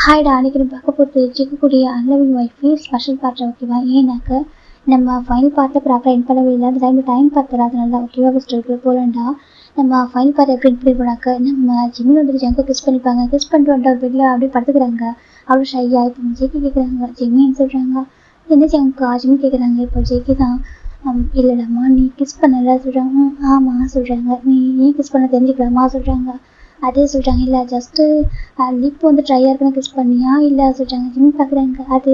ஹாய்டா, அன்னைக்கு நான் பார்க்க போகிறது ஜிக்கக்கூடிய அன்லவிங் ஒய்ஃபி ஸ்பெஷல் பார்ட். ஓகேவா? ஏன்னாக்க நம்ம ஃபைனல் பார்ட்டில் ப்ராப்பராக என் பண்ணவே இல்லை. அந்த டைம் பார்த்து அதனால தான். ஓகேவா? ஃபஸ்ட்டு போகலாண்டா. நம்ம ஃபைனல் பார்ட் எப்படி என் பண்ணிருப்போனாக்க, நம்ம ஜிம்மில் வந்துட்டு ஜங்கை கிஸ் பண்ணிப்பாங்க. கிஸ் பண்ணிட்டு வந்துட்டு ஒரு பெட்டில் அப்படியே படுத்துக்கிறாங்க. அவ்வளோ ஷையா. இப்போ ஜெய்கி கேட்குறாங்க, ஜிம்மின்னு சொல்கிறாங்க. என்ன ஜங்கா ஜிம்மி கேட்குறாங்க. இப்போ ஜெய்கி தான் இல்லைடாம்மா நீ கிஸ் பண்ணல சொல்கிறாங்க. ஆமாம் சொல்கிறாங்க. நீ ஏன் கிஸ் பண்ண தெரிஞ்சுக்கலாமா சொல்கிறாங்க. அதே சொல்கிறாங்க. இல்லை ஜஸ்ட்டு லிப் வந்து ட்ரையாக இருக்குன்னு கிஸ் பண்ணியா இல்லை சொல்கிறாங்க. ஜிம்மி பார்க்குறாங்க. அது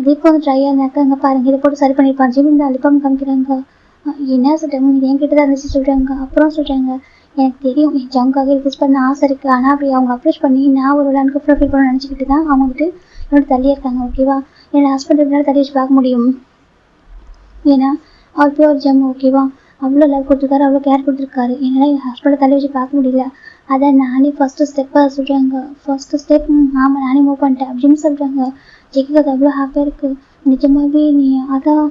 லிப் வந்து ட்ரையாக இருந்தாக்கா அங்கே பாருங்கள் இதை போட்டு சரி பண்ணியிருப்பான். ஜிம்மி இந்த லிப்பாக காமிக்கிறாங்க. என்ன சொல்கிறாங்க, இது என்கிட்ட தான் இருந்துச்சு சொல்கிறாங்க. அப்புறம் சொல்கிறாங்க, எனக்கு தெரியும் என் ஜங்காக கிஸ் பண்ண ஆசை இருக்குது. ஆனால் அப்படி அவங்க அப்ரோச் பண்ணி நான் ஒரு விளாண்டுக்கு அப்புறம் ஃபீல் பண்ண நினச்சிக்கிட்டு தான் அவங்க வந்துட்டு என்னோட தள்ளியே இருக்காங்க. ஓகேவா? என்னோட ஹஸ்பண்ட் எப்படினாலும் தள்ளி வச்சு பார்க்க முடியும். ஏன்னா அவர் பியூர் ஜம். ஓகேவா? அவ்வளோ லவ் கொடுத்துருக்காரு, அவ்வளோ கேர் கொடுத்துருக்காரு. என்னால் என் ஹஸ்பண்டை தள்ளி வச்சு பார்க்க முடியல. அதான் நானே ஃபஸ்ட்டு ஸ்டெப்பாக சொல்கிறாங்க. ஃபஸ்ட்டு ஸ்டெப் ஆமாம் நானே மூவ் பண்ணிட்டேன் அப்படின்னு சொல்கிறாங்க. ஜெய்கிக்கு அது அவ்வளோ ஹாப்பியாக இருக்குது. நிஜமாகவே நீ அதான்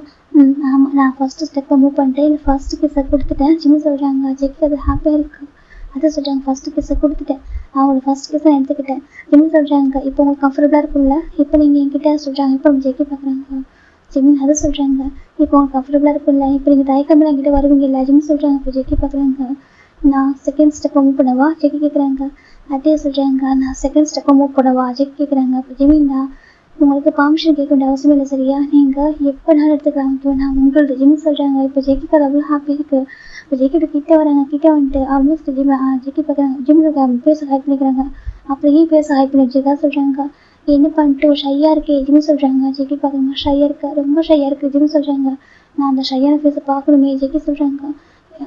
ஆமாம் நான் ஃபஸ்ட்டு ஸ்டெப்பை மூவ் பண்ணிட்டேன். இல்லை ஃபஸ்ட்டு கிஸ்ஸை கொடுத்துட்டேன் ஜிம்மி சொல்கிறாங்க. ஜெய்கிக்கு அது ஹாப்பியாக இருக்குது. அதை சொல்கிறாங்க. ஃபஸ்ட்டு கிஸ்ஸை கொடுத்துட்டேன், அவங்களோட ஃபஸ்ட் கிஸ்ஸை நான் எடுத்துக்கிட்டேன். ஜிம்மி சொல்கிறாங்க. இப்போ உங்களுக்கு கம்ஃபர்டபுளாக இருக்கும்ல இப்போ நீங்கள் என்கிட்ட சொல்கிறாங்க. இப்போ ஜெய்கி பார்க்குறாங்க. ஜிம்மி அதை சொல்கிறாங்க. இப்போ உங்களுக்கு கம்ஃபர்டபுளாக இருக்கும்ல இப்போ நீங்கள் தயக்கம்லாம் என்கிட்ட வருவீங்கல்ல ஜிம்மி சொல்கிறாங்க. இப்போ ஜெய்கி பார்க்குறாங்க. நான் செகண்ட் ஸ்டெப்பை மூவ் பண்ணவா ஜெய்கி கேட்குறாங்க. அதே சொல்கிறாங்க. நான் செகண்ட் ஸ்டெப்பை மூவ் பண்ணவா ஜெய்கி கேட்குறாங்க. இப்போ ஜிம்மின்னா உங்களுக்கு பர்மிஷன் கேட்க வேண்டிய அவசியம் இல்லை சரியா, நீங்கள் எப்போனாலும் எடுத்துக்கலாம். ஓகே நான் உங்களது ஜிம்மி சொல்கிறாங்க. இப்போ ஜெய்கிக்கு அது அவ்வளோ ஹாப்பியாக இருக்குது. இப்போ ஜெய்கிட்ட கிட்டே வராங்க. கிட்டே வந்துட்டு ஆல்மோஸ்ட் ஜெய்கி பார்க்குறாங்க. ஜிம்மில் பேச ஹைப் பண்ணிக்கிறாங்க. அப்புறம் ஏன் பேச ஹைப் பண்ணி வச்சுருக்கா சொல்கிறாங்க. என்ன பண்ணிட்டு ஷையாக இருக்கே ஜிம்மி சொல்கிறாங்க. ஜெய்கி பார்க்குறாங்க. ஷையாக இருக்கா, ரொம்ப ஷையாக இருக்குது ஜிம்மி சொல்கிறாங்க. நான் அந்த ஷையான ஃபேஸை பார்க்கணுமே ஜெய்கி சொல்கிறாங்க.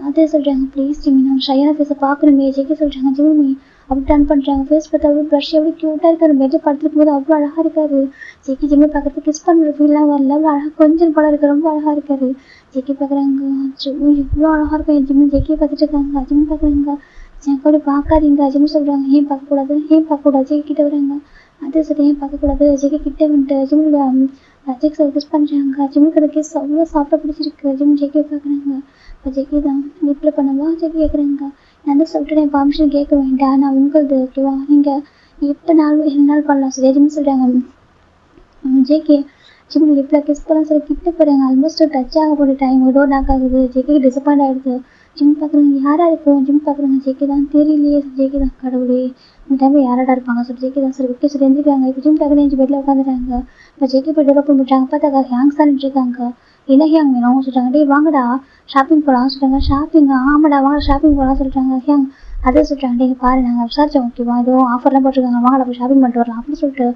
அதே சொல்கிறாங்க. ப்ளீஸ் ஜிம்மி நான் ஷையான ஃபேஸை பார்க்கணுமே ஜெய்கி சொல்கிறாங்க. ஜிம்மி அப்படி டர்ன் பண்ணுறாங்க. ஃபேஸ் பார்த்து அவ்வளோ ப்ரஷ் எவ்வளோ க்யூட்டாக இருக்காரு. பெட்டில் படுத்துருக்கும் போது அவ்வளோ அழகாக இருக்காரு. ஜெய்கி ஜிம்மி பார்க்குறதுக்கு கிஸ் பண்ணுற ஃபீல்லாம் வரல. அவ்வளோ அழகாக கொஞ்சம் படம் இருக்குது. ரொம்ப அழகாக இருக்காரு. ஜெய்கி பார்க்குறாங்க. இவ்வளோ அழகாக இருக்கும் என் ஜிம்மி. ஜெய்கியை பார்த்துட்டு இருக்காங்க. ஜிம்மி பார்க்குறாங்க. எனக்கு அப்படி பார்க்காதீங்க ஜிம்மி சொல்கிறாங்க. ஏன் பார்க்கக்கூடாது ஏன் பார்க்கக்கூடாது ஜெய்கி கிட்டே வராங்க. அதே சொல்லி ஏன் பார்க்கக்கூடாது ஜெய்கி கிட்டே வந்துட்டு ஜிம்மி ஜெய்கி கிஸ் பண்ணுறாங்க. ஜிம்மிக்கு அந்த கிஸ் அவ்வளோ சாஃப்டாக பிடிச்சிருக்கு. ஜிம்மி ஜெய்கியை பார்க்குறாங்க. இப்போ ஜெய்கி தான் வீட்டில் பண்ணவா ஜெய்கி கேட்குறாங்க. நான் தான் சொல்லிட்டு என் பர்மிஷன் கேட்க வேண்டாம், நான் உங்களது. ஓகேவா? நீங்கள் எப்போ நாளும் என்ன நாள் பண்ணலாம் சரியா ஜிம்மி சொல்கிறாங்க. ஜெய்கி ஜிம்மி லிப்பில் கிஸ் பண்ண சொல்லி கிட்ட போகிறாங்க. ஆல்மோஸ்ட் டச் ஆக போகிற டைம் டோர் நாக் ஆகுது. ஜெய்கிக்கு டிசப்பாயிண்ட் ஆகிடுது. ஜிம்மி பார்க்குறாங்க. யாராக இருக்கும் ஜிம்மி பார்க்குறாங்க. ஜெய்கி தான் தெரியலையே. ஜெய்கி தான் கடவுளே இந்த டைமில் யாராடா இருப்பாங்க சொல்லி ஜெய்கி தான் சரி ஓகே சொல்லி எழுந்திருக்காங்க. இப்போ ஜிம்மி பார்க்குறேன் எஞ்சி பெட்டில் உட்காந்துறாங்க. இப்போ ஜெய்கி போய் டெவலப் பண்ணிட்டாங்க. பார்த்தா ஹேங்ஸ் தான் நின்றுருக்காங்க. என்ன ஹேங் வேணும் சொல்கிறாங்க. டே வாங்கடா ஷாப்பிங் போகலாம் சொல்கிறாங்க. ஷாப்பிங்கா ஆமாடா வாங்க ஷாப்பிங் போகலாம் சொல்கிறாங்க. ஹேங் அதே சொல்கிறாங்க. டே பாரு நாங்கள் விசாரிச்சோம். ஓகேவா எதுவும் ஆஃபர்லாம் போட்டிருக்காங்க, வாங்கடா போய் ஷாப்பிங் பண்ணிட்டு வரலாம் அப்படின்னு சொல்லிட்டு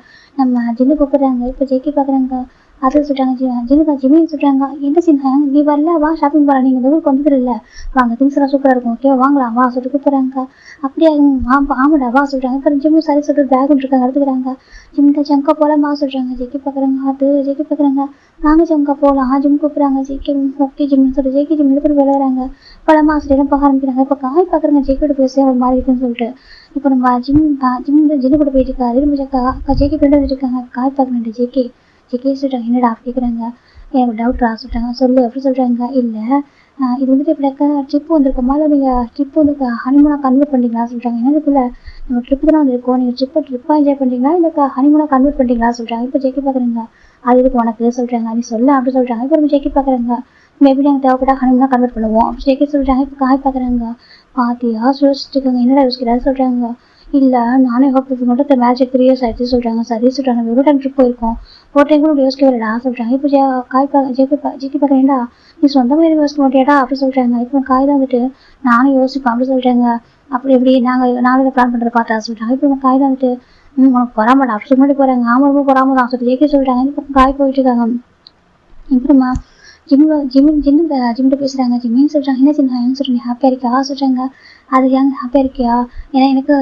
நம்ம ஜின்னு கூப்பிட்றாங்க. இப்போ ஜெய்கி பார்க்குறாங்க. அது சொல்கிறாங்க. ஜிம்மின்னு சொல்கிறாங்க. என்ன சின்ன நீ வரல வா ஷாப்பிங் போகலாம், நீங்கள் இந்த ஊருக்கு வந்துட்டு இல்லை வாங்க திங்ஸ் எல்லாம் சூப்பராக இருக்கும் ஓகேவா வாங்கலாம் வா சொல்லிட்டு கூப்பிட்றாங்க. அப்படியே ஆமாடா வா சொல்கிறாங்க. அப்புறம் ஜிம்மி சரி சொல்லிட்டு பேக் இருக்காங்க எடுத்துக்கிறாங்க. ஜிம்மிட்ட ஜங்கா போகலாமா சொல்கிறாங்க. ஜெய்கி பார்க்குறாங்க. அது ஜெய்கி பார்க்குறாங்க. வாங்க ஜங்கா போகலாம் ஜிம் கூப்பிட்றாங்க. ஜெய்கி ஓகே ஜிம்னு சொல்லிட்டு ஜெய்கி ஜிம்மில் போய் விளையாடுறாங்க. போகலாமா சொல்லிட்டு போக ஆரம்பிக்கிறாங்க. இப்போ காய் பார்க்குறாங்க. ஜெய்கியோட பேச ஒரு மாதிரி இருக்குன்னு சொல்லிட்டு இப்போ நம்ம ஜின்னு கூட போயிட்டு இருக்காரு. ஜெய்கி ஃப்ரெண்டு வந்துட்டு இருக்காங்க. காய் பார்க்குறேன் ஜெய்கி சொல்கிறாங்க. என்னடா கேட்குறாங்க. எனக்கு டவுட்ரா சொல்கிறாங்க. சொல்லு அப்படி சொல்கிறாங்க. இல்லை இது வந்துட்டு இப்படிக்கா ட்ரிப்பு வந்திருக்கோமா இல்லை நீங்கள் ட்ரிப்பு வந்து ஹனிமூனாக கன்வெர்ட் பண்ணிங்களா சொல்கிறாங்க. என்னதுக்குள்ள நம்ம ட்ரிப்பு தானே வந்திருக்கோம், நீங்கள் ட்ரிப்பாக என்ஜாய் பண்ணுறீங்களா இல்லை ஹனிமூனாக கன்வெர்ட் பண்ணுறீங்களா சொல்கிறாங்க. இப்போ ஜெய்கி பார்க்குறாங்க. அது இதுக்கு உனக்கு சொல்கிறாங்க. நீ சொல்ல அப்படி சொல்கிறாங்க. இப்போ நம்ம ஜெய்கி பார்க்குறாங்க. மேபி நாங்கள் தேவைப்பட்டா ஹனிமூனாக கன்வெர்ட் பண்ணுவோம் அப்படி ஜெய்கி சொல்கிறாங்க. இப்போ காய் பார்க்குறாங்க. பாத்தியா யோசிச்சுருக்காங்க. என்னடா யோசிக்கிறாரு சொல்கிறாங்க. இல்லை நானே ஹோப் மட்டும் மேரேஜ் 3 years ஆயிடுச்சு சொல்கிறாங்க. சரி சொல்கிறாங்க. எவ்வளோ டைம் ட்ரிப் போயிருக்கோம் ஒரு டைம் கூட யோசிக்க வரடா சொல்கிறாங்க. இப்போ ஜெய்கி பார்க்குறேன்டா நீ சொந்தமாக எதுவும் யோசிக்க மாட்டியாடா அப்படி சொல்கிறாங்க. இப்போ காய் தான் வந்துட்டு நானும் யோசிப்பேன் அப்படி சொல்கிறாங்க. அப்படி எப்படி நாங்கள் பிளான் பண்ணுறத பார்த்தா சொல்கிறாங்க. இப்போ காய் தான் வந்துட்டு உனக்கு பொறாமடா அப்படி முன்னாடி போகிறாங்க. ஆமாம் ரொம்ப பொறாம தான் சொல்லி ஜெய்கி சொல்கிறாங்க. இப்போ காய் போயிட்டு இருக்காங்க. இப்படிமா ஜிம்மிட்ட பேசுகிறாங்க. ஜிம்மின்னு சொல்கிறாங்க. என்ன சின்ன சொல்கிறீங்க ஹாப்பியாக இருக்கியா சொல்கிறாங்க. அது ஏங்க ஹாப்பியாக இருக்கியா, ஏன்னா எனக்கு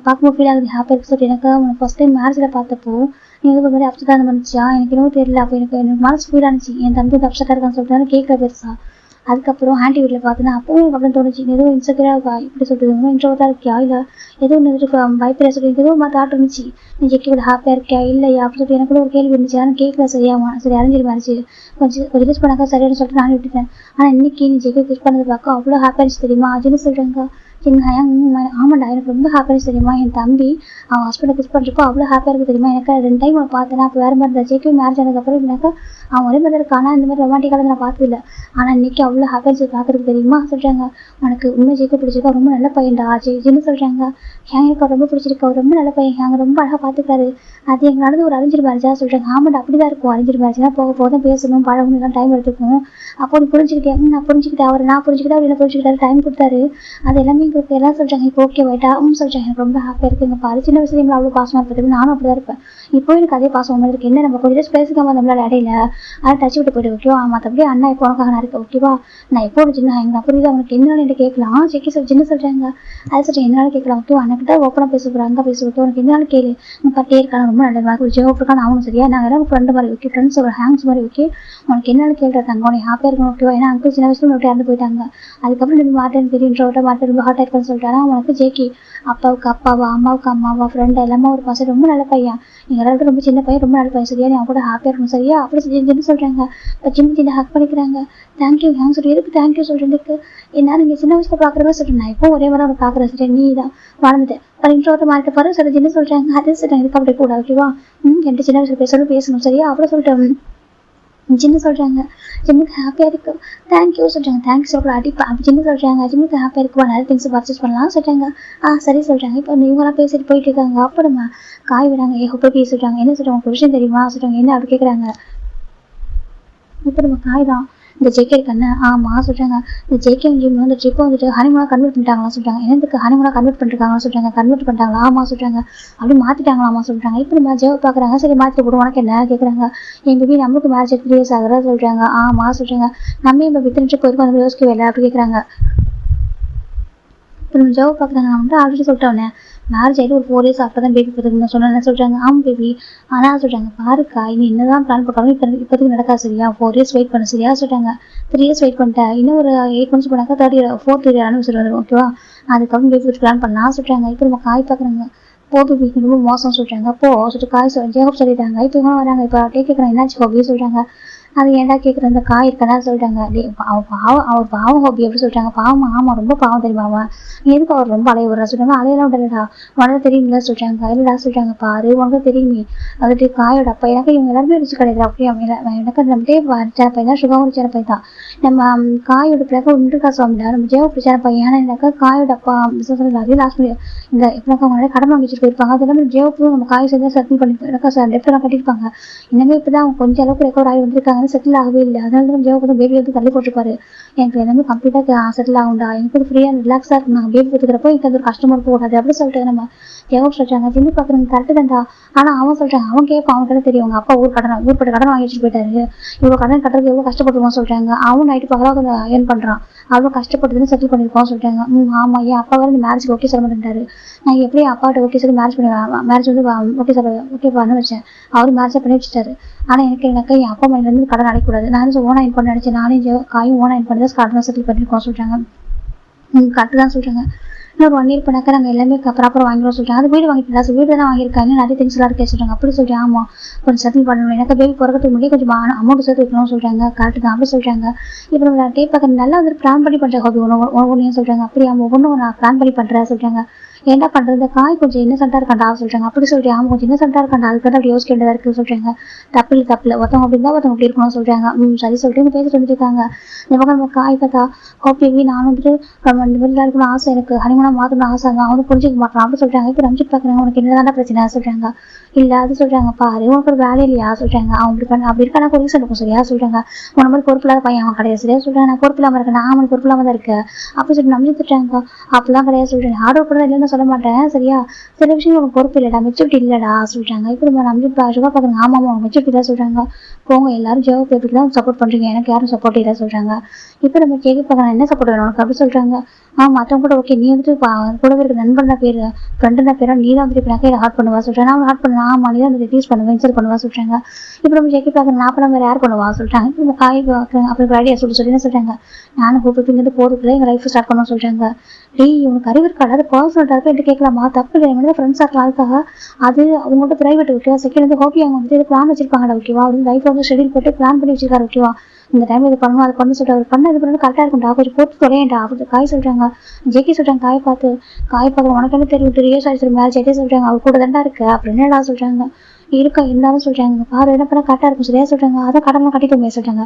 பார்க்கும்போது ஃபீல் ஆகுது ஹாப்பியாக இருக்கு சொல்லிட்டு. எனக்கு உனக்கு ஃபஸ்ட் டைம் மேரேஜில் பார்த்தப்போ நீங்கள் ஒரு மாதிரி அப்செட்டாக இருந்த வந்துச்சா எனக்கு இன்னும் தெரியல. அப்போ எனக்கு மனசு ஃபீல் ஆனிச்சு. என் தம்பி வந்து அப்செட்டாக இருக்கான்னு சொல்லிட்டு கேட்கல பெருசா. அதுக்கப்புறம் ஆண்டி வீட்டில் பார்த்தீங்கன்னா அப்பவும் எனக்கு அப்படின்னு தோணுச்சு. ஏதோ இன்செக்யூராக இப்படி சொல்லிட்டு இன்ட்ரோவர்ட்டாக இருக்கியா இல்லை ஏதோ ஒன்று பயப்பட சொல்லி ஏதோ மாதிரி தாட் இருந்துச்சு. நீ ஜெய்கியோட ஹாப்பியாக இருக்கியா இல்லையா அப்படின்னு சொல்லிட்டு எனக்கு கூட ஒரு கேள்வி இருந்துச்சு. ஆனால் கேட்கல சரியாமா சரி அரேஞ்ச் மேரேஜ் கொஞ்சம் யூஸ் பண்ணாக்கா சரியானு சொல்லிட்டு நான் விட்டுட்டேன். ஆனால் இன்னைக்கு நீ ஜெய்கியை யூஸ் பண்ணது பார்க்க அவ்வளோ ஹாப்பியாக இருந்துச்சு தெரியுமா அதுன்னு சொல்கிறாங்க. சின்ன ஆமாண்டா எனக்கு ரொம்ப ஹாப்பினஸ் தெரியுமா, என் தம்பி அவன் ஹஸ்பண்டை கிஸ் பண்ணுறப்போ அவ்வளோ ஹாப்பியாக இருக்குது தெரியுமா. எனக்கு 2 டைம் அவனை பார்த்தேன்னா அப்போ வேறு மாதிரி இருந்தா ஜேகே மேரேஜ் ஆனதுக்கப்புறம் எனக்கு அவன் ஒரே மாதிரி இருக்கானா இந்த மாதிரி ரொமான்டிக்காக நான் பார்த்ததில்ல. ஆனால் இன்னைக்கு அவ்வளோ ஹாப்பினஸ் பார்க்குறது தெரியுமா சொல்கிறாங்க. உனக்கு உண்மை ஜேகே பிடிச்சிருக்கா, ரொம்ப நல்ல பையன்டா ஜின்னு சொல்கிறாங்க. எனக்கு அவர் ரொம்ப பிடிச்சிருக்கா, அவர் ரொம்ப நல்ல பையன், அவங்க ரொம்ப அழகாக பார்த்துக்காரு. அது எங்களானது ஒரு அரேஞ்ச் மேரேஜா சொல்கிறாங்க. ஆமாண்டா அப்படி தான் இருக்கும், அரேஞ்ச் மேரேஜ்னா போக போக தான் பேசணும் பழகணும் எல்லாம் டைம் எடுத்துக்கும். அப்போ நீ புரிஞ்சுக்கிட்டேன், நான் புரிஞ்சுக்கிட்டேன், நான் புரிஞ்சுக்கிட்டேன், அவர் என்ன புரிஞ்சுக்கிட்டாரு, டைம் கொடுத்தாரு, அது எல்லாமே எங்களுக்கு எல்லாம் சொல்கிறாங்க. இப்போ ஓகே வைட்டா சொல்கிறாங்க. எனக்கு ரொம்ப ஹாப்பியாக இருக்குது. எங்கள் பாரு சின்ன வயசுல அவ்வளோ பாசமாக இருப்பது, நானும் அப்படி தான் இருப்பேன். இப்போ எனக்கு அதே பாசம் மாதிரி இருக்குது. என்ன நம்ம கொஞ்சம் டேஸ் பேசிக்காம நம்மளால இடையில அதை டச் விட்டு போய்ட்டு ஓகேவா. மற்றபடி அண்ணா இப்போ உனக்காக நான் இருக்கேன் ஓகேவா. நான் எப்போ சின்ன எங்கள் புரியுது அவனுக்கு என்னன்னு என்ன கேட்கலாம். செக்கி சின்ன சொல்கிறாங்க. அதை சொல்கிறேன் என்னால் கேட்கலாம் ஓகேவா. அண்ணக்கிட்ட ஓப்பனாக பேச போகிறேன், அங்கே பேச ஓகே. உனக்கு என்னன்னு கேளு, உங்கள் பட்டே இருக்கான ரொம்ப நல்ல மாதிரி ஜோப் இருக்கான்னு அவனும் சரியா. நாங்கள் எல்லாம் ஃப்ரெண்டு மாதிரி ஓகே, ஃப்ரெண்ட்ஸ் ஒரு ஹேங்ஸ் மாதிரி ஓகே. உனக்கு என்னன்னு கேள்றாங்க, உனக்கு ஹாப்பியாக இருக்கணும் ஓகேவா. ஏன்னா அங்கிள் சின்ன வயசுல விட்டு இறந்து போயிட்டாங்க. அதுக்கப்புறம் நம்ம மாட்டேன்னு தெரியுன்றோட மாட்டேன் ரொம்ப ஹார்ட் ஆயிருக்குன்னு சொல்லிட்டாரா. உனக்கு ஜேகி அப்பாவுக்கு அப்பாவா அம்மாவுக்கு அம்மாவா ஃப்ரெண்ட் எல்லாமே ஒரு பசங்க ரொம்ப நல்ல பையன், எங்கள் எல்லாருக்கும் ரொம்ப சின்ன பையன், ரொம்ப நல்ல பையன் சரியா. நீ அவங்க கூட ஹாப்பியாக இருக்கணும் சரியா. அப்படி செஞ்சுன்னு சொல்கிறாங்க. இப்போ சின்ன ஹக் பண்ணிக்கிறாங்க. தேங்க்யூ ஹேங் சொல்லி எதுக்கு தேங்க்யூ சொல்கிறதுக்கு, என்ன நீங்கள் சின்ன வயசுல பார்க்குறதா சொல்கிறேன். நான் இப்போ ஒரே மாதிரி அவனை பார்க்குறேன் சரி, நீ தான் வளர்ந்துட்டேன் அப்புறம் இன்ட்ரோட்ட மாறிட்டு பாரு சரி சின்ன சொல்கிறாங்க. அதே சரி இதுக்கு அப்படி கூட ஓகேவா. என்கிட்ட சின்ன வயசுல பேசணும் சரியா. அப்புறம் சொல்லிட்டு சின்ன சொல்கிறாங்க. ஜிம்முக்கு ஹாப்பியாக இருக்கு தேங்க்யூ சொல்கிறாங்க. தேங்க்ஸ் சொல்கிற அடிப்பா அப்படி சின்ன சொல்கிறாங்க. ஜிம்முக்கு ஹாப்பியாக இருக்குவா, நிறைய திங்ஸ் பர்ச்சேஸ் பண்ணலாம் சொல்கிறாங்க. சரி சொல்கிறாங்க. இப்போ இவங்களாம் பேசிட்டு போயிட்டு இருக்காங்க. அப்போ நம்ம காய் விடாங்க. இப்போ பேசி சொல்கிறாங்க. என்ன சொல்கிறாங்க, உங்களுக்கு விஷயம் தெரியுமா சொல்கிறாங்க. என்ன அப்படி கேட்குறாங்க. இப்போ நம்ம காய் தான் இந்த ஜேகே இருக்கானே. ஆமாம் சொல்கிறாங்க. இந்த ஜேகே ஜிம் வந்து ட்ரிப்பை வந்துட்டு ஹனிமூனாக கன்வெர்ட் பண்ணிட்டாங்களா சொல்கிறாங்க. என்னதுக்கு ஹனிமூனாக கன்வெர்ட் பண்ணிருக்காங்களா சொல்கிறாங்க. கன்வெர்ட் பண்ணிட்டாங்களா ஆமாம் சொல்கிறாங்க. அப்படி மாற்றிட்டாங்களாமா சொல்கிறாங்க. இப்போ நம்ம ஜேவை பார்க்குறாங்க. சரி மாற்றிட்டு போடுவோம் உனக்கு என்ன கேட்குறாங்க. எங்கள் பேபி நம்மளுக்கு மேரேஜ் 3 years ஆகுறா சொல்கிறாங்க. ஆமாம் சொல்கிறாங்க. நம்ம இப்போ வித்தின் ட்ரிப் போயிருக்கோம் அந்த யோசிக்கவே இல்லை அப்படி கேட்குறாங்க. இப்போ நம்ம ஜேவை பார்க்குறாங்க. நான் வந்து ஆல்ரெடி சொல்லிட்டோன்னே மேரேஜ் ஆகிட்டு ஒரு 4 years அப்போ தான் பேபி பார்த்துக்கணும் சொன்னேன் சொல்கிறாங்க. ஆமாம் பேபி ஆனால் சொல்கிறாங்க பாருக்கா இனி என்ன தான் பிளான் போட்டாலும் இப்போதைக்கு நடக்காது சரியா. 4 years வெயிட் பண்ண சரியா சொல்கிறாங்க. 3 years வெயிட் பண்ணிட்டேன், இன்னும் ஒரு 8 months போனாக்கா 4th year anniversary வந்துடும் ஓகேவா. அதுக்கப்புறம் பேபி வச்சு பிளான் பண்ணலாம் சொல்கிறாங்க. இப்போ நம்ம காய் பார்க்குறாங்க. பேபி ரொம்ப மோசம் சொல்கிறாங்க. சொல்லிட்டு காய் ஜேகப் சொல்லிட்டாங்க. இப்போ இவங்க வராங்க. இப்போ கேட்குறாங்க என்னாச்சு ஹோபி சொல்கிறாங்க. அது ஏன்டா கேட்குற அந்த காய் இருக்கனா சொல்கிறாங்க. அவர் பாவம் ஹோபி எப்படி சொல்கிறாங்க. பாவம் ஆமாம் ரொம்ப பாவம் தெரியுமா அவன், எதுக்கு அவர் ரொம்ப அலைய விடுறா சொல்கிறாங்க. அலையெல்லாம் விடலடா உனக்கு தெரியுங்களா சொல்கிறாங்க. இல்லடா சொல்கிறாங்க. பாரு உனக்கு தெரியுமே வந்துட்டு காயோட அப்பா எனக்கு இவங்க எல்லாருமே ரிச்சு கிடையாது அப்படியே எனக்கு நம்மளே சின்ன பையன் தான் சுகாவும் சின்ன பையன் தான். நம்ம காயோட பிள்ளைக்க ஒன்று சுவாமிடா நம்ம ஜேவ பிடிச்சான பையன். ஏன்னா எனக்கு காயோட அப்பா அதே லாஸ்ட் இந்த இப்போ அவங்க கடன் வாங்கி வச்சுட்டு போயிருப்பாங்க. அது எல்லாமே ஜேவுக்கும் நம்ம காய் சேர்ந்து செட்டில் பண்ணி டெப்டெல்லாம் கட்டியிருப்பாங்க. இன்னமே இப்போ தான் அவங்க கொஞ்சம் அளவுக்கு ரெக்கவர் ஆகி வந்திருக்காங்க, செட்டில் ஆகவே இல்லை. அதனால தான் ஜேவுக்கு வந்து பேபி வந்து தள்ளி போட்டுருப்பாரு. எனக்கு எல்லாமே கம்ப்ளீட்டாக செட்டில் ஆகும்டா, எனக்கு ஒரு ஃப்ரீயாக ரிலாக்ஸாக இருக்கும். நாங்கள் பேபி பார்த்துக்கிறப்போ எனக்கு அது ஒரு கஷ்டமாக போகாது அப்படி சொல்லிட்டு நம்ம ஜேவப் சொல்கிறாங்க. ஜிம்மி பார்க்குறவங்க கரெக்டு தான்டா. ஆனால் அவன் சொல்கிறாங்க அவன் கேட்பான் அவனுக்கு என்ன தெரியும். அவங்க அப்பா ஊர்பட்ட கடன் வாங்கி வச்சுட்டு போயிட்டாரு. இவ்வளோ கடன் கட்டுறதுக்கு எவ்வளோ கஷ்டப்படுவான்னு சொல்கிறாங்க. அவன் நைட்டு பகலாக கொஞ்சம் ஏர்ன் பண்ணுறான், அவ்வளோ கஷ்டப்பட்டுன்னு செட்டில் பண்ணியிருப்பான்னு சொல்கிறாங்க. ஆமாம் என் அப்பா வேறு இந்த மேரேஜ்க்கு ஓகே சொல்ல மாட்டேன்ட்டாரு. நான் எப்படி அப்பாட்ட ஓகே சொல்லி மேரேஜ் வந்து ஓகே பண்ண வச்சேன். அவரும் மேரேஜை பண்ணி வச்சுட்டாரு. ஆனால் எனக்கு என் அப்பா மணிலேருந்து கடன் அடைக்கூடாது. நான் ஓனா இன் பண்ண நினச்சேன். நானே காயும் ஓனா இன் பண்ணி தான் கடன் செட்டில் பண்ணியிருக்கோம் சொல்கிறாங்க. கரெக்டு தான் சொல்கிறாங்க. இன்னொரு 1 year பண்ணாக்கா நாங்கள் எல்லாமே ப்ராப்பராக வாங்கிடுவோம் சொல்கிறாங்க. அது வீடு வாங்கிட்டு வீடு தானே வாங்கியிருக்காங்க, நிறைய திங்ஸ் எல்லாம் இருக்கே சொல்கிறாங்க. அப்படி சொல்கிறேன். ஆமாம் கொஞ்சம் செட்டில் பண்ணணும், எனக்கு பேபி பிறக்கிறதுக்கு முன்னாடி கொஞ்சம் அமௌண்ட் சேர்த்து வைக்கணும்னு சொல்கிறாங்க. கரெக்டு தான் அப்படி சொல்கிறாங்க. இப்போ நம்ம டே பார்க்க நல்லா வந்து பிளான் பண்ணி பண்ணுற ஹாபி ஒவ்வொன்றையும் சொல்கிறாங்க. அப்படியே ஒவ்வொன்றும் நான் பிளான் பண்ணி பண்ணுறேன் சொல்கிறாங்க. என்ன பண்ணுறது காய் கொஞ்சம் இன்னசென்ட்டாக இருக்காண்டா சொல்கிறாங்க. அப்படி சொல்கிறேன். ஆமாம் கொஞ்சம் இன்னசென்ட்டாக இருக்காண்டா, அதுக்கு அப்படி யோசிக்க வேண்டியதாக இருக்குது சொல்கிறாங்க. தப்பில்லை ஒருத்தவங்க அப்படி இருந்தால் ஒருத்தவங்க அப்படி இருக்கணும்னு சொல்கிறாங்க. சரி சொல்லிட்டு பேசிட்டு வந்துருக்காங்க. இந்த பக்கம் நம்ம காய் பார்த்தா ஹோப்பி நான் வந்துட்டு இந்த மாதிரிலாம் இருக்கணும்னு ஆசை, எனக்கு ஹனிமூனாக மாற்றணும்னு ஆசை தான், அவனுக்கு புரிஞ்சிக்க மாட்டான் அப்படி சொல்கிறாங்க. இப்போ ரஞ்சித் பார்க்குறாங்க. உனக்கு என்னதான பிரச்சனை சொல்கிறாங்க. இல்லை அது சொல்கிறாங்க. பாரு உனக்கு ஒரு வேலை இல்லையா சொல்கிறாங்க. அவன் அப்படி இருக்கா நான் ரீசன் இருக்கும் சரியா சொல்கிறாங்க. உன மாதிரி பொறுப்பில்லாத பையன் அவன் கிடையாது சரியா சொல்கிறாங்க. நான் பொறுப்பில்லாமல் இருக்கேன், நான் அவனுக்கு பொறுப்பில்லாமல் தான் இருக்கேன் அப்படி சொல்லிட்டு நம்பி திட்டுறாங்க. அப்படிலாம் கிடையாது சொல்கிறேன். ஹார்ட் கூட இல்லைன்னு சொல்ல மாட்டேன் சரியா. சில விஷயம் உனக்கு பொறுப்பு இல்லைடா, மெச்சூரிட்டி இல்லைடா சொல்கிறாங்க. இப்போ நம்ம நம்பி சுகா பார்க்குறாங்க. ஆமாம் அவங்க மெச்சூரிட்டி தான் சொல்கிறாங்க. போங்க எல்லாரும் ஜெவ பேபிக்கு தான் சப்போர்ட் பண்ணுறீங்க, எனக்கு யாரும் சப்போர்ட் இல்லை சொல்கிறாங்க. இப்போ நம்ம கேட்க பார்க்குறேன் என்ன சப்போர்ட் வேணும் உனக்கு அப்படி சொல்கிறாங்க. மற்றவங்க கூட ஓகே நீ வந்துட்டு கூடவே இருக்க நண்பன் பேர் ஃப்ரெண்டுனா பேரா நீ தான் வந்துட்டு இப்போ நகையில் ஹார்ட் பண்ணுவா சொல்கிறேன். நான் ஹார்ட் பண்ணுவேன். ஆமாம் நீ தான் வந்துட்டு டீஸ் பண்ணுவேன் இன்சல்ட் பண்ணுவா சொல்கிறாங்க. இப்போ நம்ம கேட்க பார்க்குறேன். நான் அப்புறம் வேறு யார் பண்ணுவா சொல்கிறாங்க. இப்போ நம்ம காய் பார்க்குறேன். அப்புறம் ஐடியா சொல்லி என்ன சொல்கிறாங்க. நானும் ஹோப்பிங்கிறது போகிறதுக்குள்ள எங்கள் லைஃப் ஸ்டார்ட் பண்ணணும்னு சொல்கிறாங்க. இவனுக்கு அறிவு இருக்காது, அது பர்சனல் போயிட்டு கேட்கலாமா தப்பு இல்லை, வந்து ஃப்ரெண்ட்ஸாக இருக்கலாம் அதுக்காக. அது அவங்கள்ட்ட ப்ரைவேட் ஓகேவா. செகண்ட் வந்து ஹோப்பி அவங்க வந்துட்டு பிளான் வச்சிருப்பாங்கடா ஓகேவா. வந்து லைஃப் வந்து ஷெடியூல் போட்டு பிளான் பண்ணி வச்சிருக்காரு ஓகேவா. இந்த டைம் இது பண்ணணும் அது பண்ணு சொல்லிட்டு அவர் பண்ண இது பண்ணது கரெக்டாக இருக்கும்டா, கொஞ்சம் போட்டு தொலையேன்டா அப்படி காய் சொல்றாங்க. ஜேகே சொல்றாங்க காய் பார்க்க உனக்கு என்ன தெரியும் 3 years ஆயிடுச்சு மேரேஜ் ஆகிட்டே சொல்றாங்க. அவர் கூட தாண்டா இருக்கு அப்புறம் என்னடா சொல்றாங்க. இருக்கா இருந்தாலும் சொல்றாங்க பாரு என்ன பண்ண கரெக்டா இருக்கும் சரியா சொல்றாங்க. அதான் கடனை கட்டிட்டு சொல்றாங்க.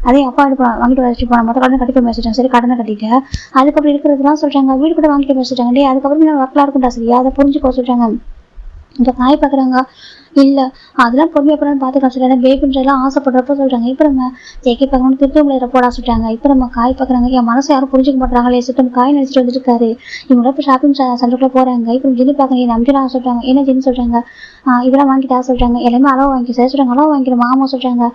அதே அப்பா வாங்கிட்டு வச்சு போன மொத்த கடனை கட்டிட்டு சொல்றாங்க. சரி கடனை கட்டிட்டு அதுக்கப்புறம் இருக்கிறதுலாம் சொல்றாங்க. வீடு கூட வாங்கிட்டு சொல்றாங்க. டே அதுக்கப்புறம் ஒர்க்லாம் இருக்கும்டா சரியா, அதை புரிஞ்சுக்கோ சொல்றாங்க. இந்த காய் பாக்குறாங்க இல்ல அதெல்லாம் பொறுமையா பண்ணு பாத்துக்கலாம் சொல்றாங்க. பேபின்றதெல்லாம் ஆசைப்படுறப்ப சொல்றாங்க. இப்ப நம்ம ஜேகே பார்க்கணும் திருத்த முடியாத போடா சொல்றாங்க. இப்ப நம்ம காய் பாக்குறாங்க. என் மனசை யாரும் புரிஞ்சுக்க மாட்டாங்களே சுத்தம் காய் நினைச்சிட்டு வந்துட்டு இருக்காரு. இவங்கள இப்ப ஷாப்பிங் சென்டருக்குள்ள போறாங்க. இப்ப ஜின்னு பாக்குறீங்க நம்பிடா சொல்றாங்க. என்ன ஜின்னு சொல்றாங்க. இதெல்லாம் வாங்கிட்டா சொல்றாங்க. எல்லாமே அளவு வாங்கி சார் சொல்றாங்க. அளவு வாங்கிக்கிற மாமா சொல்றாங்க.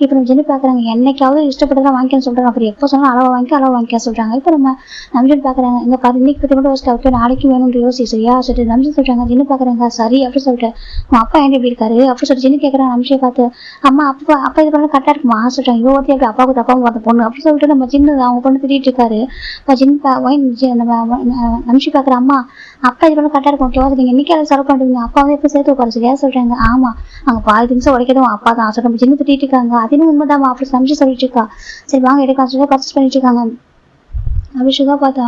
இப்ப நம்ம ஜின்னு பாக்குறாங்க. என்னைக்காவது இஷ்டப்பட்டதான் வாங்கிக்கன்னு சொல்றாங்க. அப்புறம் எப்போ சொன்னாலும் அளவு வாங்கிக்க சொல்றாங்க. இப்ப நம்ம நம்பிட்டு பாக்குறாங்க. இங்க பாரு இன்னைக்கு பத்தி மட்டும் யோசிக்க நாளைக்கு வேணும்னு யோசி சரியா சொல்லிட்டு நம்பி சொல்றாங்க. ஜின்னு பாக்குறாங்க. சரி அப்படி சொல்லிட்டு உன் அப்பா ஏன் இப்படி இருக்காரு அப்படி சொல்லிட்டு ஜின்னு கேட்கறாங்க. நம்பியை பார்த்து அம்மா அப்பா இது பண்ண கரெக்டா இருக்குமா சொல்றாங்க. யோகத்தி அப்படி அப்பாவுக்கு தப்பாவும் பார்த்த பொண்ணு அப்படி சொல்லிட்டு நம்ம ஜின்னு அவங்க பொண்ணு திட்டிட்டு இருக்காரு. நம்ம நம்பிச்சு பாக்குற அம்மா அப்பா இது பண்ண கரெக்டா இருக்கும் ஓகேவா நீங்க இன்னைக்கு அதை செலவு பண்ணுவீங்க அப்பா வந்து எப்ப சேர்த்து உட்காரு சரியா சொல்றாங்க. ஆமா அங்க பாதி திங்ஸ் உடைக்கிறதும் அப்பா தான் சொல்ற ஜின்னு திட்டிட்டு இருக்காங்க. அதுன்னு உண்மைதான் அப்படி நம்பிச்சு சொல்லிட்டு இருக்கா. சரி வாங்க எடுக்கலாம் சொல்லி பர்ச்சேஸ் பண்ணிட்டு இருக்காங்க. அப்படி சுகா பார்த்தா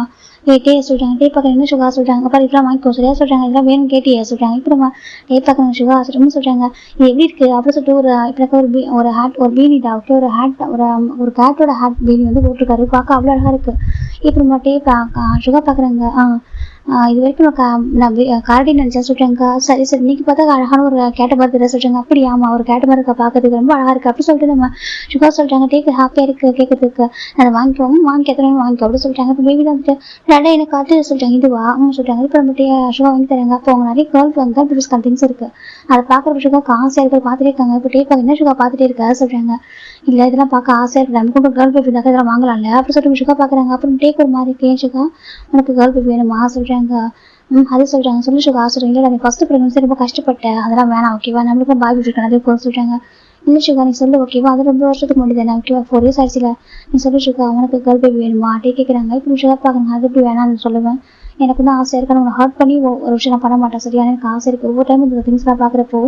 டே சொல்றாங்க. டே பார்க்க என்ன சுகா சொல்றாங்க. அப்புறம் இதெல்லாம் வாங்கிக்கோ சரியா சொல்றாங்க. இதெல்லாம் வேணும் கேட்டியா சொல்றாங்க. இப்ப நம்ம டே பார்க்கணும் சுகா சொல்றாங்க. இது எப்படி இருக்கு அப்படி சொல்லிட்டு ஒரு ஹேட் ஒரு பீனிடா ஓகே ஒரு ஹேட் ஒரு கேட்டோட ஹேட் பீனி வந்து போட்டிருக்காரு. பார்க்க அவ்வளவு அழகா இருக்கு. இப்ப நம்ம டே சுகா பாக்குறாங்க. இது வரைக்கும் நான் காரடி நினைச்சா சொல்றாங்க. சரி சரி இன்னைக்கு பார்த்தா அழகான ஒரு கேட்ட மாதிரி சொல்றாங்க. அப்படி ஆமா ஒரு கேட்ட மாதிரி இருக்க பாக்குறதுக்கு ரொம்ப அழகா இருக்கு அப்படி சொல்லிட்டு நம்ம சுகா சொல்றாங்க. டேக்கு ஹாப்பியா இருக்கு கேட்கறதுக்கு அதை வாங்கிக்கோங்க வாங்கி எத்தனை வாங்கிக்கோ அப்படி சொல்லிட்டாங்க. இப்போ பேபி தான் நல்லா எனக்கு அது சொல்றாங்க. இதுவா சொல்றாங்க. இப்போ நம்ம சுகா வாங்கி தராங்க. அப்போ அவங்க நிறைய கேர்ள் பேபிஸ்க்கான திங்ஸ் இருக்கு. அதை பாக்குற சுகா ஆசையா இருக்க பாத்துட்டே இருக்காங்க. இப்போ டே என்ன சுகா பாத்துட்டே இருக்க சொல்றாங்க. இல்ல இதெல்லாம் பார்க்க ஆசையா இருக்கு நமக்கு கூட கேர்ள் பேபி தான் இதெல்லாம் வாங்கலாம்ல அப்படி சொல்லிட்டு சுகா பாக்குறாங்க. அப்புறம் டேக் ஒரு மாதிரி இருக்கேன் சுகா உனக்கு கேர்ள் பேபி வேணுமா சொல்றாங்க. அது சொல்றாங்க. சொல்லி சுகா சொல்றீங்க இல்ல நீ ஃபர்ஸ்ட் பிரெக்னன்சி ரொம்ப கஷ்டப்பட்டேன் அதெல்லாம் வேணாம் ஓகேவா நம்மளுக்கும் பாய் இருக்கணும் அதே போல சொல்றாங்க. இல்ல சுகா நீ சொல்லு ஓகேவா அது ரொம்ப வருஷத்துக்கு முடியுது ஓகேவா 4 years ஆயிடுச்சுல நீ சொல்லு சுகா உனக்கு கேர்ள் பேபி வேணுமா டே கேட்கறாங்க. இப்போ சுகா பாக்குறாங்க. அது எப்படி வேணாம்னு சொல்லுவேன். எனக்கு தான் ஆசை இருக்கு உங்களை ஹர்ட் பண்ணி ஒரு விஷயம் நான் பண்ண மாட்டேன் சரியா எனக்கு ஆசை இருக்கு. ஒவ்வொரு டைம் இந்த திங்ஸ் எல்லாம் பாக்குறப்போ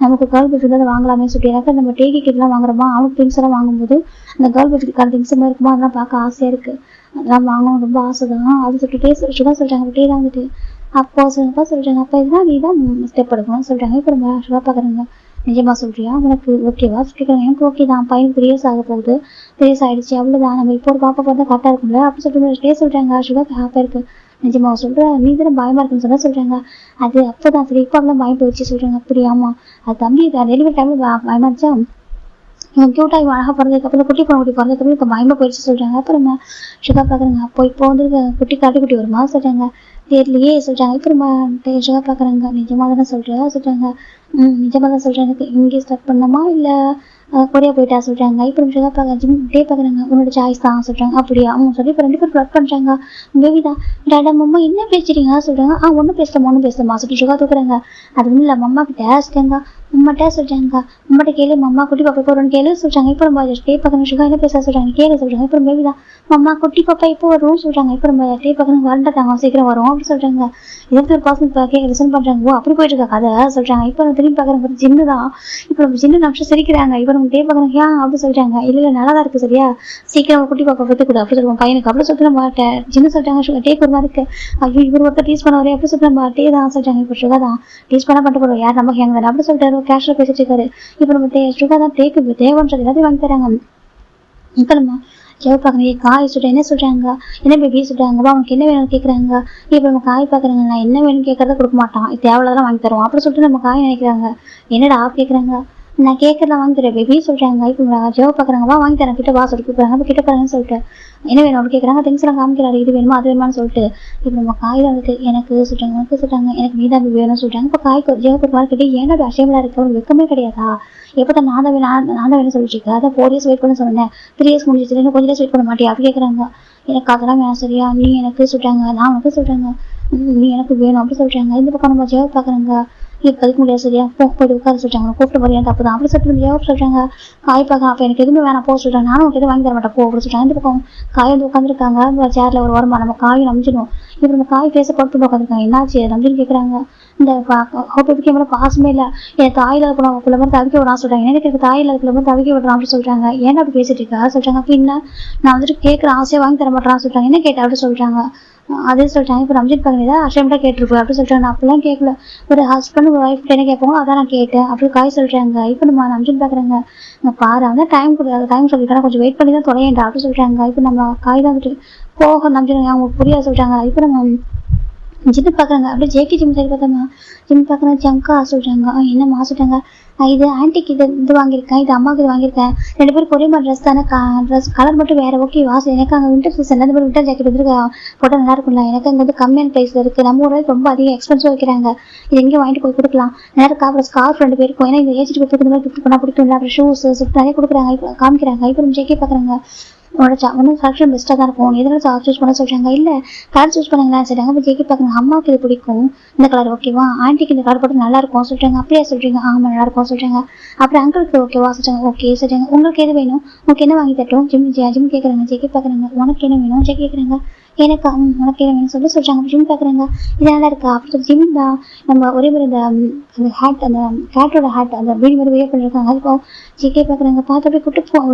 நமக்கு கேர்ள் பேபி தான் வாங்கலாமே சொல்லி எனக்கு நம்ம டேக்கி கிட்லாம் வாங்குறோமா அவனுக்கு திங்ஸ் எல்லாம் வாங்கும்போது அந்த கேர்ள் பேபிக்கான திங்ஸ் மாதிரி இருக்குமா அதெல்லாம் பார்க்க ஆசையா இருக்கு. அதெல்லாம் வாங்கணும் ரொம்ப ஆசைதான் அது சொல்லிட்டு சுகா சொல்றாங்க. டே தான் வந்துட்டு அப்போ சொல்றாங்க. அப்ப இதுதான் நீ தான் ஸ்டெப் எடுக்கணும்னு சொல்றாங்க. இப்போ நம்ம சுகா பாக்குறாங்க. நிஜமா சொல்றியா உனக்கு ஓகேவா கேட்கறாங்க. எனக்கு ஓகே தான் பையனுக்கு 3 years ஆக போகுது 3 years ஆயிடுச்சு அவ்வளவுதான் நம்ம இப்போ ஒரு பாப்பா பார்த்தா கரெக்டா இருக்கும்ல அப்படி சொல்லிட்டு டே சொல்றாங்க. சுகாக்கு ஹாப்பியா இருக்கு. நிஜமா சொல்ற நீ தானே பயமா இருக்குன்னு சொல்றாங்க. அது அப்பதான் சரி இப்போ அவ்வளவு பயம் போயிடுச்சு சொல்றாங்க. அப்படி ஆமா அது தம்பி டெலிவரி டைம்ல பயமா இருந்துச்சா இவன் கியூட்டா இவன் அழகா பிறந்ததுக்கு அப்புறம் குட்டி பிறந்ததுக்கு அப்புறம் இப்போ பயமா போயிடுச்சு சொல்றாங்க. அப்புறமா சுகா பாக்குறாங்க. அப்போ இப்போ வந்து குட்டி குட்டி வருமா சொல்றாங்க. தெரியலையே சொல்றாங்க. இப்போ நம்ம சுகா பாக்குறாங்க. நிஜமா தானே சொல்றாங்க. நிஜமா தான் சொல்றேன். எனக்கு இங்கே ஸ்டார்ட் பண்ணமா இல்ல கொரியா போயிட்டா சொல்றாங்க. இப்போ நம்ம சுகா டே பாக்குறாங்க. உன்னோட சாய்ஸ் தான் சொல்றாங்க. அப்படியா சொல்லி இப்போ 2 பேரும் ஃபிளட் பண்றாங்க. பேபி தான் டாடா மம்மா என்ன பேசுறீங்க சொல்றாங்க. ஒன்னும் பேசலாமா சொல்லி சுகா தூக்குறாங்க. அது ஒன்றும் இல்லை மம்மா கிட்ட சொல்றாங்க. உம்மாட்ட சொல்றாங்க. உம்மாட்ட கேளு மம்மா குட்டி பாப்பா போறோன்னு கேளு சொல்றாங்க. இப்போ நம்ம டே பார்க்கணும் சுகா என்ன பேச சொல்றாங்க கேளு சொல்றாங்க. இப்போ பேபி தான் மம்மா குட்டி பாப்பா இப்போ வரும் சொல்றாங்க. இப்போ நம்ம டே பார்க்கணும் வரண்டாங்க சீக்கிரம் வரும் அப்படி சொல்றாங்க. 21 பர்சன்ட் கேட்க லிசன் பண்றாங்க. அப்படி போயிட்டு இருக்கா கதை சொல்றாங்க. இப்போ நம்ம திரும்பி பாக்குறோம் ஜின்னு தான். இப்போ நம்ம ஜின்னு நிமிஷம் சிரிக்கிறாங்க. இப்போ நம்ம டே பார்க்கணும் ஏன் அப்படி சொல்றாங்க. இல்ல நல்லாதான் இருக்கு சரியா சீக்கிரம் குட்டி பாப்பா பத்தி கூட அப்படி சொல்லுவோம் பையனுக்கு அப்படி சொல்லிட்டு நம்ம ஜின்னு சொல்றாங்க. டேக் ஒரு மாதிரி இருக்கு. ஐயோ இவர் ஒருத்தர் டீஸ் பண்ண வரே அப்படி சொல்லிட்டு நம்ம டே தான் சொல்றாங்க. இப்போ சுகா தான் டீஸ் பண்ண பண்ணிட்டு போறோம் யார் நமக்கு எங்க அப்படி சொல்லிட்டு கேஷுவலா பேசிட்டு இருக்காரு. இப்ப நம்ம சுகா தான் டேக்கு தேவைன்றது எல்லாத்தையும் வாங்கி தராங்க. இப்ப நம்ம பாக்குறீங்க காய் சொல்றேன் என்ன சொல்றாங்க. என்ன பேபி சொல்றாங்க. அவனுக்கு என்ன வேணும்னு கேக்குறாங்க. இப்ப நம்ம காய் பாக்குறாங்க. நான் என்ன வேணும்னு கேட்கறத கொடுக்க மாட்டான் தேவையில்லாதான் வாங்கி தருவோம் அப்படி சொல்லிட்டு நம்ம காய் நினைக்கிறாங்க. என்னடா கேக்குறாங்க. நான் கேட்கறத வாங்கி தரேன் பேபி சொல்றாங்க. இப்போ ஜெவ பாக்குறாங்க. வாங்கி தரேன் கிட்ட சொல்லி கூப்பிடுறாங்க. கிட்ட போறாங்கன்னு சொல்லிட்டு என்ன வேணும் அப்படி கேட்கறாங்க. திங்ஸ் எல்லாம் காமிக்கிறாரு. இது வேணுமா அது வேணுமான்னு சொல்லிட்டு இப்போ நம்ம காய் வந்துட்டு எனக்கு சொல்றாங்க உனக்கு சொல்றாங்க. எனக்கு நீதான் வேணும்னு சொல்றாங்க. இப்போ காய்க்கு ஜெவக்கு மார்க்கிட்டு ஏன்னா அசையபிளா இருக்கு அவனுக்கு வெக்கமே கிடையாதா எப்போ நான் தான் வேணும் சொல்லிட்டு இருக்கேன். அதான் 4 years வெயிட் பண்ண சொன்னேன் 3 years முடிஞ்சிச்சு இன்னும் கொஞ்சம் வெயிட் பண்ண மாட்டியா அப்படி கேட்கறாங்க. எனக்கு அதெல்லாம் வேணாம் சரியா நீ எனக்கு சொல்றாங்க. நான் உனக்கு சொல்றாங்க. நீ எனக்கு வேணும் அப்படி சொல்றாங்க. இந்த பக்கம் நம்ம ஜெவ பாக்குறாங்க. இப்போதைக்கு முடியாது சரியா போய் உட்கார சொல்றாங்க. கூப்பிட்டு போறியா தப்பு தான் அப்படி சொல்லிட்டு ஜெவாப் சொல்றாங்க. காய் பார்க்க அப்ப எனக்கு எதுவுமே வேணாம் போக சொல்றாங்க. நானும் உனக்கு எதுவும் வாங்கி தர மாட்டேன் போ அப்படி சொல்றாங்க. இந்த பக்கம் காய் வந்து உட்காந்துருக்காங்க சேர்ல ஒரு வருமா நம்ம காயும் நம்பிச்சிடும். இப்போ நம்ம காய் பேச போட்டு உட்காந்துருக்காங்க. என்னாச்சு நம்பின்னு கேட்குறாங்க. இந்த ஹோப்பிக்கு மேலே பாசமே இல்லை, என் தாயில் இருக்கிற மாதிரி தவிக்க விடான்னு சொல்கிறாங்க. எனக்கு தாயில் இருக்கிற மாதிரி தவிக்க விடுறான் அப்படின்னு சொல்கிறாங்க. ஏன்னா அப்படி பேசிட்டு இருக்கா சொல்கிறாங்க. அப்போ என்ன நான் வந்துட்டு கேட்குற ஆசையை வாங்கி தர மாட்டேறான்னு சொல்கிறாங்க. என்ன கேட்டேன் அப்படின்னு சொல்கிறாங்க. அதே சொல்லிட்டாங்க. இப்போ ரம்ஜித் பக்கம் ஏதாவது அஷேம்டாக கேட்டிருப்பேன் அப்படின்னு சொல்லிட்டாங்க. நான் அப்படிலாம் கேட்கல, ஒரு ஹஸ்பண்ட் ஒரு ஒய்ஃப் என்ன கேட்பாங்களோ அதான் நான் கேட்டேன் அப்படி காய் சொல்கிறாங்க. இப்போ நம்ம ரம்ஜித் பார்க்குறாங்க. பாரு அவன் டைம் கொடுக்காது, டைம் சொல்லிட்டாங்க, கொஞ்சம் வெயிட் பண்ணி தான் தொலையேன்டா அப்படின்னு சொல்கிறாங்க. இப்போ நம்ம காய் தான் வந்துட்டு போக நம்பிடுங்க அவங்க புரியாது சொல்கிறாங்க. இப்போ நம்ம ஜிம்மு பார்க்குறாங்க. அப்படியே ஜேகே ஜிம் சைடு பார்த்தோம்னா ஜிம் பார்க்குறேன். ஜங்கா சொல்கிறாங்க. என்னம்மா சொல்கிறாங்க. இது ஆன்டிக்கு இது வாங்கியிருக்கேன், இது அம்மாவுக்கு இது வாங்கியிருக்கேன், 2 பேருக்கு ஒரே மாதிரி ட்ரெஸ் தானே, ட்ரெஸ் கலர் மட்டும் வேறு. ஓகே வாசல் எனக்கு அங்கே வின்டர் சீசன் 2 பேர் வின்டர் ஜாக்கெட் வந்துருக்கு போட்டால் நல்லா இருக்கும்ல, எனக்கு அங்கே வந்து கம்மியான ப்ரைஸில் இருக்குது, நம்ம ஊரில் ரொம்ப அதிகம் எக்ஸ்பென்சிவ் வைக்கிறாங்க, இது எங்கேயும் வாங்கிட்டு போய் கொடுக்கலாம், நல்லா இருக்கா. அப்புறம் ஸ்கார்ஃப் 2 பேருக்கும், ஏன்னா இந்த ஏஜ் கொடுத்து மாதிரி கிஃப்ட் பண்ணால் பிடிக்கும்ல. அப்புறம் ஷூஸ் நிறைய கொடுக்குறாங்க. இப்போ காமிக்கிறாங்க. இப்போ நம்ம ஜேகே பார்க்குறாங்க. ஒன்றும் செலக்ஷன் பெஸ்ட்டாக தான் இருக்கும், எதனால சூஸ் பண்ண சொல்கிறாங்க. இல்லை கலர் சூஸ் பண்ணுங்களேன் சொல்லிட்டாங்க. இப்போ ஜேகே பார்க்குறாங்க. அம்மாவுக்கு இது பிடிக்கும் இந்த கலர் ஓகேவா, ஆன்ட்டிக்கு இந்த கலர் போட்டு நல்லா இருக்கும் சொல்லிட்டாங்க. அப்படியே சொல்கிறீங்க. ஆமாம் நல்லா இருக்கும் சொல்கிறாங்க. அப்புறம் அங்கிளுக்கு ஓகேவா சொல்லிட்டாங்க. ஓகே சொல்கிறாங்க. உங்களுக்கு எது வேணும், உங்களுக்கு என்ன வாங்கி தட்டும் ஜிம் கேட்குறாங்க. ஜேகே பார்க்குறாங்க. உனக்கு என்ன வேணும் ஜே கேட்குறாங்க. எனக்கு உனக்கு என்ன வேணும் சொல்கிறாங்க. ஜிம் பார்க்குறாங்க. இது நல்லா இருக்கா அப்படி சொல்லி ஜிம் தான் நம்ம ஒரே மாதிரி அந்த ஹேட் அந்த கேட்டோட ஹேட் அந்த வீடு மாதிரி வேர் பண்ணியிருக்காங்க. இப்போ ஜேகே பார்க்குறாங்க. பார்த்து அப்படியே குட்டி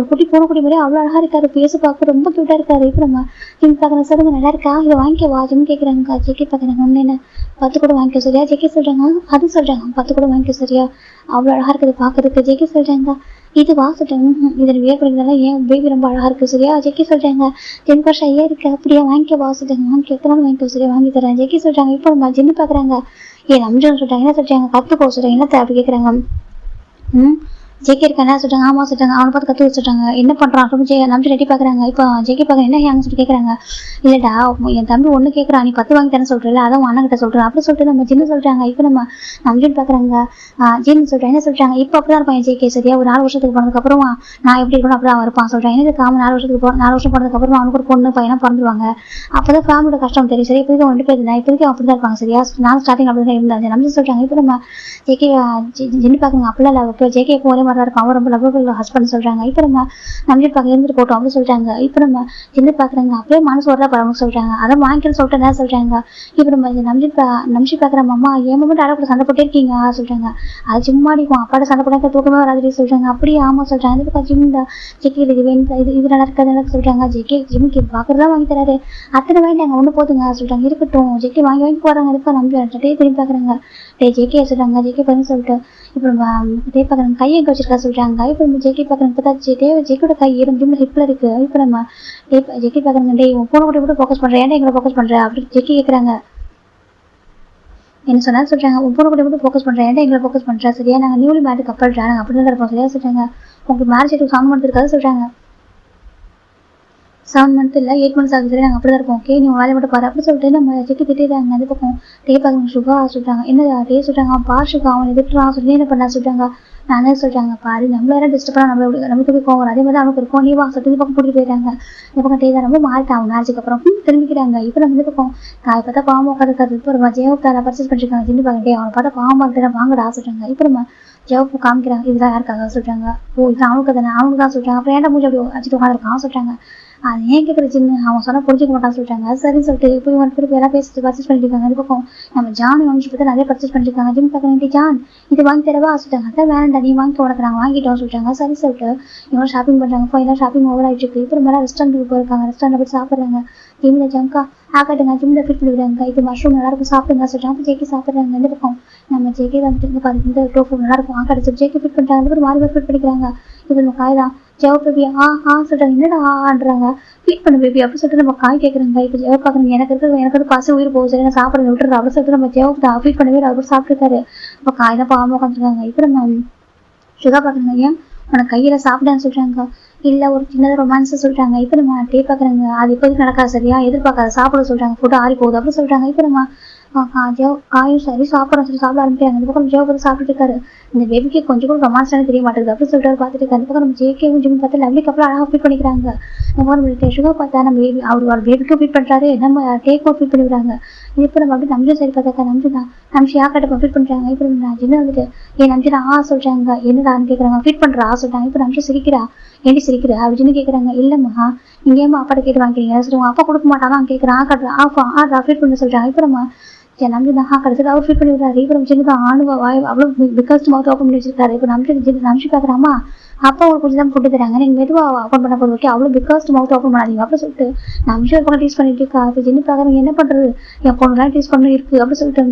போன குட்டி மாதிரி அவ்வளோ அழகாக இருக்காரு, பேச பார்க்க ரொம்ப க்யூட்டாக இருக்காரு. இப்போ நம்ம ஜிம் பார்க்குறாங்க. சொல்லுங்க நல்லா இருக்கா, இதை வாங்கிக்கவா ஜிம் கேட்குறாங்க. ஜேகே பார்க்குறாங்க. ஒன்று என்ன 10 கூட வாங்கிக்க சரியா ஜேகே சொல்கிறாங்க. அது சொல்கிறாங்க 10 கூட வாங்கிக்க சரியா, அவ்வளோ அழகாக இருக்குது பார்க்குறதுக்கு. ஜேகே சொல்கிறாங்க. இது வா சொல்கிறாங்க. இதில் வியர் பண்ணிக்கிறதால ஏன் பேபி ரொம்ப அழகாக இருக்குது சரியா ஜேகே சொல்கிறாங்க. 10 வருஷம் ஐயா இருக்குது அப்படியே வாங்கிக்க வா சொல்கிறாங்க. வாங்கிக்க எத்தனை வாங்கிக்க சரியா வாங்கி தரேன் ஜேகே சொல்கிறாங்க. இப்போ நம்ம ஜிம் பார்க்குறாங்க. நம்ஜன் சொல்கிறாங்க. என்ன சொல்கிறாங்க கற்றுக்கோ சொல்கிறாங்க. என்னத்தை அப்படி கேட்குறாங்க. ஜேகே இருக்கா என்ன சொல்கிறாங்க. ஆமாம் சொல்கிறாங்க. அவனை பார்த்து கற்று வச்சுட்டாங்க. என்ன பண்ணுறான் அப்படின்னு நம்பி ரெட்டி பார்க்குறாங்க. இப்போ ஜேகே பார்க்குறேன். என்ன ஹேங்க சொல்லி கேட்குறாங்க. இல்லைடா என் தம்பி ஒன்று கேட்குறான், நீ 10 வாங்கி தரேன்னு சொல்கிறேன், அதான் அண்ணன் கிட்ட சொல்கிறேன் அப்படி சொல்லிட்டு நம்ம ஜின்னு சொல்கிறாங்க. இப்போ நம்ம நம்ஜன் பார்க்குறாங்க. ஜின்னு சொல்கிறேன். என்ன சொல்கிறாங்க. இப்போ அப்படி தான் இருப்பான் ஜேகே சரியா, ஒரு 4 வருஷத்துக்கு போனதுக்கப்புறமா நான் எப்படி இருக்கணும் அப்படி தான் இருப்பான் சொல்கிறேன். எனக்கு காம 4 வருஷம் போனதுக்கப்புறமா அவனுக்கு ஒரு பொண்ணு பையனாக பிறந்துருவாங்க. அப்போ தான் ஃபேமிலியோட கஷ்டம் தெரியும் சரி. இப்போதைக்கு 2 பேர் இருந்தால் இப்போதைக்கு அப்படி தான் இருப்பாங்க சரியா. நான் ஸ்டார்டிங் அப்படி தான் இருந்தாங்க நம்ஜன் சொல்கிறாங்க. இப்போ நம்ம ஜேகே ஜின்னு பார்க்குறாங்க. அப்படிலாம் இல்லை ஜேகே இப்போ ஒரே மாதிரி தான் இருக்கும், அவன் ரொம்ப லவ் ஹஸ்பண்ட் சொல்கிறாங்க. இப்போ நம்ம நம்ஜன் பார்க்க இருந்துட்டு போட்டோம் அப்படின்னு சொல்லிட்டாங்க. இப்போ நம்ம ஜின்னு பார்க்குறாங்க. அப்படியே மனசு வரதா பரவாயில்ல சொல்கிறாங்க. அதை வாங்கிக்கணும்னு சொல்லிட்டு என்ன சொல்கிறாங்க. இப்போ நம்ம நம்ஜி பார்க்குற அம்மா ஏன் மட்டும் அடப்பட சண்டை போட்டே இருக்கீங்க சொல்கிறாங்க. அது சும்மா அடிக்கும் அப்பாட்ட சண்டை போட்டாக்க தூக்கமே வராது சொல்கிறாங்க. அப்படியே ஆமாம் சொல்கிறாங்க. இது ஜிம் ஜேகே இது வேணும் இது நல்லா இருக்காது சொல்கிறாங்க. ஜிம்முக்கு பார்க்குறதா வாங்கி தராரு, அத்தனை வேண்டாங்க ஒன்று போதுங்க சொல்கிறாங்க. இருக்கட்டும் ஜேகே வாங்கி போகிறாங்க. இதுக்கு நம்பி திரும்பி பார்க்குறாங்க. ஜேகே சொல்கிறாங்க. ஜேகே பண்ணு சொல்லிட்டு இப்போ நம்ம பார்க்குறாங்க. கையை எங்கே வச்சிருக்கா சொல்கிறாங்க. இப்போ நம்ம ஜேகே பார்க்குறாங்க. பார்த்தா ஜேகேயோட கை ஜிம்மில் ஹிப்பில் இருக்குது. இப்போ நம்ம ஜேகே பார்க்குறாங்க. டே உன் போன கூட ஃபோக்கஸ் பண்ணுறேன், ஏன்டா எங்களை ஃபோக்கஸ் பண்ணுறேன் அப்படின்னு ஜேகே கேட்குறாங்க. என்ன சொன்னாலும் சொல்கிறாங்க. ஒவ்வொரு கூட மட்டும் ஃபோக்கஸ் பண்ணுறேன், ஏன்டா எங்களை ஃபோக்கஸ் பண்ணுறா சரியா, நாங்கள் நியூலி மேரிட் கப்பல் நாங்கள் அப்படி தான் இருப்போம் சரியா சொல்கிறாங்க. உங்களுக்கு மேரேஜ் ஆகிட்டு 7 மந்த் இருக்காது சொல்கிறாங்க. 7 மந்த் இல்லை 8 மந்த்ஸ் ஆகுது சரி, நாங்கள் அப்படி தான் இருப்போம். ஓகே நீ வேலையை மட்டும் பாரு அப்படி சொல்லிட்டு நம்ம ஜெக்கி திட்டாங்க. அந்த பக்கம் பார்க்குறாங்க. சுகா சொல்கிறாங்க. என்ன சொல்கிறாங்க. பார் சுகா அவன் எதிர்க்கிறான் சொல்லி என்ன பண்ணா சொல்கிறாங்க. நானே சொல்கிறாங்க. பாரு நம்மள யாரும் டிஸ்டர்ப் பண்ணால் நமக்கு போய் போவோம், அதே மாதிரி அவனுக்கு இருக்கும், நீ வா சொல்லிட்டு இந்த பக்கம் கூட்டிகிட்டு போயிட்டாங்க. இந்த பக்கம் தான் ரொம்ப மாறிட்டான் அவன் மேரேஜுக்கு அப்புறம் திரும்பிக்கிறாங்க. இப்போ நம்ம இந்த பக்கம் காய் பார்த்தா பாவம் உட்காந்துருக்காது. இப்போ நம்ம ஜெயவுக்கார பர்ச்சேஸ் பண்ணிருக்காங்க. சின்ன பார்க்கிட்டே அவனை பார்த்தா பாவம் பார்த்துட்டு வாங்கடா சொல்கிறாங்க. இப்போ நம்ம ஜெயவுக்கு காமிக்கிறாங்க. இதெல்லாம் யாருக்காக சொல்கிறாங்க. ஓ இது அவனுக்கு தானே, அவனுக்கு தான் சொல்கிறாங்க. அப்புறம் ஏன்டா மூஞ்சி அப்படி வச்சுட்டு உட்காந்துருக்கான் சொல்கிறாங்க. அது ஏன் கேட்குற சின்ன அவன் சொன்னால் புரிஞ்சிக்க மாட்டான்னு சொல்லிட்டாங்க. சரின்னு சொல்லிட்டு இப்போ இவன் திருப்பி எல்லாம் பேசிட்டு பர்ச்சேஸ் பண்ணிருக்காங்க. அது பக்கம் நம்ம ஜான் வாங்கி பார்த்து நிறைய பர்ச்சேஸ் பண்ணிருக்காங்க. ஜிம் பார்க்க ஜான் இது வாங்கி தரவா சொல்லிட்டாங்க. அதான் வேண்டாம் நீ வாங்கி உனக்கு நாங்கள் வாங்கிட்டோம் சொல்லிட்டாங்க. சரி சொல்லிட்டு இவங்க ஷாப்பிங் பண்ணுறாங்க. இப்போ எல்லாம் ஷாப்பிங் ஓவர் ஆகிட்டு இருக்கு. இப்போ மேலே ரெஸ்டாரண்ட்டுக்கு போயிருக்காங்க. ரெஸ்டாரண்ட் போய் சாப்பிட்றாங்க. ஜிம்மில் ஜங்கா ஆக்கட்டுங்க ஜிம்மில் ஃபிட் பண்ணிவிடுறாங்க. இது மஷ்ரூம் நல்லாயிருக்கும் சாப்பிடுங்க சொல்லிட்டாங்க. அப்போ ஜேகே சாப்பிட்றாங்க. இந்த பக்கம் நம்ம ஜேகே தான் பார்த்து இந்த டோஃபு நல்லாயிருக்கும் ஆக்காட்டு சொல்லி ஜேகே ஃபிட் பண்ணிட்டாங்க. அதுக்கு மாறி ஃபிட் பண்ணிக்கிறாங்க. இப்போ நம்ம காய் தான் ஜெவ் பேபி சொல்கிறாங்க. என்னடா ஆன்றாங்க. ஃபீட் பண்ண பேபி அப்படி சொல்லிட்டு நம்ம காய் கேட்குறாங்க. இப்போ ஜெவ் பார்க்குறாங்க. எனக்கு வந்து பசி உயிர் போகுது சரி நான் சாப்பிட்றது விட்டுறது அப்படி சொல்லிட்டு நம்ம ஜெவ் ஃபீட் பண்ணவே அவர் சாப்பிட்டுருக்காரு. இப்போ காய் தான் பாவமாக உட்காந்துருக்காங்க. இப்போ நம்ம சுகா பார்க்குறாங்க. ஏன் உனக்கு கையில் சாப்பிடான்னு சொல்கிறாங்க. இல்லை ஒரு சின்னதாக ரொமான்ஸை சொல்கிறாங்க. இப்போ நம்ம பார்க்குறாங்க. அது இப்போதைக்கு நடக்காது சரியா, எதிர்பார்க்காத சாப்பிட சொல்கிறாங்க. ஃபுட்டு ஆறி போகுது அப்படி சொல்கிறாங்க. இப்போ நம்ம காயும் சரி சாப்பிட்றோம் சொல்லி சாப்பிட ஆரம்பிக்கிறாங்க. இந்த பக்கம் ஜெவ் பார்த்து சாப்பிட்டு இருக்காரு. இந்த பேபிக்கு கொஞ்சம் கூட ரொமான்ஸானே தெரிய மாட்டேங்குது அப்படி சொல்லிட்டு பார்த்துட்டு இருக்காரு. அந்த பக்கம் நம்ம ஜேகேவும் ஜிம் பார்த்து லவ்லிக்கு அப்புறம் அழகாக ஃபீட் பண்ணிக்கிறாங்க. நம்ம நம்ம சுகர் பார்த்தா நம்ம பேபி அவர் பேபிக்கும் ஃபீட் பண்ணுறாரு, நம்ம டேக்கும் ஃபீட் பண்ணிவிடுறாங்க. இப்போ நம்ம அப்படி நம்ஜன் சரி பார்த்தாக்கா நம்ஷி ஆக்கட்டை ஃபீட் பண்ணுறாங்க. இப்போ நான் ஜின்னு வந்துட்டு நம்ஜன் சொல்கிறாங்க. என்னடான்னு கேட்குறாங்க. ஃபீட் பண்ணுறா சொல்லிட்டாங்க. இப்போ நம்ஷன் சிரிக்கிறா. ஏண்டி சிரிக்கிறா அப்படின்னு கேட்குறாங்க. இல்லைம்மா நீங்கள் ஏமா அப்பாட்ட கேட்டு வாங்கிக்கிறீங்க சரி உங்கள் அப்பா கொடுக்க மாட்டாதான் கேட்குறேன் ஃபீட் பண்ண சொல்கிறாங்க. இப்போ நம்ம நம்பி தான் கடைசியில் அவர் ஃபீட் பண்ணி விடுறாரு. இப்போ நம்ம சின்னதான் வாய் அவ்வளோ பிக்கஸ்ட் மவுத் ஓப்பன் பண்ணி வச்சிருக்காரு. இப்போ நம்பிச்சு பார்க்குறாமா அப்பா ஒரு கொஞ்சம் தான் ஃபுட்டு தராங்க நீங்கள் மெதுவாக ஓப்பன் பண்ண போது ஓகே அவ்வளோ பிக்கஸ்ட் மவுத் ஓப்பன் பண்ணாதீங்க அப்படி சொல்லிட்டு நம்பிச்சு ஒரு பக்கம் டீஸ் பண்ணிட்டு இருக்கா. இப்போ சின்ன பார்க்குறவங்க என்ன பண்ணுறது என் பொண்ணுலாம் டீஸ் பண்ணி இருக்குது அப்படி சொல்லிட்டு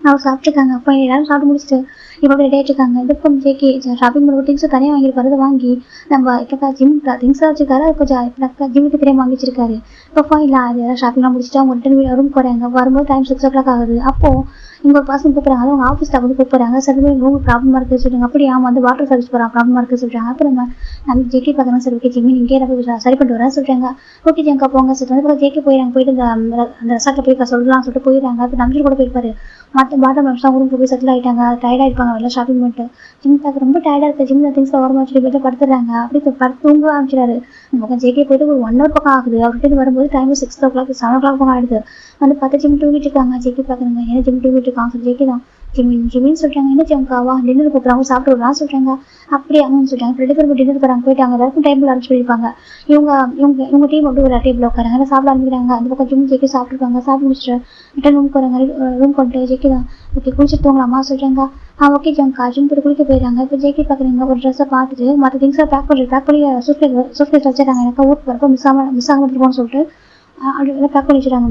அவங்க சாப்பிட்ருக்காங்க. அப்போ எல்லாரும் சாப்பிட்டு முடிச்சுட்டு இப்போ ரெடி ஆகிட்டுருக்காங்க. இது இப்போ ஜேகே ஷாப்பிங் பண்ணுற திங்ஸை தனியாக வாங்கியிருப்பாரு. அதை வாங்கி நம்ம இப்போ ஜிம் திங்ஸாக வச்சுருக்காரு. அது கொஞ்சம் இப்போ ஜிம்முக்கு தெரியாமல் வாங்கி வச்சிருக்காரு. இப்போ இல்லை அது எல்லாம் ஷாப்பிங்லாம் முடிச்சுட்டு அவங்க ரிட்டன் ரூம் போகிறாங்க. வரும்போது டைம் 6 o'clock ஆகுது. அப்போது இங்கே ஒரு பர்சன் கூப்பிட்றாங்க. அது அவங்க ஆஃபீஸ் ஸ்டாஃப் வந்து கூப்பிட்றாங்க. சரி ரூம் ப்ராப்ளமாக இருக்குது சொல்லுவாங்க. அப்படி ஆமாம் வந்து வாட்டர் சர்வீஸ் போகிறான் ப்ராப்ளமாக இருக்குது சொல்கிறாங்க. அப்புறம் நம்ம ஜேகே பார்க்குறோம். சரி ஓகே ஜிம்மி இங்கே சரி பண்ணிட்டு வரேன் சொல்கிறாங்க. ஓகே ஜங்கா போங்க சரி வந்து ஜேகே போயிடறாங்க. போயிட்டு அந்த ரெசார்ட்டில் போய் சொல்லலாம் சொல்லிட்டு போயிடுறாங்க. அப்போ நம்பிச்சு கூட போயிருப்பாரு. மற்ற பாட்டம் நிமிஷம் ரூம் போய் செட்டில் ஆகிட்டாங்க. டயர்டாக இருப்பாங்க எல்லாம் ஷாப்பிங் பண்ணிட்டு. ஜிம் பார்க்க ரொம்ப டயர்டாக இருக்குது. ஜிம்மில் திங்ஸில் ஓரமாக வச்சுட்டு போய்ட்டு படுத்துறாங்க. அப்படி படுத்து தூங்க ஆரம்பிச்சிடாரு. நம்ம ஜேகே போயிட்டு ஒரு 1 hour பக்கம் ஆகுது. அவர்கிட்ட வரும்போது டைம் 6 o'clock 7 o'clock பக்கம் ஆகிடுது. வந்து பார்த்து ஜிம் தூங்கிட்டு இருக்காங்க. ஜேகே பார்க்குறாங்க ஏன்னா ஜிம் தூங்கிட்டு இருக்காங்க. சொல்லி ஜேகே தான் ஜிமின்னு சொல்கிறாங்க. என்ன ஜம்காவா டின்னர் கூப்பிட்றாங்க சாப்பிட்டு விடலாம் சொல்கிறாங்க. அப்படியே அவங்க சொல்கிறாங்க. 2 பேரும் டின்னர் போகிறாங்க. போயிட்டாங்க எல்லாருக்கும் டேபிள் அரைச்சி போயிருப்பாங்க. இவங்க டீம் அப்படி ஒரு டேபிள் உட்காராங்க. சாப்பிட ஆரம்பிக்கிறாங்க. அந்த பக்கம் ஜிம் ஜேகே சாப்பிட்டுருக்காங்க. சாப்பிட்டு முடிச்சுட்டு ரிட்டன் ரூம் போகிறாங்க. ரூம் கொண்டு ஜேகே தான் ஓகே குளிச்சுட்டு தூங்கலாமா சொல்கிறாங்க. ஓகே ஜம்கா ஜிம் போட்டு குளிக்க போயிடறாங்க. இப்போ ஜேகே பார்க்குறீங்க ஒரு ட்ரெஸ்ஸை பார்த்துட்டு மற்ற திங்ஸை பேக் பண்ணி சூட்கேஸ் வச்சுறாங்க. எனக்கு ஊருக்கு வரப்போ மிஸ் ஆகாமல் போகணும்னு சொல்லிட்டு அதெல்லாம் பேக் பண்ணி வச்சுறாங்க.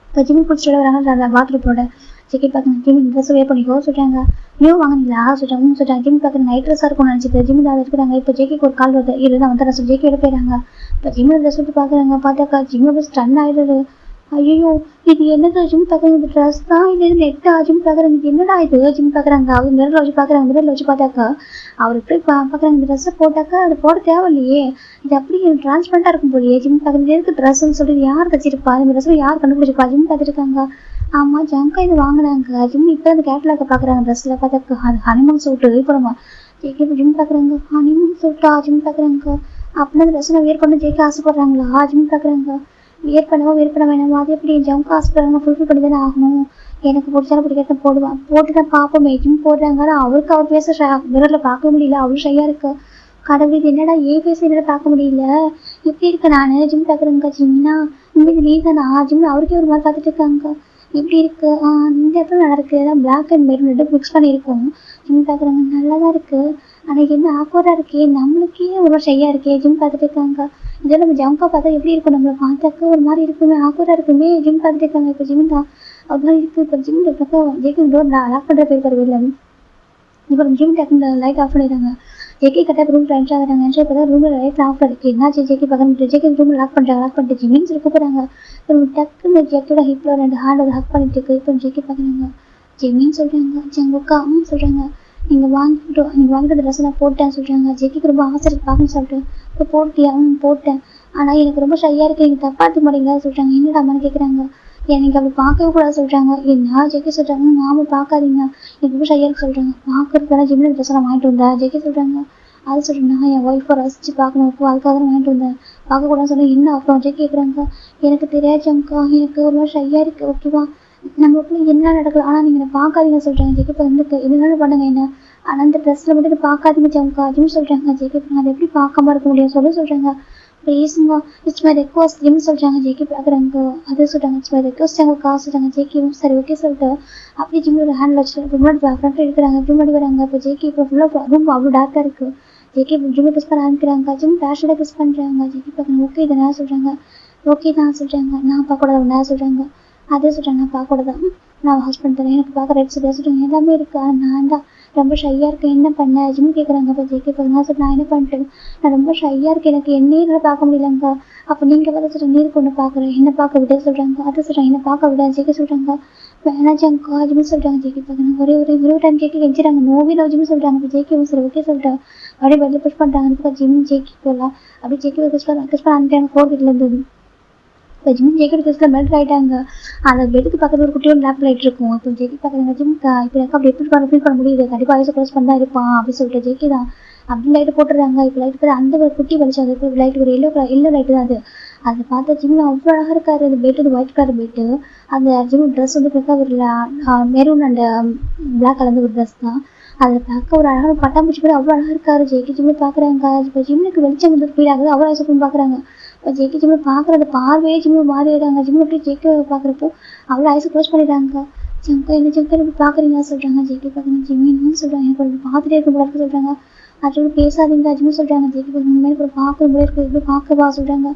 இப்போ ஜிம் குளிச்சுட்டு வராங்க பாத்ரூமோட. ஜேகே பார்க்குறாங்க ஜிம் ட்ரெஸ் வேர் பண்ணிக்கோ சொல்கிறாங்க. நியூ வாங்கினீங்களா சொல்கிறாங்க. ஜிம் பார்க்குற நைட் ட்ரெஸ்ஸாக இருக்கும்னு நினச்சிட்டு ஜிம் தான் இருக்கிறாங்க. இப்போ ஜேகேக்கு ஒரு கால் வருது. இல்லை தான் வந்து ஜேகே எடுத்து போயிடறாங்க. இப்போ ஜிம்மில் ட்ரெஸ் விட்டு பார்க்குறாங்க. பார்த்தாக்கா ஜிம்மில் ஸ்டன் ஆகிடுது. ஐயோ இது என்னது ஜிம் பார்க்குறாங்க. இந்த ட்ரெஸ் தான் இல்லை இது நெட்டா ஜிம் பார்க்குறாங்க. இது என்னடா இது ஜிம் பார்க்குறாங்க. அவர் மிரரில் வச்சு பார்க்குறாங்க. மிரரில் வச்சு பார்த்தாக்கா அவர் எப்படி பார்க்குறாங்க. இந்த ட்ரெஸ்ஸை போட்டாக்கா அது போட தேவையில்லையே. இது அப்படி டிரான்ஸ்பரண்டாக இருக்கும் போலியே. ஜிம் பார்க்குறது எதுக்கு ட்ரெஸ்ன்னு சொல்லிட்டு யார் தச்சிருப்பா இந்த ட்ரெஸ்ஸில் யார் கண்டுபிடிச்சிருப்பா. ஜிம் பார்த்துருக்காங்க. ஆமாம் ஜங்கா இது வாங்கினாங்க. ஜிம் இப்போ அந்த கேட்லாக பார்க்குறாங்க. ட்ரெஸ்ஸில் பார்த்தாக்கா அது ஹனிமூன் சூட்டு. இப்போ நம்ம ஜேகே ஜிம் பார்க்குறாங்க. ஹனிமூன் சூட்டா ஜிம் பார்க்குறாங்க. அப்படின்னா அந்த ட்ரெஸ்ஸை வேர் பண்ண ஜேகே ஆசைப்படுறாங்களா ஜிம் பார்க்குறாங்க. வேர் பண்ண வேணாமா அது எப்படி ஜம்கா ஆசைப்படுறாங்க. ஃபுல்ஃபில் பண்ணி தானே ஆகணும். எனக்கு பிடிச்சாலும் பிடிக்காத போடுவேன் போட்டு தான் பார்ப்போமே. ஜிம் போடுறாங்க. ஆனால் அவருக்கு அவர் பேச மிரரில் பார்க்க முடியல. அவரும் ஷையாக இருக்கு. கடவுள் இது என்னடா பேச என்னடா பார்க்க முடியல. எப்படி இருக்கு நான் ஜிம் பார்க்குறேங்க. ஜிம்னா இது நீ தானா ஜிம் அவருக்கே ஒரு மாதிரி பார்த்துட்டு இருக்காங்க. எப்படி இருக்கு இந்த இடத்துல நல்லா இருக்கு. ஏதாவது பிளாக் அண்ட் மெரூன் ரெண்டும் மிக்ஸ் பண்ணியிருக்கோம். ஜிம் பார்க்குறாங்க நல்லா தான் இருக்கு. ஆனால் என்ன ஆக்வர்டாக இருக்கே நம்மளுக்கே ஒரு ஷையாக இருக்கே. ஜிம் பார்த்துட்டு இருக்காங்க. இதெல்லாம் நம்ம ஜம்கா பார்த்தா எப்படி இருக்கும். நம்மளை பார்த்தாக்க ஒரு மாதிரி இருக்குமே ஆக்வர்டாக இருக்குமே. ஜிம் பார்த்துட்டு இருக்காங்க. இப்போ ஜிம் தான் ஒரு மாதிரி இருக்குது. இப்போ ஜிம் பக்கம் ஜேகே டோர் லாக் பண்ணுற போயிருப்பாரு வெளியில். இப்போ நம்ம ஜிம் டக்குன்னு லைட் ஆஃப் பண்ணிடுறாங்க. ஜேகே கரெக்டாக ரூமில் என்ட்ரு ஆகிறாங்க. என்ட்ரு இப்போ தான் ரூமில் லைட் ஆஃப் இருக்குது. என்னாச்சு ஜேகே பார்க்குறாங்க. ஜேகே ரூமில் லாக் பண்ணிட்டு ஜிம்மின்னு சொல்லி கூப்பிட்றாங்க. டக்குன்னு ஜேக்கோட ஹிப்பில் 2 ஹேண்ட் ஹக் பண்ணிட்டு இருக்கு. இப்போ ஜேகே பார்க்குறாங்க. ஜிம்மின்னு சொல்கிறாங்க. ஜங்கக்கா சொல்கிறாங்க. நீங்கள் வாங்கிட்டு ட்ரெஸ் நான் போட்டேன் சொல்கிறாங்க. ஜேகேக்கு ரொம்ப ஆசை இருக்குது பார்க்கணும்னு சொல்லிட்டு இப்போ போட்டியா போட்டேன். ஆனால் எனக்கு ரொம்ப ஷையாக இருக்குது. நீங்கள் தப்பாக மாட்டீங்களா சொல்கிறாங்க. என்னடா அம்மான்னு கேட்குறாங்க. எனக்கு அப்படி பார்க்கவே கூடாது சொல்கிறாங்க. என்ன ஜேகே சொல்கிறாங்க. நாம பார்க்காதீங்க எனக்கு ரொம்ப ஷையாக இருக்கு சொல்கிறாங்க. பார்க்கறதுக்கான ஜிம்மில் ட்ரெஸ் நான் வாங்கிட்டு வந்தேன் ஜேகே சொல்கிறாங்க. அது சொல்கிறேன் என் ஒய்ஃபை ரசித்து பார்க்கணும் அதுக்காக தான் வாங்கிட்டு வந்தேன் பார்க்கக்கூடாதுன்னு சொன்னால் என்ன அப்புறம் ஜேகே கேட்குறாங்க. எனக்கு தெரியாது ஜம்கா எனக்கு ஒரு மாதிரி ஷையாக இருக்குது ஓகேவா நம்மளுக்குள்ள என்ன நடக்குது. ஆனால் நீங்கள் என்னை பார்க்காதீங்க சொல்கிறாங்க. ஜேகே இப்போ வந்து எதுனாலும் பண்ணுங்க என்ன ஆனால் அந்த ட்ரெஸ்ஸில் மட்டும் பார்க்காதீங்க ஜம்கா ஜிம் சொல்கிறாங்க. ஜேகே அதை எப்படி பார்க்காம இருக்க முடியும் சொல்கிறாங்க. ப்ளீஸுங்க இட்ஸ் மை ரெக்வஸ்ட் ஜிம் சொல்கிறாங்க. ஜேகே பார்க்குறாங்க. அது சொல்கிறாங்க இட்ஸ் மை ரெக்வஸ்ட் எங்களுக்கு காசு சொல்கிறாங்க. ஜேகேவும் சரி ஓகே சொல்லிட்டு அப்படியே ஜிம்மோட ஹேண்டில் வச்சுட்டு முன்னாடி ஃப்ரண்ட்டில் எடுக்கிறாங்க. முன்னாடி வராங்க. இப்போ ஜேகே இப்போ ஃபுல்லாக ரொம்ப அவ்வளோ டார்க்காக இருக்குது. ஜேகே ஜிம்மை கிஸ் பண்ண ஆரம்பிக்கிறாங்க. ஜிம் டேஷாக கிஸ் பண்ணுறாங்க. ஜேகே பார்க்குறாங்க. ஓகே இதை நான் சொல்கிறாங்க. ஓகே தான் சொல்கிறாங்க. நான் பார்க்கக்கூடாது நான் சொல்கிறாங்க. அதே சொல்கிறாங்க நான் பார்க்கக்கூடாது நான் ஹஸ்பண்ட் தரேன் எனக்கு பார்க்க ரைட்ஸ் சொல்கிறாங்க. எல்லாமே இருக்குது. நான் தான் ரொம்ப ஷையாக இருக்கேன் என்ன பண்ண ஜிம் கேட்குறாங்க. அப்போ ஜேகே பார்க்குறேன் சார் நான் என்ன பண்ணிட்டேன் நான் ரொம்ப ஷையாக இருக்கேன் எனக்கு என்னையே என்னால் பார்க்க முடியலங்க. அப்போ நீங்கள் வர சொல்கிறேன் நீருக்கு ஒன்று பார்க்குறேன் என்ன பார்க்க விட சொல்கிறாங்க. அதை சொல்கிறாங்க என்ன பார்க்க விட ஜேகே சொல்கிறாங்க. வேணாச்சாங்கக்கா ஜிம் சொல்கிறாங்க. ஜேகே பார்க்குறாங்க. ஒரே டைம் ஜேகே கெஞ்சிறாங்க. நோவே நோ ஜிம் சொல்கிறாங்க. இப்போ ஜேகேவும் சரி ஓகே சொல்லிட்டு அப்படியே வெளியில் புஷ் பண்ணுறாங்க. இப்போ ஜிம் ஜேகே போகலாம் அப்படியே ஜேகே கிஸ் பண்ண அனுப்பிட்டாங்க 4 வீட்டில் இருந்தது. இப்போ ஜிம் ஜேகே கிஸ்ல மெல்ட் ஆகிட்டாங்க. அந்த பெட்டுக்கு பக்கத்தில் ஒரு குட்டியோட லேப் லைட் இருக்கும். இப்போ ஜேகே பார்க்குறாங்க. ஜிம் இப்போ எனக்கு அப்படி எப்படி ஃபீல் பண்ண முடியுது கண்டிப்பாக ஐஸை க்ளோஸ் பண்ணி தான் இருப்பான் அப்படின்னு சொல்லிட்டு ஜேகே தான் அப்படி லைட்டு போட்டுடுறாங்க. இப்போ லைட்டு அந்த ஒரு குட்டி வெளிச்சம் அது லைட்டு ஒரு எல்லோ லைட்டு தான் அது. அதை பார்த்தா ஜிம்மில் அவ்வளோ அழகாக இருக்காரு. அந்த பெட்டு வந்து ஒயிட் கலர் பெட்டு. அந்த ஜிம் ட்ரெஸ் வந்து ஒரு மெரூன் அண்ட் பிளாக் கலந்து ஒரு ட்ரெஸ் தான். அதில் பார்க்க ஒரு அழகான பட்டாம்பூச்சி கூட அவ்வளோ அழகாக இருக்காரு. ஜேகே ஜிம்மி பார்க்குறாங்க. இப்போ ஜிம்முக்கு வெளிச்சம் வந்து ஃபீல் ஆகுது. அவ்வளோ ஐசப்பன்னு பார்க்குறாங்க. இப்போ ஜேகே ஜிம்மி பார்க்குறது பார்வையே ஜிம்மி மாறிடுறாங்க. ஜிம்மி அப்படியே ஜேகே பார்க்குறப்போ அவ்வளோ ஐஸை க்ளோஸ் பண்ணிடுறாங்க. ஜங்கா என்ன ஜங்கா இப்படி பார்க்குறீங்க சொல்கிறாங்க. ஜேகே பார்க்குறாங்க. ஜிம்மின்னு சொல்கிறாங்க. எனக்கு ஒரு பார்த்துட்டே இருக்க போல இருக்கு சொல்கிறாங்க. அதோட பேசாதீங்க ஜிம்மி சொல்கிறாங்க. ஜேகே பார்க்குறாங்க. உண்மையில கூட பார்க்குற போல இருக்குது. இப்படி பார்க்கவா சொல்கிறாங்க.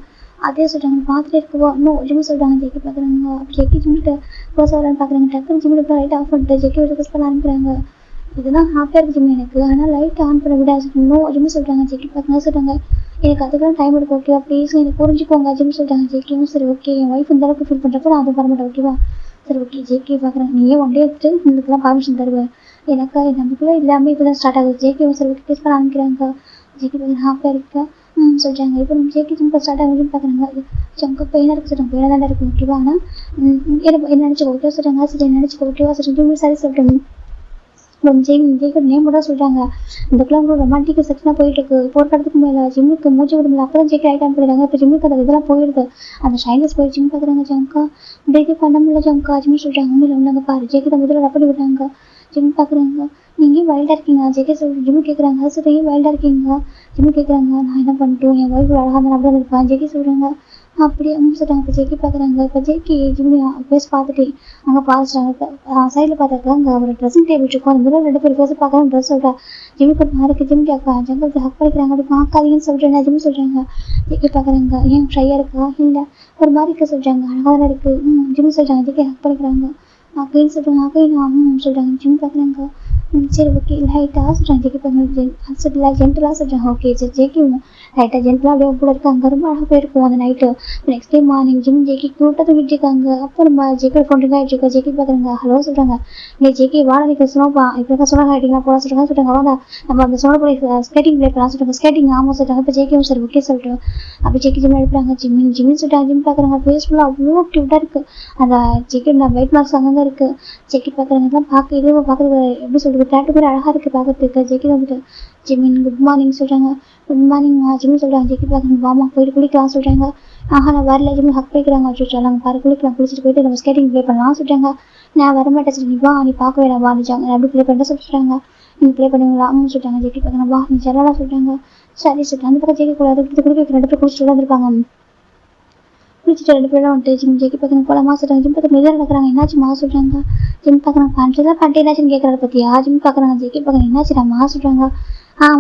அதே சொல்கிறாங்க. பார்த்துட்டே இருக்கவா இன்னும் ஜிம்மி சொல்கிறாங்க. ஜேகே பார்க்குறாங்க. அப்படி ஜேகே ஜிம்மிட்ட க்ளோஸ் ஆகலான்னு பார்க்குறாங்க. டக்குன்னு ஜிம்மிட்ட லைட் ஆஃப் பண்ணிட்டு ஜேகே க்ளோஸ் பண்ண ஆரம்பிக்கிறாங்க. இதெல்லாம் ஹாப்பியாக இருக்குது ஜிம்மி எனக்கு. ஆனால் லைட் ஆன் பண்ண விட இன்னும் ஜிம்மி சொல்கிறாங்க. ஜேகே பார்க்குறாங்க சொல்கிறாங்க. எனக்கு அதுக்கெல்லாம் டைம் எடுக்கும். ஓகேவா ப்ளீஸ் எனக்கு புரிஞ்சுக்கோங்க ஜிம்மி சொல்கிறாங்க. ஜேகேவும் சரி ஓகே என் ஒய்ஃப் இந்த அளவுக்கு ஃபீல் பண்ணுறப்போ நான் அதுவும் வரமாட்டேன். ஓகேவா சரி ஓகே. ஜேகே பார்க்குறேன். நீயே ஒன் டே எடுத்துட்டு உங்களுக்குலாம் பர்மிஷன் தருவேன். எனக்கு நமக்குள்ளே எல்லாமே இப்போ தான் ஸ்டார்ட் ஆகுது. ஜேகேவும் சரி ஓகே ப்ளீஸ் பண்ண ஆரம்பிக்கிறாங்க. ஜேகே பார்க்குறேன் ஹாப்பியாக இருக்கா சொல்கிறாங்க. இப்போ நம்ம ஜேகே ஜிம்மில் ஸ்டார்ட் ஆகுதுன்னு பார்க்குறாங்க. ஜம்க்கு பெயினாக இருக்குது சொல்கிறாங்க. பெயினாக தான் இருக்குது ஓகேவா. ஆனால் என்ன நினச்சிக்கோ ஓகேவா சொல்கிறாங்க. சரி நினச்சிக்கோ ஓகேவா சொல்கிறாங்க. ஜிம்மி சரி சொல்லிட்டு ஜேகே நேம் தான் சொல்கிறாங்க. இந்த கிளம்பு ரொமான்டிக் செக்ஷனாக போயிட்டு இருக்கு. இப்போ ஒரு கடத்துக்கு மேலே ஜிம்முக்கு மூச்சு விட முடியல. அப்போ தான் ஜேகே ரைட் ஆன் பண்ணிடுறாங்க. இப்போ ஜிம்முக்கு அந்த இதெல்லாம் போயிடுது. அந்த ஷைனஸ் போய் ஜிம் பார்க்குறாங்க. ஜம்கா பிரேக்கே பண்ண முடியல ஜம்கா ஜிம்மி சொல்கிறாங்க. உண்மையில் ஒன்றாங்க பாரு. ஜேகே தான் முதல்ல ரப்படி விடுறாங்க. ஜிம் பார்க்குறாங்க. நீங்கள் வைல்டாக இருக்கீங்க. ஜேகே ஜிம்மி கேட்குறாங்க. சரி வைல்டாக இருக்கீங்க. ஜிம்மி கேட்குறாங்க. நான் என்ன பண்ணிட்டோம் என் ஒய்ஃப் அழகாக தான் அப்படி இருப்பேன். ஜேகே சொல்கிறாங்க. அப்படியே சொல்கிறாங்க. இப்போ ஜேகே பார்க்குறாங்க. இப்போ ஜேகே ஜிம்மி பேஸ் பார்த்துட்டு அங்கே பார்த்துட்டாங்க. சைடில் பார்த்தாக்கா அங்கே ஒரு ட்ரெஸ்ஸிங் டேபிள் இருக்கும். அந்த முதல்ல 2 பேர் பேச பார்க்குறாங்க. ட்ரெஸ் சொல்கிறா. ஜிம்மிக்கு ஒரு மாதிரி இருக்குது. ஜிம்மிக்கு அக்கா ஜங்கல் ஹக் பண்ணிக்கிறாங்க. அப்படி பார்க்காதீங்கன்னு சொல்கிறேன். ஜிம்மி சொல்கிறாங்க. ஜேகே பார்க்குறாங்க. ஏன் ஷையாக இருக்கா இல்லை ஒரு மாதிரி இருக்க சொல்கிறாங்க. அழகாக தான் இருக்குது. ஜிம்மி சொல்கிறாங்க. ஜேகே ஹக் பண்ணிக்கிறாங்க. அக்கைன்னு சொல்கிறாங்க. அக்கைன்னு சொல்கிறாங்க. ஜிம்மி பார்க்குறாங்க. சரி ஓகே லைட்டாக சொல்கிறாங்க. ஜேகே பார்க்குறாங்க. சரி ஜென்டலாக சொல்கிறாங்க. ஓகே சரி ஜேகே லைட்டாக ஜென்டலாக அப்படியே கூட இருக்காங்க. ரொம்ப அழகாக போயிருக்கும் அந்த night. Next day morning Jim JK க்யூட்டாக தூங்கிட்டு இருக்காங்க. அப்போ நம்ம ஜேகே ஃபோன் ஆகிட்டு ஜேகே பார்க்குறாங்க. ஹலோ சொல்கிறாங்க. இல்லை ஜேகே வாடா நீங்கள் சொன்னோப்பா இப்போ சொன்னாங்க ஆகிட்டீங்களா போல சொல்கிறாங்க. வாடா நம்ம அந்த சொன்ன போய் ஸ்கேட்டிங் ப்ளே பண்ணலாம் சொல்கிறாங்க. ஸ்கேட்டிங் ஆமாம் சொல்கிறாங்க. இப்போ ஜேகேவும் சரி ஓகே சொல்லிட்டு அப்போ ஜேகே ஜிம் எடுப்பாங்க. ஜிம்மின்னு சொல்லிட்டாங்க. ஜிம் பார்க்குறாங்க. ஃபேஸ்ஃபுல்லாக அவ்வளோ க்யூட்டாக இருக்குது. அந்த ஜேகே வெயிட் மார்க்ஸ் அங்கங்கே இருக்குது. ஜேகே பார்க்குறாங்க. இதெல்லாம் பார்க்க இதே பார்க்குறது எப்படி சொல்கிறது டேட்டு பேர் அழகாக இருக்குது பார்க்கறதுக்கு. ஜேகே வந்துட்டு ஜிம்மின் குட் மார்னிங் சொல்கிறாங்க. குட் மார்னிங் ஜிம்மி சொல்கிறாங்க. ஜேகே பார்க்குறாங்க. வாமா போயிட்டு குளிக்கலாம் சொல்கிறாங்க. நான் வரல. ஜிம்மி ஹக் பண்ணிக்கிறாங்க. வச்சுட்டாங்க பாரு குளிக்கலாம். குளிச்சுட்டு போயிட்டு நம்ம ஸ்கேட்டிங் ப்ளே பண்ணலாம் சொல்கிறாங்க. நான் வரமாட்டேன் சரி நீ வா நீ பார்க்க வேணாம் வா நிச்சாங்க அப்படி ப்ளே பண்ணிட்டு சொல்லிட்டாங்க. நீங்கள் ப்ளே பண்ணுவீங்களா சொல்லிட்டாங்க. ஜேகே பார்க்குறாங்க. வா நீ செல்லலாம் சொல்கிறாங்க. சரி சொல்லிட்டு அந்த பக்கம் ஜேகே கூடாது குளிக்க 2 பேர் குளிச்சுட்டு வந்துருப்பாங்க. குளிச்சுட்டு 2 பேரும் வந்துட்டு ஜிம் ஜேகே பார்க்குறாங்க. போலாமா சொல்கிறாங்க. ஜிம் பார்த்து மெதுவாக நடக்கிறாங்க. என்னாச்சுமா சொல்கிறாங்க. ஜிம் பார்க்குறாங்க. பண்ணிட்டு என்னாச்சுன்னு கேட்குறாரு பற்றியா. ஜிம் பார்க்குறாங்க. ஜேகே பார்க்குறாங்க. என்னாச்சுடாமா சொல்கிறாங்க.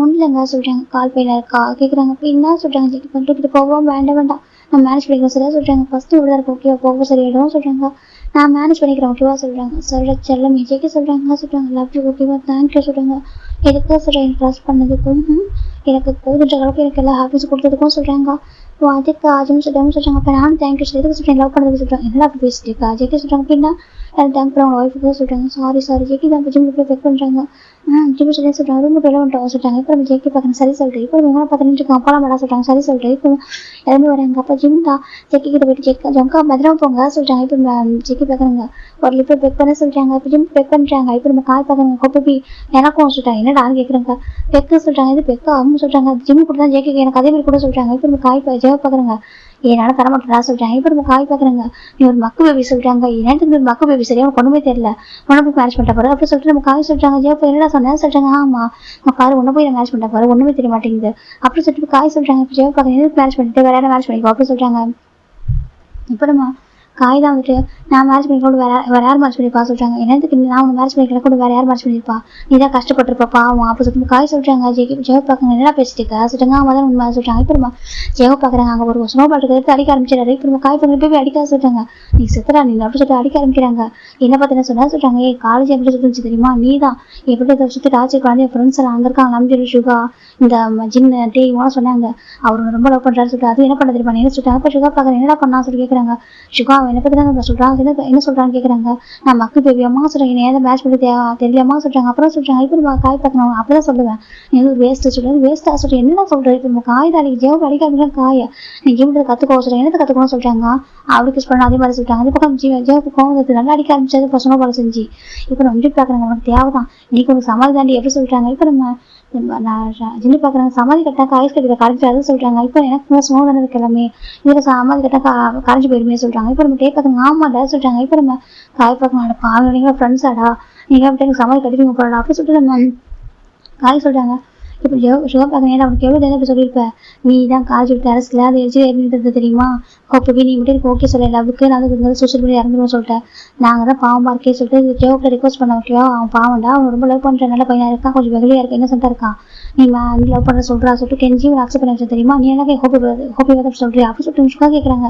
ஒன்றும் இல்லைங்க சொல்கிறாங்க. கால் பெயினாக இருக்கா கேட்குறாங்க. இப்போ என்ன சொல்கிறாங்க. ஜேகே பண்ணிட்டு போவோம் வேண்டாம் நான் மேனேஜ் பண்ணிக்கிறேன் சரியா சொல்கிறாங்க. ஃபஸ்ட்டு இவ்வளோ இருக்கும் ஓகேவா போக சரியாயிடும் சொல்கிறாங்க. நான் மேனேஜ் பண்ணிக்கிறேன் ஓகேவா சொல்கிறாங்க. செல்லம் ஜேகே சொல்கிறாங்க. லவ் யூ ஓகேவா தேங்க்யூ சொல்கிறாங்க. எதுக்கு சொல்கிறேன் எனக்கு ட்ரஸ்ட் பண்ணதுக்கும் எனக்கு போதுன்ற அளவுக்கு எனக்கு எல்லா ஹாப்பினஸ் கொடுத்ததுக்கும் சொல்கிறாங்க. அதுக்கு ஆஜும் சொல்கிறாங்க. அப்போ நானும் தேங்க்யூ சொல்லி எதுக்கு சொல்கிறேன் லவ் பண்ணதுக்கு சொல்கிறாங்க. என்னடா அப்படி பேசிட்டு இருக்கா. ஜேகே சொல்கிறாங்க. அப்படின்னா தேங்க் பண்ண அவங்க ஒய்ஃபுக்கு சொல்கிறாங்க. சாரி ஜேகே தான் ஜிம் இப்படி பெக் பண்ணுறாங்க. ஜிம் சொல்லி சொல்கிறாங்க. ரூம் போய் வந்துட்டோம் சொல்கிறாங்க. இப்போ நம்ம ஜேகே பார்க்குறேன். சரி சொல்லிட்டு இப்போ நம்ம எங்கே பார்த்துட்டு இருக்கோம். அப்பா மேடம் சொல்கிறாங்க. சரி சொல்லிட்டு இப்போ எல்லாமே வராங்க. அப்போ ஜிம் தான் ஜேகே கிட்ட போயிட்டு ஜங்கா பத்திரமா போங்க சொல்கிறாங்க. இப்போ ஜேகே பார்க்குறாங்க. ஒரு லிப்பை பெக் பண்ண சொல்கிறாங்க. இப்போ ஜிம் பெக் பண்ணுறாங்க. இப்போ நம்ம கால் பார்க்குறாங்க. கொப்பி எனக்கும் சொல்கிறாங்க. என்னடான்னு கேட்குறாங்க. பெக்கு சொல்கிறாங்க. இது பெக்கா அவங்க சொல்கிறாங்க. ஜிம் கூட தான் ஜேகே எனக்கு அதே மாதிரி கூட சொல்கிறாங்க. இப்போ நம்ம காய் ஜெவ பார்க்குறாங்க. என்னால் தரமாட்டா சொல்கிறாங்க. இப்போ நம்ம காய் பார்க்குறாங்க. நீ ஒரு மக்கு பேபி சொல்கிறாங்க. என்னத்துக்கு ஒரு மக்கு பேபி சரியா ஒன்றுமே தெரியல உன்னை போய் மேரேஜ் பண்ணிட்ட போகிற அப்படி சொல்லிட்டு நம்ம காய் சொல்கிறாங்க. ஜெவ என்னடா சொன்னேன் சொல்கிறாங்க. ஆமாம் நான் பாரு உன்னை போய் நான் மேரேஜ் பண்ணிட்ட போகிற ஒன்றுமே தெரிய மாட்டேங்குது அப்படி சொல்லிட்டு காய் சொல்கிறாங்க. இப்போ ஜெவ பார்க்குறேன். எதுக்கு மேரேஜ் பண்ணிட்டு வேற யாரும் மேரேஜ் பண்ணிக்கோ அப்படி சொல்கிறாங்க. இப்போ நம்ம காய் தான் வந்துட்டு நான் மேரேஜ் பண்ணிக்கொண்டு வேற யார் மேரேஜ் பண்ணிப்பா சொல்கிறாங்க. என்னத்துக்கு நான் உன்னை மேரேஜ் பண்ணிக்கலாம் கூட வேற யார் மேரேஜ் பண்ணியிருப்பா நீ தான் கஷ்டப்பட்டிருப்பா பாவம் அப்போ சொல்லிட்டு காய் சொல்கிறாங்க. ஜெவ பார்க்குறாங்க. என்ன பேசிட்டு இருக்கா சொல்கிறாங்க. ஆமாம் தான் உண்மை சொல்கிறாங்க. இப்போ நம்ம ஜெவ பார்க்குறாங்க. அங்கே ஒரு ஸ்னோ பால் எடுத்து அடிக்க ஆரம்பிச்சிடாரு. இப்போ நம்ம காய் பண்ணுற போய் அடிக்க சொல்கிறாங்க. நீ செத்துறா நீ அப்படி சொல்லிட்டு அடிக்க ஆரம்பிக்கிறாங்க. என்ன பார்த்து என்ன சொன்னா சொல்கிறாங்க. காலேஜ் எப்படி சுற்றுச்சு தெரியுமா நீ தான் எப்படி இதை சுற்றிட்டு ஆச்சு குழந்தைய ஃப்ரெண்ட்ஸ் எல்லாம் அங்கே இருக்காங்க. நம்பிச்சு சுகா இந்த ஜின்னு டே இவங்களாம் சொன்னாங்க. அவர் ரொம்ப லவ் பண்ணுறாரு சொல்லிட்டு அது என்ன பண்ண தெரியுமா என்ன சொல்லிட்டாங்க. இப்போ சுகா பார்க்குறேன். என்னடா பண்ணா சொல்லி கேட்குறாங்க. சுகா என்னை பற்றி தான் சொல்கிறாங்க. என்ன சொல்கிறான்னு கேட்குறாங்க. நான் மக்கு பேபி அம்மா சொல்கிறேன். ஏன் மேட்ச் பண்ணி தெரியலம்மா சொல்கிறாங்க. அப்புறம் சொல்கிறாங்க. இப்போ நம்ம காய் பார்க்கணும் அப்படி தான் சொல்லுவேன். நீ வேஸ்ட்டு சொல்கிறது வேஸ்ட்டாக சொல்கிறேன். என்ன சொல்கிறேன். இப்போ நம்ம காய் தான் அடிக்க ஜெவ அடிக்காம காயை நீ கேம் கற்றுக்கோ சொல்கிறேன். என்னத்தை கற்றுக்கணும் சொல்கிறாங்க. அப்படி கிஸ் பண்ணணும் அதே மாதிரி சொல்கிறாங்க. அதே பக்கம் ஜெவக்கு கோவம் நல்லா அடிக்க ஆரம்பிச்சது பசங்க போல செஞ்சு இப்போ நம்ம ஜிம் பார்க்குறாங்க. உனக்கு தேவை தான் இன்னைக்கு உனக்கு சமாதி தாண்டி எப்படி சொல்கிறாங்க. இப்போ நம்ம ஜின்னு பார்க்குறாங்க. சமாதி கட்டாக்க ஐஸ் கட்டியில் கரைஞ்சி அதை சொல்கிறாங்க. இப்போ எனக்கு ஸ்னோ தானே இருக்கு எல்லாமே இதில் சமாதி கட்டாக்க கரைஞ்சி போயிருமே சொல்கிறாங்க. இப்போ நம்ம டே பார்க்குறாங்க. ஆமாடா சொல்கிறாங்க. இப்போ நம்ம காய் பார்க்கணும் பாவங்களோட ஃப்ரெண்ட்ஸாடா நீங்கள் அப்படி எனக்கு சமாதி கட்டிப்பீங்க போடா அப்படி சொல்லிட்டு நம்ம காய் சொல்கிறாங்க. இப்போ சுகா பார்க்குறேன், அவனுக்கு எவ்வளோ தைரியம் சொல்லியிருப்ப, நீ தான் காலேஜ் விட்டு அரசில் அதை எழுதி இருந்தது தெரியுமா, ஓகே நீ மட்டும் எனக்கு ஓகே சொல்ல லவ்வுக்கு நான் வந்து சோஷியல் மீடியா இறந்துருவோம் சொல்லிட்டேன். நாங்கள் தான் பாவமாக இருக்கே சொல்லிட்டு ஜோக்கில் ரிக்வஸ்ட் பண்ண ஓகேவா, அவன் பாவண்டா, அவன் ரொம்ப லவ் பண்ணுற நல்ல பையனாக இருக்கான், கொஞ்சம் வெகுளியாக இருக்க இன்னசென்ட்டாக இருக்கான், நீ லவ் பண்ணுற சொல்கிறா சொல்லிட்டு கெஞ்சி ஒரு அக்செப்ட் பண்ண வச்சு தெரியுமா, நீ எனக்கு ஹோப்பி சொல்றியா அப்படி சொல்லிட்டு சுகா கேட்குறாங்க.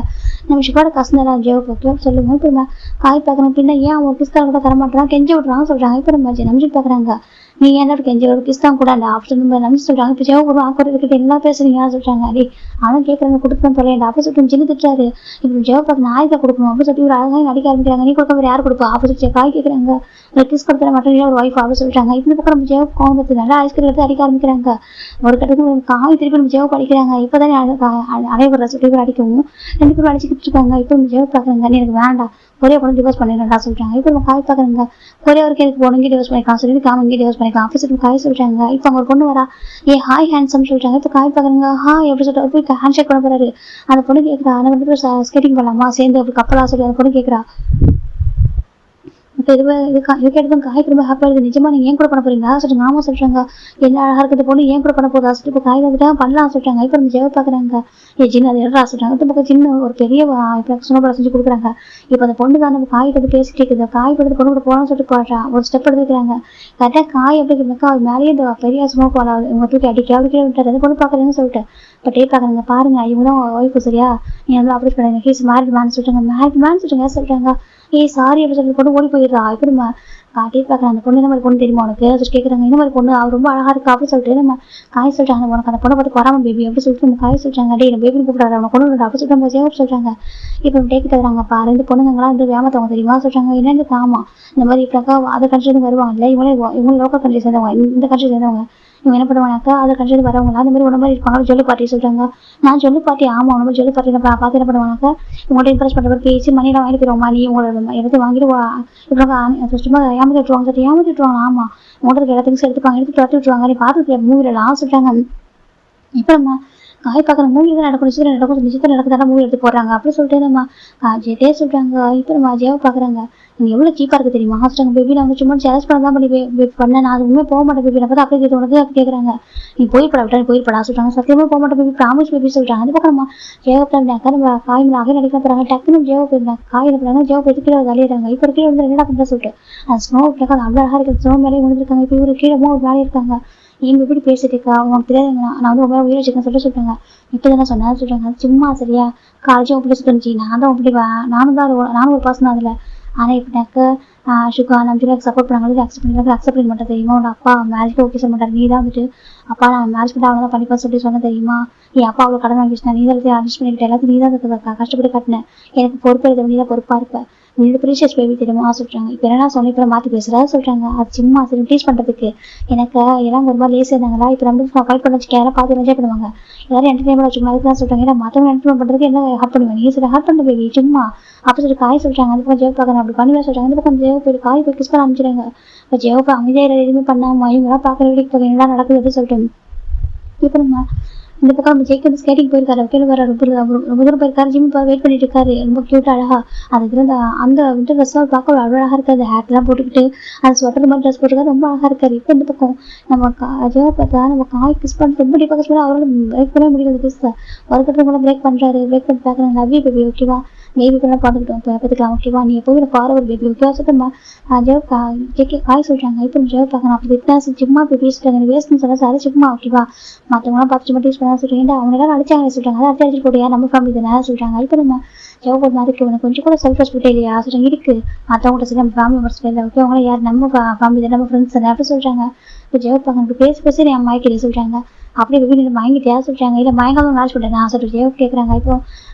நம்ம சுகாவோட கசன் தான் ஜோக் ஓகேவா சொல்லுங்க. இப்போ நம்ம காய் பார்க்கணும் பின்ன ஏன் அவன் கிறிஸ்தான் கூட தரமாட்டான் கெஞ்சி விட்றான்னு சொல்கிறாங்க. இப்போ நம்ம நம்பிச்சு பார்க்குறாங்க, நீ ஏன் கெஞ்சி ஒரு கிறிஸ்தான் கூட அந்த ஆப்ஷன் நம்பி சொல்கிறாங்க. இப்போ ஜெவ ஒரு ஆக்கோட இருக்கிட்ட என்ன பேசுறீங்க சொல்கிறாங்க. அடி அவனும் கேட்குறாங்க கொடுக்கணும் தொலைண்டா அப்போ சொல்லிட்டு சின்ன திட்டுறாரு. இப்போ ஜெவ பார்க்க நாய்க்கு கொடுக்கணும் அப்படி சொல்லி ஒரு அழகாக நடிக்க ஆரம்பிக்கிறாங்க. நீ கொடுக்க வேறு யார் கொடுப்பா அப்போ சொல்லி காய் கேட்குறாங்க. ஒரு கிஸ் கொடுத்தா மட்டும் ஒரு ஒய்ஃப் அப்படி சொல்லிட்டாங்க. இந்த பக்கம் நம்ம ஜெவ கோவத்து நல்லா ஐஸ்கிரீம் எடுத்து அடிக்க ஆரம்பிக்கிறாங்க. ஒரு கட்டத்துக்கு காய் திருப்பி நம்ம ஜெவ படிக்கிறாங்க. இப்போ தானே அனைவர சொல்லி அடிக்கவும் 2 பேரும் அடிச்சுக்கிட்டு இருக்காங்க. இப்போ நம்ம ஜெவ பார்க்குறாங்க, நீ எனக்கு வேண்டாம் ஒரே பொண்ணு டிவோர்ஸ் பண்ணிடா சொல்றாங்க. இப்போ நம்ம காய் பார்க்குறாங்க, ஒரே ஒரு எனக்கு பொண்ணு இங்கே டிவோர்ஸ் பண்ணிக்கலாம் சொல்லி காம இங்கே டிவோர்ஸ் பண்ணிக்கலாம் அப்படி சொல்லி காய் சொல்றாங்க. இப்போ அவங்க ஒரு பொண்ணு வரா, ஏ ஹாய் ஹேண்ட்ஸம் சொல்றாங்க. இப்போ காய் பார்க்குறாங்க, ஹாய் எப்படி சொல்லிட்டு போய் ஹேண்ட் ஷேக் பண்ண போறாரு. அந்த பொண்ணு கேட்குறா, அந்த 2 பேரும் ஸ்கேட்டிங் பண்ணலாமா சேர்ந்து அப்படி கப்பலா சொல்லி அந்த பொண்ணு கேட்குறா. இப்போ இதுக்கு எடுத்து காய்க்கு ரொம்ப ஹாப்பியாக இருக்குது. நிஜமா நீங்கள் ஏன் கூட பண்ண போறீங்களா சொல்லுங்க. ஆமா சொல்றாங்க. என்ன அழகா இருக்கிறது பொண்ணு ஏன் கூட பண்ண போதா சொல்லிட்டு இப்போ காய் வந்துட்டா பண்ணலாம் சொல்றாங்க. இப்போ நம்ம ஜெவ பார்க்குறாங்க, ஏ சின்ன அது எடுறா சொல்றாங்க. இப்போ பக்கம் சின்ன ஒரு பெரிய சுனப்படம் செஞ்சு கொடுக்குறாங்க. இப்போ அந்த பொண்ணு தான் நம்ம காய் எடுத்து பேசிட்டு இருக்குது. காய் எடுத்து பொண்ணு கூட போகலாம்னு சொல்லிட்டு போடுறா. ஒரு ஸ்டெப் எடுத்துக்கிறாங்க. கரெக்டாக காய் எப்படி இருந்தாக்கா அது மேலேயே இந்த பெரிய ஸ்மோக் வாழ இவங்க தூக்கி அடிக்க அப்படி கீழே விட்டாரு. அந்த பொண்ணு பார்க்குறேன்னு சொல்லிட்டு இப்போ டே பார்க்குறாங்க. பாருங்க இவங்க தான் ஒய்ஃபு சரியா, நீ வந்து அப்படி பண்ணுங்க ஹீஸ் மேரிட் மேன் சொல்றாங்க. மேரிட் மேன் சொல்றாங்க சொல்றாங்க. ஏய் சாரி அப்படி சொல்லி பொண்ணு ஓடி போயிடுறா. இப்படி நம்ம காட்டி பார்க்குறேன், அந்த பொண்ணு இந்த மாதிரி பொண்ணு தெரியுமா உனக்கு சொல்லி கேட்குறாங்க. இந்த மாதிரி பொண்ணு அவர் ரொம்ப அழகா இருக்கா அப்படி சொல்லிட்டு நம்ம காய் சொல்றாங்க. உனக்கு அந்த பொண்ணை பார்த்து வராம பேபி அப்படி சொல்லிட்டு நம்ம காய் சொல்றாங்க. டே பேபி கூப்பிடாரு அவனை கொண்டு அப்படி சொல்லிட்டு நம்ம ஜெயப் சொல்றாங்க. இப்போ டேக்கு தகுறாங்க பாரு, இந்த பொண்ணுங்களாம் வந்து ஏமாத்தவங்க தெரியுமா சொல்றாங்க. என்னன்னு ஆமா இந்த மாதிரி இப்ப அதர் கண்ட்ரிலேருந்து வருவாங்கல்ல, இவங்க லோக்கல் கண்ட்ரி சேர்ந்தவங்க, இந்த கண்ட்ரி சேர்ந்தவங்க, இவங்க என்ன பண்ணுவாங்கக்கா அதர் கண்ட்ரிலேருந்து வரவங்களா அந்த மாதிரி ஒரு மாதிரி இருப்பாங்க. ஜொல்லு பாட்டி சொல்றாங்க. நான் ஜொல்லு பாட்டி ஆமா உன மாதிரி ஜொல்லு பாட்டி பார்த்து என்ன பண்ணுவாங்கக்கா உங்கள்கிட்ட இன்ட்ரெஸ்ட் பண்ணுற பேசி மணியெல்லாம் வாங்கிட்டு போயிடுவோமா, நீ உங்களோட எடுத்து வாங்கிட்டு இப்போ சும்மா ஏமாத்தி விட்டுருவாங்க. ஆமா உங்கள்கிட்ட எல்லாத்தையும் எடுத்துப்பாங்க, எடுத்து துரத்தி விட்டுருவாங்க. நீ பார்த்துட்டு மூவிலாம் சொல்றாங்க. இப்போ நம்ம காய் பார்க்குற மூவி தான் நடக்கும், நிச்சயத்தில் நடக்குதான மூவி எடுத்து போடுறாங்க அப்படி சொல்லிட்டு நம்ம ஜெயதே சொல்றாங்க. இப்போ நம்ம ஜெயாவை பார்க்குறாங்க, நீங்க எவ்வளோ சீப்பாக இருக்குது தெரியுமா சொல்றாங்க. பேபி நான் வந்து சும்மா சேலஞ்ச் பண்ண தான் பண்ணேன், நான் அது உண்மையாக போக மாட்டேன் பேபி. நான் பார்த்து அப்படியே உனக்கு அப்படி கேட்குறாங்க. நீ போய்ப்படா விட்டா போய்ப்படா சொல்றாங்க. சத்தியமாக போக மாட்டேன் பேபி ப்ராமிஸ் பேபி சொல்றாங்க. அந்த பக்கம் நம்ம ஜெயப்பிராங்க நம்ம காய் அகை நடிக்க போறாங்க. டக்குன்னு ஜெயோ போயிருந்தாங்க காய் எடுக்கிறாங்க. ஜெயோ போயிட்டு கீழே அழியிறாங்க. இப்போ கீழே வந்து என்னடா பண்ணுற சொல்லிட்டு அந்த ஸ்னோ அது அவ்வளோ அழகாக இருக்குது. ஸ்னோ மேலே விழுந்துருக்காங்க. இப்போ இவரு கீழே ஒரு வேலையை இருக்காங்க. எங்க எப்படி பேசிட்டு இருக்கா உனக்கு தெரியாது, நான் வந்து ரொம்ப உயிரை வச்சுக்கேன் சொல்லிட்டாங்க. இப்போ தானே சொன்னேன் சொல்றாங்க. சும்மா சரியா காலேஜும் அப்படி சொல்லிச்சு, நானும் ஒரு பர்சன் அதில். ஆனால் இப்படினாக்க சுகா நம்ம சப்போர்ட் பண்ணாங்க, அக்செப்ட் பண்ண மாட்டேன் தெரியுமா, உன் அப்பா மேரேஜ்க்கு ஓகே சொல்ல மாட்டார், நீ தான் வந்துட்டு அப்பா நான் மேரேஜ் பண்ணி அவனை தான் பண்ணிப்பா சொல்லி சொன்ன தெரியுமா, என் அப்பா அவ்வளோ கடன் வாங்கிச்சுனா நீ தான் அட்ஜஸ்ட் பண்ணிக்கிட்ட எல்லாத்தையும் நீ தான் கஷ்டப்பட்டு கட்டினேன், எனக்கு பொறுப்பு எழுத நீ தான் பொறுப்பாக இருப்ப, நீங்க ப்ரீஷியஸ் பேபி தெரியுமா சொல்றாங்க. இப்போ என்ன சொன்ன இப்போ மாற்றி பேசுறா சொல்றாங்க. அது சும்மா சரி டீச் பண்ணுறதுக்கு எனக்கு எல்லாம் ஒரு மாதிரி லேஸ் இருந்தாங்களா, இப்போ நம்ம ஃபைட் பண்ண வச்சுக்க யாரும் பார்த்து என்ஜாய் பண்ணுவாங்க, எல்லாரும் என்டர்டைன்மெண்ட் வச்சுக்கணும் அதுக்கு தான் சொல்றாங்க. ஏன்னா மற்றவங்க என்டர்டைன் பண்ணுறதுக்கு என்ன ஹார்ட் பண்ணுவேன், நீ சரி ஹார்ட் பண்ண பேபி சும்மா அப்போ சொல்லி காய் சொல்றாங்க. அந்த பக்கம் ஜெயப் பார்க்கணும் அப்படி பண்ணி சொல்றாங்க. அந்த பக்கம் ஜெயப் போய் காய் போய் கிஸ் பண்ண ஆரம்பிச்சிடுறாங்க. இப்போ ஜெயப் அமைதியாக எதுவுமே பண்ணாமல் இவங்கெல்லாம் பார்க்குற வீட்டுக்கு என்ன நடக்குது அப்படின்னு சொல்லிட்டு இப்போ நம்ம இந்த பக்கம் நம்ம ஜெயிக்கு வந்து ஸ்கேட்டிங் போயிருக்காரு. கீழே வர ரொம்ப தூரம் போயிருக்காரு. ஜிம் வெயிட் பண்ணிட்டு இருக்காரு. ரொம்ப கியூட்டா அழகா அது இருந்து அந்த வின்டர் ட்ரெஸ் பார்க்க அவ்வளோ அழகா இருக்காது. ஹேட்லாம் போட்டுக்கிட்டு அந்த ஸ்வெட்டர் மாதிரி ட்ரெஸ் போட்டுக்காரு. ரொம்ப அழகா இருக்காரு. இப்போ இந்த பக்கம் நம்ம ஜெயா பார்த்தா நம்ம காய் கிஸ் பண்ணி ரொம்ப டீப்பாக கிஸ் பண்ணி அவரோட பிரேக் பண்ணவே முடியாது. கிஸ் ஒரு கட்டத்தில் கூட பிரேக் பண்ணுறாரு. பிரேக் பண்ணி பார்க்குறாங்க. லவ் யூ பேபி ஓகேவா, பேபி பண்ண பார்த்துக்கிட்டோம் பார்த்துக்கலாம் ஓகேவா, நீ எப்போவும் ஃபார்வர்ட் பேபி ஓகேவா சொல்லிட்டு ஜெயா காய் சொல்றாங்க. இப்போ ஜெயா பார்க்கணும் அப்படி வித்தியாசம் சும்மா போய் பேசிட்டாங்க. நீ வேஸ்ட்னு சொன்னா சார் சும்மா ஓகேவா, மற்றவங்களாம் பார்த்து சும்மா டீச் பண்ணா சொல்றீங்க, அவங்க எல்லாரும் அடிச்சாங்க சொல்றாங்க. அதை அடிச்சு போட்டியா நம்ம ஃபேமிலி தானே சொல்றாங்க. இப்போ நம்ம ஜெவ் மாதிரி உனக்கு கொஞ்சம் கூட செல்ஃப் ரெஸ்பெக்ட் இல்லையா சொல்றாங்க. இருக்கு மற்றவங்கள்ட்ட சரி நம்ம ஃபேமிலி மெம்பர்ஸ் இல்லை ஓகே, அவங்கள யார் நம்ம ஃபேமிலி தானே நம்ம ஃப்ரெண்ட்ஸ் தானே அப்படி சொல்றாங்க. இப்போ ஜெவ் பார்க்க பேசி என் மயக்கிட்டே சொல்றாங்க. அப்படி வெளியே மயங்கிட்டியா சொல்றாங்க. இல்லை மயங்காம மேட்ச் பண்ணிட்டேன் நான் சொல்லிட்டு ஜெவ் கேட்குறாங்க. இப்போ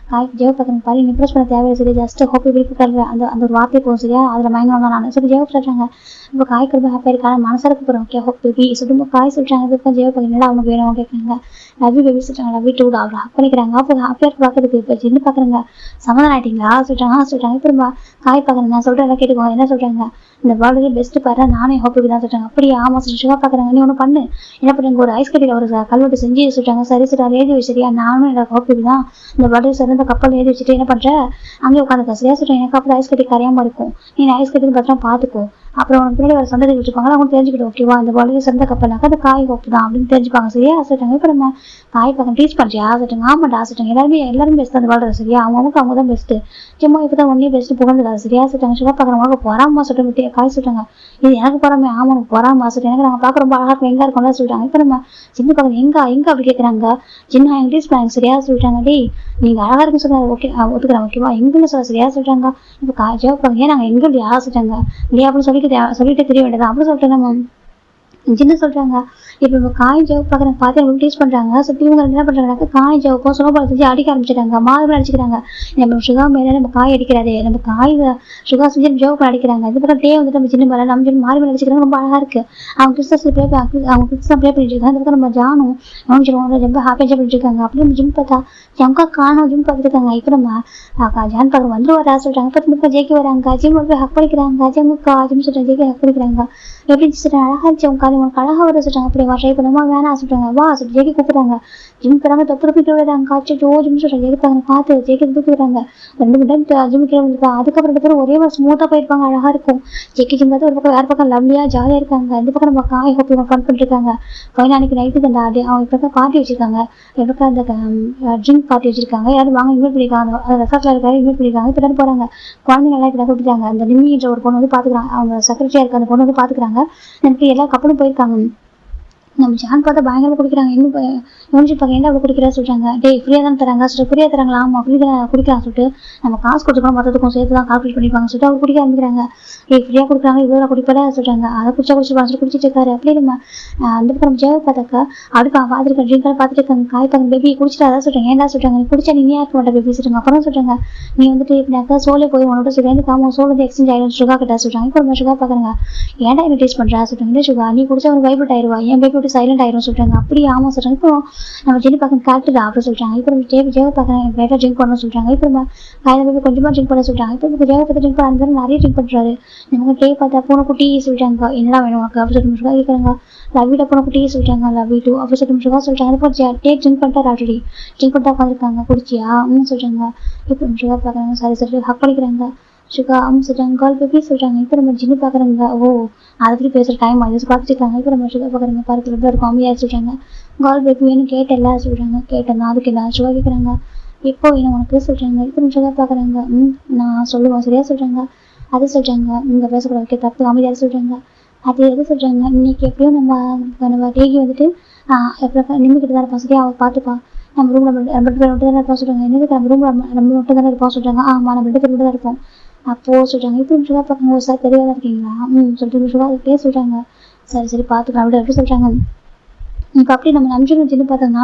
ஜெவ் பார்க்கணும் பாரு இம்ப்ரெஸ் பண்ண தேவையில்லை சரி, ஜஸ்ட் ஹோப்பி விழிப்பு அந்த அந்த ஒரு வார்த்தையை போகும் சரியா, அதில் மயங்கணும் தான் நான் சொல்லி ஜெவ் சொல்றாங்க. இப்போ காய்க்கு ரொம்ப ஹாப்பியாக இருக்கா மனசாக இருக்க போகிறோம் ஓகே ஹோப் பேபி சொல்லிட்டு காய் சொல்றாங்க. இப்போ ஜெவ் பார்க்கணும் அவனுக்கு வேணும் கேட்குறாங்க. லவ் யூ பேபி சொல்றாங்க. லவ் யூ டூ அவர் ஹக் பண்ணிக்கிறாங்க. அப்போ ஹாப்பியாக இருக்கு பார்க்கறதுக்கு. இப்போ சின்ன பார்க்குறாங்க சமாதானம் ஆயிட்டீங்களா சொல்றாங்க. இப்போ காய் பார்க்குறேன் நான் சொல்கிறேன் எல்லாம் கேட்டுக்கோங்க என்ன சொல்றாங்க. இந்த வேர்ல்டு பெஸ்ட் பாரு நானே ஹோப் பேபி தான் சொல்றாங்க. அப்படியே ஆமா சுகா பார்க்குறாங்க. நீ ஒன்று பண்ணு என்ன பண்ணுங்க ஒரு ஐஸ் கட்டியில் ஒரு கல்வெட்டு செஞ்சு சொல்றாங்க. சரி சார் எழுதி வச்சிருக்கியா, நானும் எனக்கு ஹோப் பேபி தான் இந்த வேர்ல்டு சார் இந்த கப்பல் எழுதி வச்சுட்டு என்ன பண்ற அங்கே உட்காந்து சரியா சொல்றேன். எனக்கு அப்போ ஐஸ் கட்டி கரையாம இருக்கும், நீ ஐஸ் கட்டி பத்திரம் பார்த்துக்கோ அப்புறம் உனக்கு பின்னாடி வர சந்ததி வச்சுப்பாங்க அவங்க தெரிஞ்சுக்கிட்டு ஓகேவா இந்த பாலில் சிறந்த கப்பல்னாக்கா அது காய் கோப்பு தான் அப்படின்னு தெரிஞ்சுப்பாங்க சரியா சொல்லிட்டாங்க. இப்போ நம்ம காய் பக்கம் டீச் பண்ணுறியா சொல்லிட்டாங்க. ஆமாண்டா சொல்லிட்டாங்க. எல்லாரும் பெஸ்ட் அந்த வாழ்றது சரியா அவங்க தான் பெஸ்ட்டு சும்மா இப்போ தான் ஒன்னே பெஸ்ட்டு புகழ்ந்துடாது சரியா சொல்லிட்டாங்க. சுகா பார்க்குறவங்க பொறாமா சொல்லிட்டு காய் சொல்லிட்டாங்க. இது எனக்கு பொறாமே ஆமா உனக்கு பொறாமா சொல்லிட்டு எனக்கு நாங்கள் பார்க்க ரொம்ப அழகாக இருக்கும் எங்கே இருக்கோம்ல சொல்லிட்டாங்க. இப்போ நம்ம சின்ன பக்கம் எங்க அப்படி கேட்குறாங்க. சின்ன எங்க டீச் பண்ணாங்க சரியா சொல்லிட்டாங்க. டேய் நீங்கள் அழகாக இருக்குன்னு சொன்னாங்க ஓகே ஒத்துக்கிறேன் ஓகேவா எங்கன்னு சொல்ல சரியா சொல்லிட்டாங்க. இப்போ ஜவாப் பாருங்க ஏன் நாங்கள் எங்கே இல்லையா சொல்லிட்டாங்க. இல்லையா அப்படின்னு சொல்லிட்டு தெரிய வேண்டியதான் அப்படின்னு சொல்லிட்டு நம்ம சின்ன சொல்றாங்க. இப்போ நம்ம காய் ஜவு பார்க்குறாங்க பார்த்து அவங்க டீச் பண்றாங்க. சுற்றி இவங்க என்ன பண்றாங்கன்னாக்கா காய் ஜவுக்கும் சுலபம் செஞ்சு அடிக்க ஆரம்பிச்சிட்டாங்க. மாறுபடி அடிச்சுக்கிறாங்க. நம்ம சுகா மேலே நம்ம காய் அடிக்கிறாரு நம்ம காய் சுகா செஞ்சு ஜவுக்கு அடிக்கிறாங்க. இது பக்கம் டே வந்துட்டு நம்ம சின்ன மேலே நம்ம சொல்லி மாறுபடி அடிச்சுக்கிறாங்க. ரொம்ப அழகா இருக்கு. அவங்க கிறிஸ்டஸ் அவங்க கிறிஸ்தான் ப்ளே பண்ணிட்டு இருக்காங்க. இந்த பக்கம் நம்ம ஜானும் அவங்க சொல்லுவாங்க ரொம்ப ஹாப்பியாக பண்ணிட்டு இருக்காங்க. அப்படி நம்ம ஜிம் பார்த்தா ஜம்கா காணும் ஜிம் பார்த்துட்டு இருக்காங்க. இப்போ நம்ம ஜான் பார்க்க வந்து வரா சொல்றாங்க. இப்போ ஜேக்கி வராங்க. ஜிம் போய் ஹக் பண்ணிக்கிறாங்க. ஜம்முக்கா ஜிம் சொல்றாங்க ஜேக்கி ஹக் பண்ணிக்கிறாங்க. எப்படி சொல்றாங்க அழகா இருந்துச்சு அவங்க காலை உனக்கு அழகா வர சொல்றாங்க. அப்படி ட்ரை பண்ணுமா வேணாம் சொல்றாங்க. வா சொல்லி ஜேக்கி கூப்பிடுறாங்க. ஜிம் போறாங்க தப்பு விடுறாங்க. காய்ச்சி ஜிம் சொல்றாங்க ஜேக்கி பாருங்க பார்த்து ஜேக்கி தூக்கி விடுறாங்க. 2 மணி நேரம் ஜிம் கீழே வந்துருக்காங்க. அதுக்கப்புறம் 2 பேரும் ஒரே மாதிரி ஸ்மூத்தா போயிருப்பாங்க. அழகா இருக்கும். ஜேக்கி ஜிம் பார்த்து ஒரு பக்கம் வேற பக்கம் லவ்லியா ஜாலியா இருக்காங்க. இந்த பக்கம் நம்ம காய் ஹோப்பி ஃபன் பண்ணிட்டு இருக்காங்க. ஃபைனல் அன்னைக்கு நைட்டு அந்த அவங்க இப்போ பார்ட்டி வச்சிருக்காங்க. இப்போ அந்த ட்ரிங்க் பார்ட்டி வச்சிருக்காங்க. யாரும் வாங்க இன்வைட் பண்ணிருக்காங்க. அந்த ரெசார்ட்ல இருக்காரு இன்வைட் பண்ணிருக்காங்க. இப்போ தான் போறாங்க. குழந்தைங்க எல்லாம் இப்போ கொடுத்தாங்க. அந்த நிம்மின்ற ஒரு பொண்ணு வந்து பாத்துக்கிறாங்க. அவங்க செக்ரட்டரியா இருக்க அந்த பொண்ணு வந்து பாத்துக்கிறாங்க. எனக்கு எல்லா கப்பலும் போயிருக்காங்க. நம்ம ஜான் பார்த்தா பயங்கரமா குடிக்கிறாங்க. இன்னும் யோசிச்சு பார்க்க ஏன்டா அப்படி குடிக்கிறா சொல்றாங்க. டேய் ஃப்ரீயா தான் தராங்க சொல்லிட்டு ஃப்ரீயா தராங்களா ஆமா ஃப்ரீயா குடிக்கலாம் சொல்லிட்டு நம்ம காசு கொடுத்துக்கணும் மற்றதுக்கும் சேர்த்து தான் கால்குலேட் பண்ணிப்பாங்க சொல்லிட்டு அவர் குடிக்க ஆரம்பிக்கிறாங்க. ஃப்ரீயா கொடுக்குறாங்க இவ்வளோ குடிப்படா சொல்றாங்க. அதை குடிச்சுப்பாங்க சொல்லி குடிச்சிட்டு இருக்காரு. அப்படியே நம்ம அந்த பக்கம் நம்ம ஜேவை பார்த்தாக்கா அப்படி பார்த்துருக்கேன் ட்ரிங்காக பார்த்துட்டு இருக்காங்க. காய் பாருங்க பேபி குடிச்சிட்டு அதான் சொல்றாங்க. ஏன்டா சொல்றாங்க நீ குடிச்சா நீ இருக்க மாட்டேன் பேபி சொல்றாங்க. அப்புறம் சொல்றாங்க நீ வந்துட்டு இப்படினாக்கா சோலே போய் உன்னோட சொல்றேன் காம சோல் வந்து எக்ஸ்சேஞ்ச் ஆயிடும் சுகா கிட்ட சொல்றாங்க. இப்போ நம்ம சுகா பார்க்குறாங்க. ஏன்டா என்ன டேஸ்ட் பண்றா சொல்றாங்க. இல்லை சுகா நீ குடிச்சா ஒரு வைப்ரேட் ஆயிடுவா என் பேபி விட்டு சைலண்ட் ஆயிரும் சொல்றாங்க. அப்படி ஆமா சொல்றாங்க. இப்போ நம்ம ஜெனி பார்க்க கேரக்டர் அப்படி சொல்றாங்க. இப்போ ஜேவை பார்க்குறேன் லைட்டாக ட்ரிங்க் பண்ணணும் சொல்றாங்க. இப்போ நம்ம கையில் போய் கொஞ்சமா ட்ரிங்க் பண்ண சொல்றாங்க. இப்போ ஜேவை பார்த்து ட்ரிங்க் பண்ண நிறைய ட்ரிங்க் பண்றாரு. நமக்கு டே பார்த்தா பூனைக்குட்டி சொல்றாங்க. என்னடா வேணும் உனக்கு அப்படி சொல்லிட்டு கேட்குறாங்க. லவ்விட பூனைக்குட்டி சொல்றாங்க. லவ் டூ அப்படி சொல்லிட்டு சொல்றாங்க. இப்போ டே ட்ரிங்க் பண்ணிட்டாரு ஆல்ரெடி ட்ரிங்க் பண்ணிட்டா உட்காந்துருக்காங்க. குடிச்சியா சொல்றாங்க. இப்போ சுகா பார்க்குறாங்க. சரி சொல்லிட்டு ஹக் பண்ணிக்கிறாங்க. சுகா சொல்றாங்க கால் பேபி சொல்றாங்க. இப்போ நம்ம ஜின்னு பார்க்குறாங்க. ஓ அதை பற்றி பேசுகிற டைம் ஆயிடுச்சு பார்த்துட்டு இருக்காங்க. இப்போ நம்ம சுகா பார்க்குறாங்க பார்க்கல எப்படி இருக்கும் அம்மையா சொல்றாங்க. கால் பேபி வேணும் கேட்டல சொல்றாங்க. கேட்டேன் அதுக்கு என்ன சுகா கேட்குறாங்க. இப்போ என்ன உனக்கு சொல்றாங்க. இப்போ நம்ம சுகா பார்க்குறாங்க. நான் சொல்லுவேன் சரியா சொல்றாங்க. அது சொல்றாங்க இங்கே பேசக்கூடாது ஓகே தப்பு அமைதியாக சொல்றாங்க. அது எது சொல்றாங்க இன்னைக்கு எப்படியும் நம்ம டேகி வந்துட்டு எப்போ நின்றுக்கிட்டு தான் இருப்பான் சரியா அவள் பார்த்துப்பா நம்ம ரூம்ல நம்ம 2 பேர் மட்டும் தானே இருப்போம் சொல்றாங்க. என்னது நம்ம ரூம்ல நம்ம மட்டும் தானே இருப்போம் சொல்றாங்க. ஆமா நம்ம 2 பேர் மட்டும் தான் இருப்போம். அப்போ சொல்றாங்க இப்போ சுகா பார்க்கணும் ஒரு சார் தெரியாதான் இருக்கீங்களா சொல்லிட்டு சுகா கிட்டே சொல்றாங்க. சரி பார்த்துக்கலாம் அப்படி எப்படி சொல்றாங்க. இப்போ அப்படி நம்ம நம்பிக்கை சின்ன பார்த்தோம்னா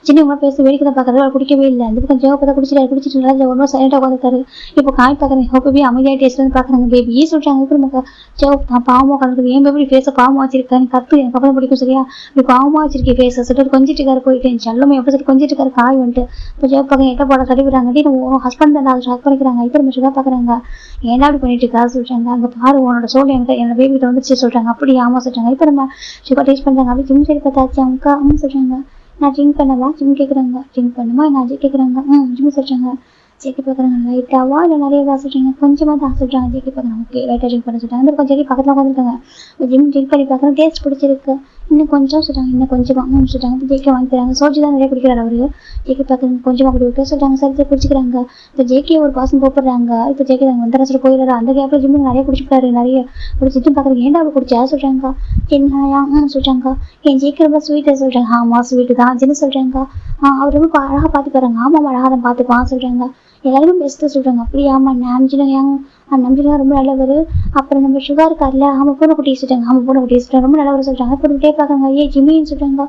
சின்ன உங்களை பேச வேடிக்கை தான் பார்க்கறது அவர் குடிக்கவே இல்லை. அந்த பக்கம் ஜேவை பார்த்தா குடிச்சிட்டு நல்லா ரொம்ப சைலண்டாக உட்காந்துருக்காரு. இப்போ காய் பார்க்குறேன் பேபி அமைதியாக டேஸ்ட் வந்து பார்க்குறாங்க. பேபி சொல்றாங்க. இப்போ நமக்கு ஜேவை பாவமாக கலக்குது ஏன் பேபி ஃபேஸை பாவமாக வச்சிருக்கேன் நீ கத்து எனக்கு அப்புறம் பிடிக்கும் சரியா இப்போ பாவமாக வச்சிருக்கேன் ஃபேஸை சொல்லிட்டு கொஞ்சிட்டு இருக்காரு போயிட்டு செல்லமே எப்படி சொல்லி கொஞ்சிட்டு இருக்காரு காய் வந்துட்டு. இப்போ ஜேவை பார்க்க எட்ட போட கட்டிவிடுறாங்க. உன் ஹஸ்பண்ட் தான் அதை ஷாக் பண்ணிக்கிறாங்க. இப்போ நம்ம சுகா பார்க்குறாங்க. ஏன்னா அப்படி பண்ணிட்டு இருக்கா சொல்றாங்க. அங்கே பாரு உன்னோட சோல் எனக்கு என்னோட பேபி கிட்ட வந்துச்சு சொல்றாங்க. அப்படி ஆமா சொல்றாங்க. இப்போ நம்ம சுகா டேஸ்ட் பண்றாங்க. அப்படி ஜிம் சரி பார்த்தாச்சு அவங்க சொல்றாங்க. நான் ட்ரிங்க் பண்ணவா ஜிம் கேட்குறாங்க. ட்ரிங்க் பண்ணுமா நான் ஜி கேட்குறாங்க. ஜிம் சொல்றாங்க. ஜேக்கி பார்க்குறாங்க லைட்டாவா இல்லை நிறையவா சொல்றாங்க. கொஞ்சமாக தான் சொல்றாங்க. ஜேக்கி பார்க்குறாங்க ஓகே லைட்டாக ட்ரிங்க் பண்ண சொல்றாங்க. அந்த ஜேக்கி பக்கத்தில் உட்காந்துருக்காங்க. ஜிம் ட்ரிங்க் பண்ணி பார்க்குறாங்க. டேஸ்ட் பிடிச்சிருக்கு இன்னும் கொஞ்சம் சொல்றாங்க. இன்னும் கொஞ்சமாக சொல்றாங்க. இப்போ ஜேக்கி வாங்கி தராங்க. சோஜி தான் நிறைய குடிக்கிறாரு அவரு. ஜேக்கி பார்க்குறாங்க கொஞ்சமாக குடி வைக்க சொல்றாங்க. சரி குடிச்சிக்கிறாங்க. இப்போ ஜேக்கி ஒரு பாசம் கூப்பிடுறாங்க. இப்போ ஜேக்கி நாங்கள் வந்து ரசம் போயிடுறாரு. அந்த கேப்பில் ஜிம்மு நிறைய குடிச்சிட்டாரு. நிறைய குடிச்சிட்டு பார்க்குறாங்க. ஏன்டா அப்படி குடிச்சா சொல்றாங்க. என்னையா சொல்றாங்க. என் ஜேக்கி ரொம்ப ஸ்வீட்டாக சொல்றாங்க. ஆமா ஸ்வீட்டு தான் ஜின்னு சொல்றாங்க. அவர் ரொம்ப அழகாக பார்த்து பாருங்க. ஆமாம் அழகாக தான் பார்த்துப்பான் சொல்றாங்க. எல்லாருமே பெஸ்ட்டு சொல்றாங்க. அப்படியே ஆமா நம்பினா ரொம்ப நல்லவர். அப்புறம் நம்ம சுகா இருக்கார்ல பூனை குட்டி சொல்றாங்க. பூனை குட்டி சொல்றாங்க ரொம்ப நல்லவர் சொல்றாங்க. இப்போ டே பார்க்குறாங்க. ஜிம்மின்னு சொல்றாங்க.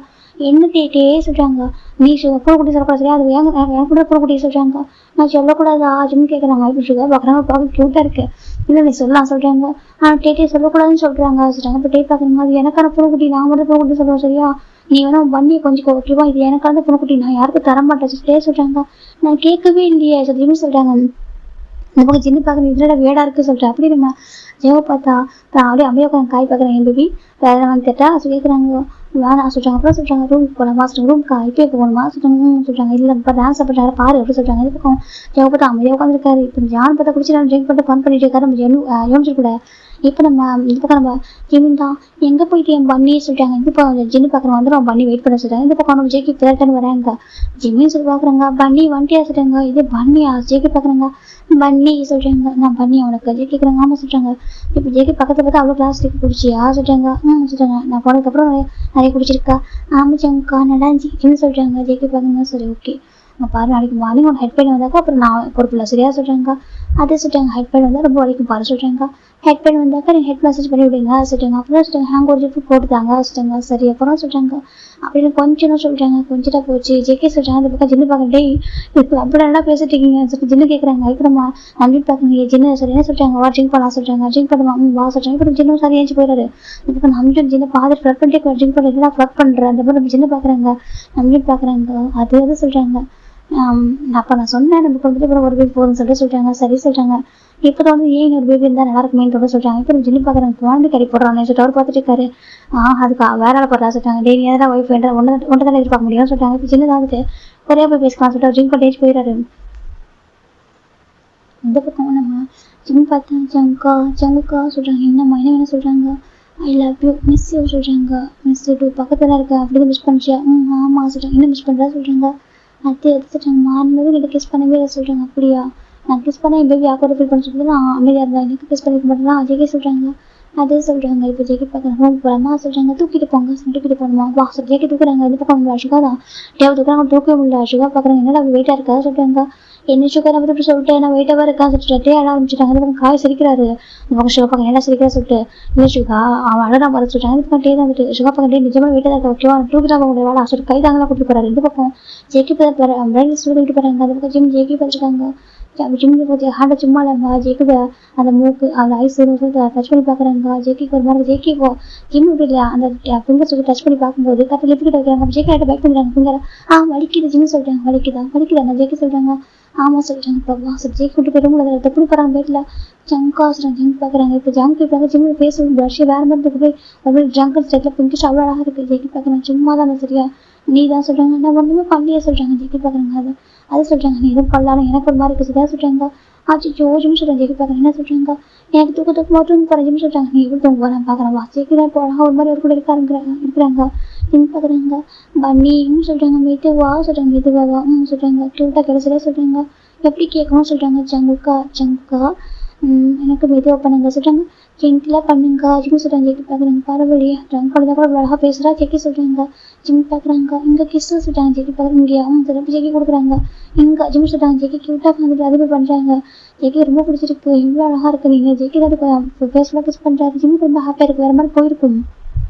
என்ன டே சொல்றாங்க. நீ பூனை குட்டி சொல்லக்கூடாது சரியா அது என் கூட பூனை குட்டி சொல்றாங்க. நான் சொல்லக்கூடாதா ஜிம் கேட்குறாங்க. இப்போ சுகா பார்க்குறாங்க பார்க்க க்யூட்டாக இருக்கு. இல்லை நீ சொல்லலாம் சொல்றாங்க. டே சொல்லக்கூடாதுன்னு சொல்றாங்க சொல்றாங்க. இப்போ டே பார்க்குறாங்க. அது எனக்கான பூனை குட்டி நான் மட்டும் பூனை குட்டி சொல்லுவேன் சரியா நீ வேணா பண்ணியை கொஞ்சம் ஓகேவா இது எனக்கான பூனை குட்டி நான் யாருக்கும் தர மாட்டேன் சொல்லிட்டே சொல்றாங்க. நான் கேட்கவே இல்லையே சொல்லிட்டு சொல்றாங்க. இந்த பக்கம் சின்ன பார்க்குறேன் இதோட வேடா இருக்கு சொல்லிட்டு அப்படி நம்ம ஜேவை பார்த்தா அப்படியே அப்படியே உட்காந்து காய் பார்க்குறேன். என் பேபி வேற வாங்கி தட்டா கேட்குறாங்க. வேணாம் சொல்றாங்க. அப்புறம் சொல்றாங்க ரூமுக்கு போகலாமா சொல்றாங்க. ரூமுக்கு இப்பயே போகணுமா சொல்றாங்க. இல்லை இப்போ டான்ஸ் பண்ணுறாரு பாரு எப்படி சொல்றாங்க. இது பக்கம் ஜேவை பார்த்தா அமைதியாக உட்காந்துருக்காரு. இப்போ ஜான் பார்த்தா குடிச்சு ட்ரிங்க் பண்ணிட்டு ஃபன் பண்ணிட்டு இருக்காரு. நம்ம யோசிச்சு கூட இப்போ இந்த பக்கம் நம்ம ஜிமின் தான் எங்கே போயிட்டு என் பண்ணியே சொல்லிட்டாங்க. இந்த பக்கம் ஜின்னு பார்க்குறவங்க வந்து நம்ம பண்ணி வெயிட் பண்ண சொல்கிறாங்க. இந்த பக்கம் நம்ம ஜேகி பேர்ட்டன்னு வராங்க. ஜிம்மின்னு சொல்லி பார்க்குறாங்க. பண்ணி வண்டியா சொல்கிறாங்க. இது பண்ணியா ஜேகி பார்க்குறாங்க. பண்ணி சொல்கிறாங்க. நான் பண்ணி அவனுக்கு ஜேகி கேட்குறாங்க. ஆமாம் சொல்கிறாங்க. இப்போ ஜேகி பக்கத்தில் பார்த்தா அவ்வளோ கிளாஸ் குடிச்சியா சொல்கிறாங்க. சொல்கிறாங்க. நான் போனதுக்கப்புறம் நிறைய குடிச்சிருக்கா. ஆமாச்சாங்கக்கா நல்லா இருந்துச்சுன்னு சொல்கிறாங்க. ஜேகி பார்க்குறாங்க. சரி ஓகே நான் பாரு நாளைக்கு மார்னிங் ஒரு ஹெட் பெயின் வந்தாக்கா அப்புறம் நான் பொறுப்பில்ல சரியா சொல்கிறாங்க. அதே சொல்லிட்டாங்க. ஹெட் பெயின் வந்தால் ரொம்ப வலிக்கும் பாரு சொல்கிறாங்க. ஹெட் பெயின் வந்தாக்கா நீங்கள் ஹெட் மசாஜ் பண்ணி விடுங்க சொல்லிட்டாங்க. அப்புறம் சொல்லிட்டாங்க ஹேங் ஒரு ஜிப்பு போட்டுதாங்க சொல்லிட்டாங்க. சரி அப்புறம் சொல்கிறாங்க. அப்படின்னு கொஞ்சம் சொல்கிறாங்க. கொஞ்சம் போச்சு ஜேகே சொல்கிறாங்க. அந்த பக்கம் ஜின்னு பார்க்க டேய் இப்போ அப்படி நல்லா பேசிட்டு இருக்கீங்க சொல்லி ஜின்னு கேட்குறாங்க. இப்போ நம்பிட்டு பார்க்குறீங்க ஜின்னு சரி என்ன சொல்கிறாங்க. வா ட்ரிங்க் பண்ணலாம் சொல்கிறாங்க. ட்ரிங்க் பண்ணுமா வா சொல்கிறாங்க. இப்போ ஜின்னு சரி ஏஞ்சி போயிடாரு. இப்போ நம்பிட்டு ஜின்னு பார்த்துட்டு ஃப்ளட் பண்ணிட்டு ட்ரிங்க் பண்ணி எல்லாம் ஃப்ளட் பண்ணுறேன். அந்த மாதிரி நம்ம ஜின்னு பார்க்குறாங்க. நம்பிட்டு பார்க்குறாங்க. அது சொல்கிறாங்க. அப்போ நான் சொன்னேன் நமக்கு வந்துட்டு அப்புறம் ஒரு பேபி போதும்னு சொல்லிட்டாங்க. சரி சொல்கிறாங்க. இப்போ வந்து ஏன் ஒரு பேபி இருந்தால் நல்லா இருக்குமேன்னு கூட சொல்கிறாங்க. இப்போ ஜின்னு பார்க்குறாங்க. குழந்தை கறி போடுறான்னு சொல்லிட்டு அவர் பார்த்துட்டு இருக்காரு. அதுக்கு வேற ஆள் போடுறா சொல்லிட்டாங்க. டெய்லி ஏதாவது ஒய்ஃப் ஒன்றை தானே எதிர்பார்க்க முடியும்னு சொல்லிட்டாங்க. இப்போ ஜின்னு வந்துட்டு ஒரே போய் பேசலாம் சொல்லிட்டு ட்ரிங்க் பண்ணி போயிடாரு. இந்த பக்கம் நம்ம ஜிம் பார்த்தா ஜங்குக்கா சொல்கிறாங்க. என்னம்மா என்ன சொல்கிறாங்க. I love you miss you சொல்கிறாங்க. மிஸ் யூ பக்கத்தில் இருக்க அப்படி மிஸ் பண்ணிச்சியா. ஆமாம் சொல்கிறாங்க. என்ன மிஸ் பண்ணுறா சொல்கிறாங்க. அது எடுத்துட்டாங்க. மாறினது கிட்ட கிஸ் பண்ணவே இல்லை சொல்கிறாங்க. அப்படியா நான் கிஸ் பண்ண என் பேபி யாக்கோட ஃபீல் பண்ண சொல்லிட்டு நான் அமைதியாக இருந்தேன். எனக்கு கிஸ் பண்ணிக்க மாட்டேன்னா ஜேகே சொல்கிறாங்க. அதே சொல்கிறாங்க. இப்போ ஜேகே பார்க்குறாங்க. ரூம் போகலாமா சொல்கிறாங்க. தூக்கிட்டு போங்க தூக்கிட்டு போகணுமா வா சொல்லி ஜேகே தூக்குறாங்க. இது பக்கம் அசுகா தான் டேவ் தூக்குறாங்க. தூக்கவே முடியல. அசுகா பார்க்குறாங்க. என்னடா வெயிட்டாக இருக்கா சொல்கிறாங்க. என்ன சுகர் அப்படி சொல்லிட்டு என்ன வெயிட்டாக இருக்கான்னு சொல்லிட்டு அழ ஆரம்பிச்சிட்டாங்க. அந்த பக்கம் காய் சிரிக்கிறாரு. இந்த பக்கம் சுகா பார்க்க என்ன சிரிக்கிறா சொல்லிட்டு இல்லை சுகா அவன் அழகா பார்த்து சொல்லிட்டாங்க. இந்த பக்கம் டே தான் வந்துட்டு சுகா பார்க்க நிஜமாக வெயிட்டாக தான் இருக்கா ஓகேவா தூக்கிட்டா போக முடியாது வாடா சொல்லிட்டு கை தாங்க கூட்டிட்டு போறாரு. இந்த பக்கம் ஜேகி பார்த்து சொல்லிட்டு போறாங்க. அந்த பக்கம் ஜிம் ஜேகி பார்த்துருக்காங்க. ஜிம்முக்கு பார்த்து ஹார்ட்டை சும்மா இல்லைங்க ஜேக்கு அந்த மூக்கு அந்த ஐஸ் டச் பண்ணி பார்க்குறாங்க. ஜேக்கிக்கு ஒரு மாதிரி ஜேக்கி இப்போ ஜிம் இப்படி இல்லை அந்த ஃபிங்கர் சொல்லி டச் பண்ணி பார்க்கும்போது கரெக்டாக லிப்கிட்ட வைக்கிறாங்க. ஜேக்கி ஆகிட்ட பைக் பண்ணுறாங்க ஃபிங்கரை. வலிக்குது ஜிம் சொல்கிறாங்க. வலிக்குதா நான் ஜேக்கி சொல்கிறாங்க. ஆமாம் சொல்லிட்டாங்க. இப்போ வா சார் ஜேக்கி விட்டு போய் ரூமில் தப்பு போகிறாங்க வீட்டில் ஜங்கா சொல்கிறாங்க. ஜிம் பார்க்குறாங்க. இப்போ ஜங்க் இப்போ ஜிம்மில் பேச ப்ரஷ் வேறு மாதிரி போய் ஒரு ஜங்கல் ஸ்டைலில் பிங்கிஷ் அவ்வளோ அழகாக இருக்குது. ஜேக்கி பார்க்குறாங்க. சும்மா தான் சரியா நீ தான் சொல்கிறாங்க. நான் ஒன்றுமே பண்ணியே சொல்கிறாங்க. ஜேக்கி பார்க்குறாங்க. அது சொல்கிறாங்க. நீ எதுவும் பண்ணலாம் எனக்கு ஒரு மாதிரி இருக்குது சரியா சொல்கிறாங்க. ஜிம் சொல்கிறேன். ஜேக்கி பார்க்குறேன். என்ன சொல்கிறாங்க. எனக்கு தூக்க மட்டும் போகிறேன் ஜிம் சொல்கிறாங்க. நீ எப்படி தூங்க போகிறேன் பார்க்குறேன் வா ஜேக்கி தான் இப்போ அழகாக ஒரு மாதிரி ஒரு கூட இருக்கிறாங்க. ஜிம் பார்க்குறாங்க. நீயும் சொல்கிறாங்க. மெதுவா சொல்கிறாங்க. மெதுவாவா சொல்கிறாங்க. க்யூட்டாக கிடைச்சதே சொல்கிறாங்க. எப்படி கேட்கணும்னு சொல்கிறாங்க. ஜங்குக்கா எனக்கு மெதுவாக பண்ணுங்க சொல்கிறாங்க. ஜென்டிலாக பண்ணுங்க ஜிம் சொல்கிறாங்க. ஜேக்கி பார்க்குறாங்க. பரவாயில்லையே ட்ரங்க் பண்ணதான் கூட அழகாக பேசுகிறா ஜேக்கி சொல்கிறாங்க. ஜிம் பார்க்குறாங்க. இங்கே கிஸ்ஸு சொல்கிறாங்க. ஜேக்கி பார்க்குறாங்க. இங்கே சிறப்பு ஜேக்கி கொடுக்குறாங்க. இங்கே ஜிம் சொல்கிறாங்க. ஜேக்கி க்யூட்டாக வந்துட்டு அதுவே பண்ணுறாங்க. ஜேக்கி ரொம்ப பிடிச்சிருக்கு. இவ்வளோ அழகாக இருக்குது நீங்கள் ஜேக்கி தான் ஃபேஸ்லாம் கிஸ் பண்ணுறாரு. ஜிம்முக்கு ரொம்ப ஹாப்பியாக இருக்குது. வேறு மாதிரி போயிருக்கும்.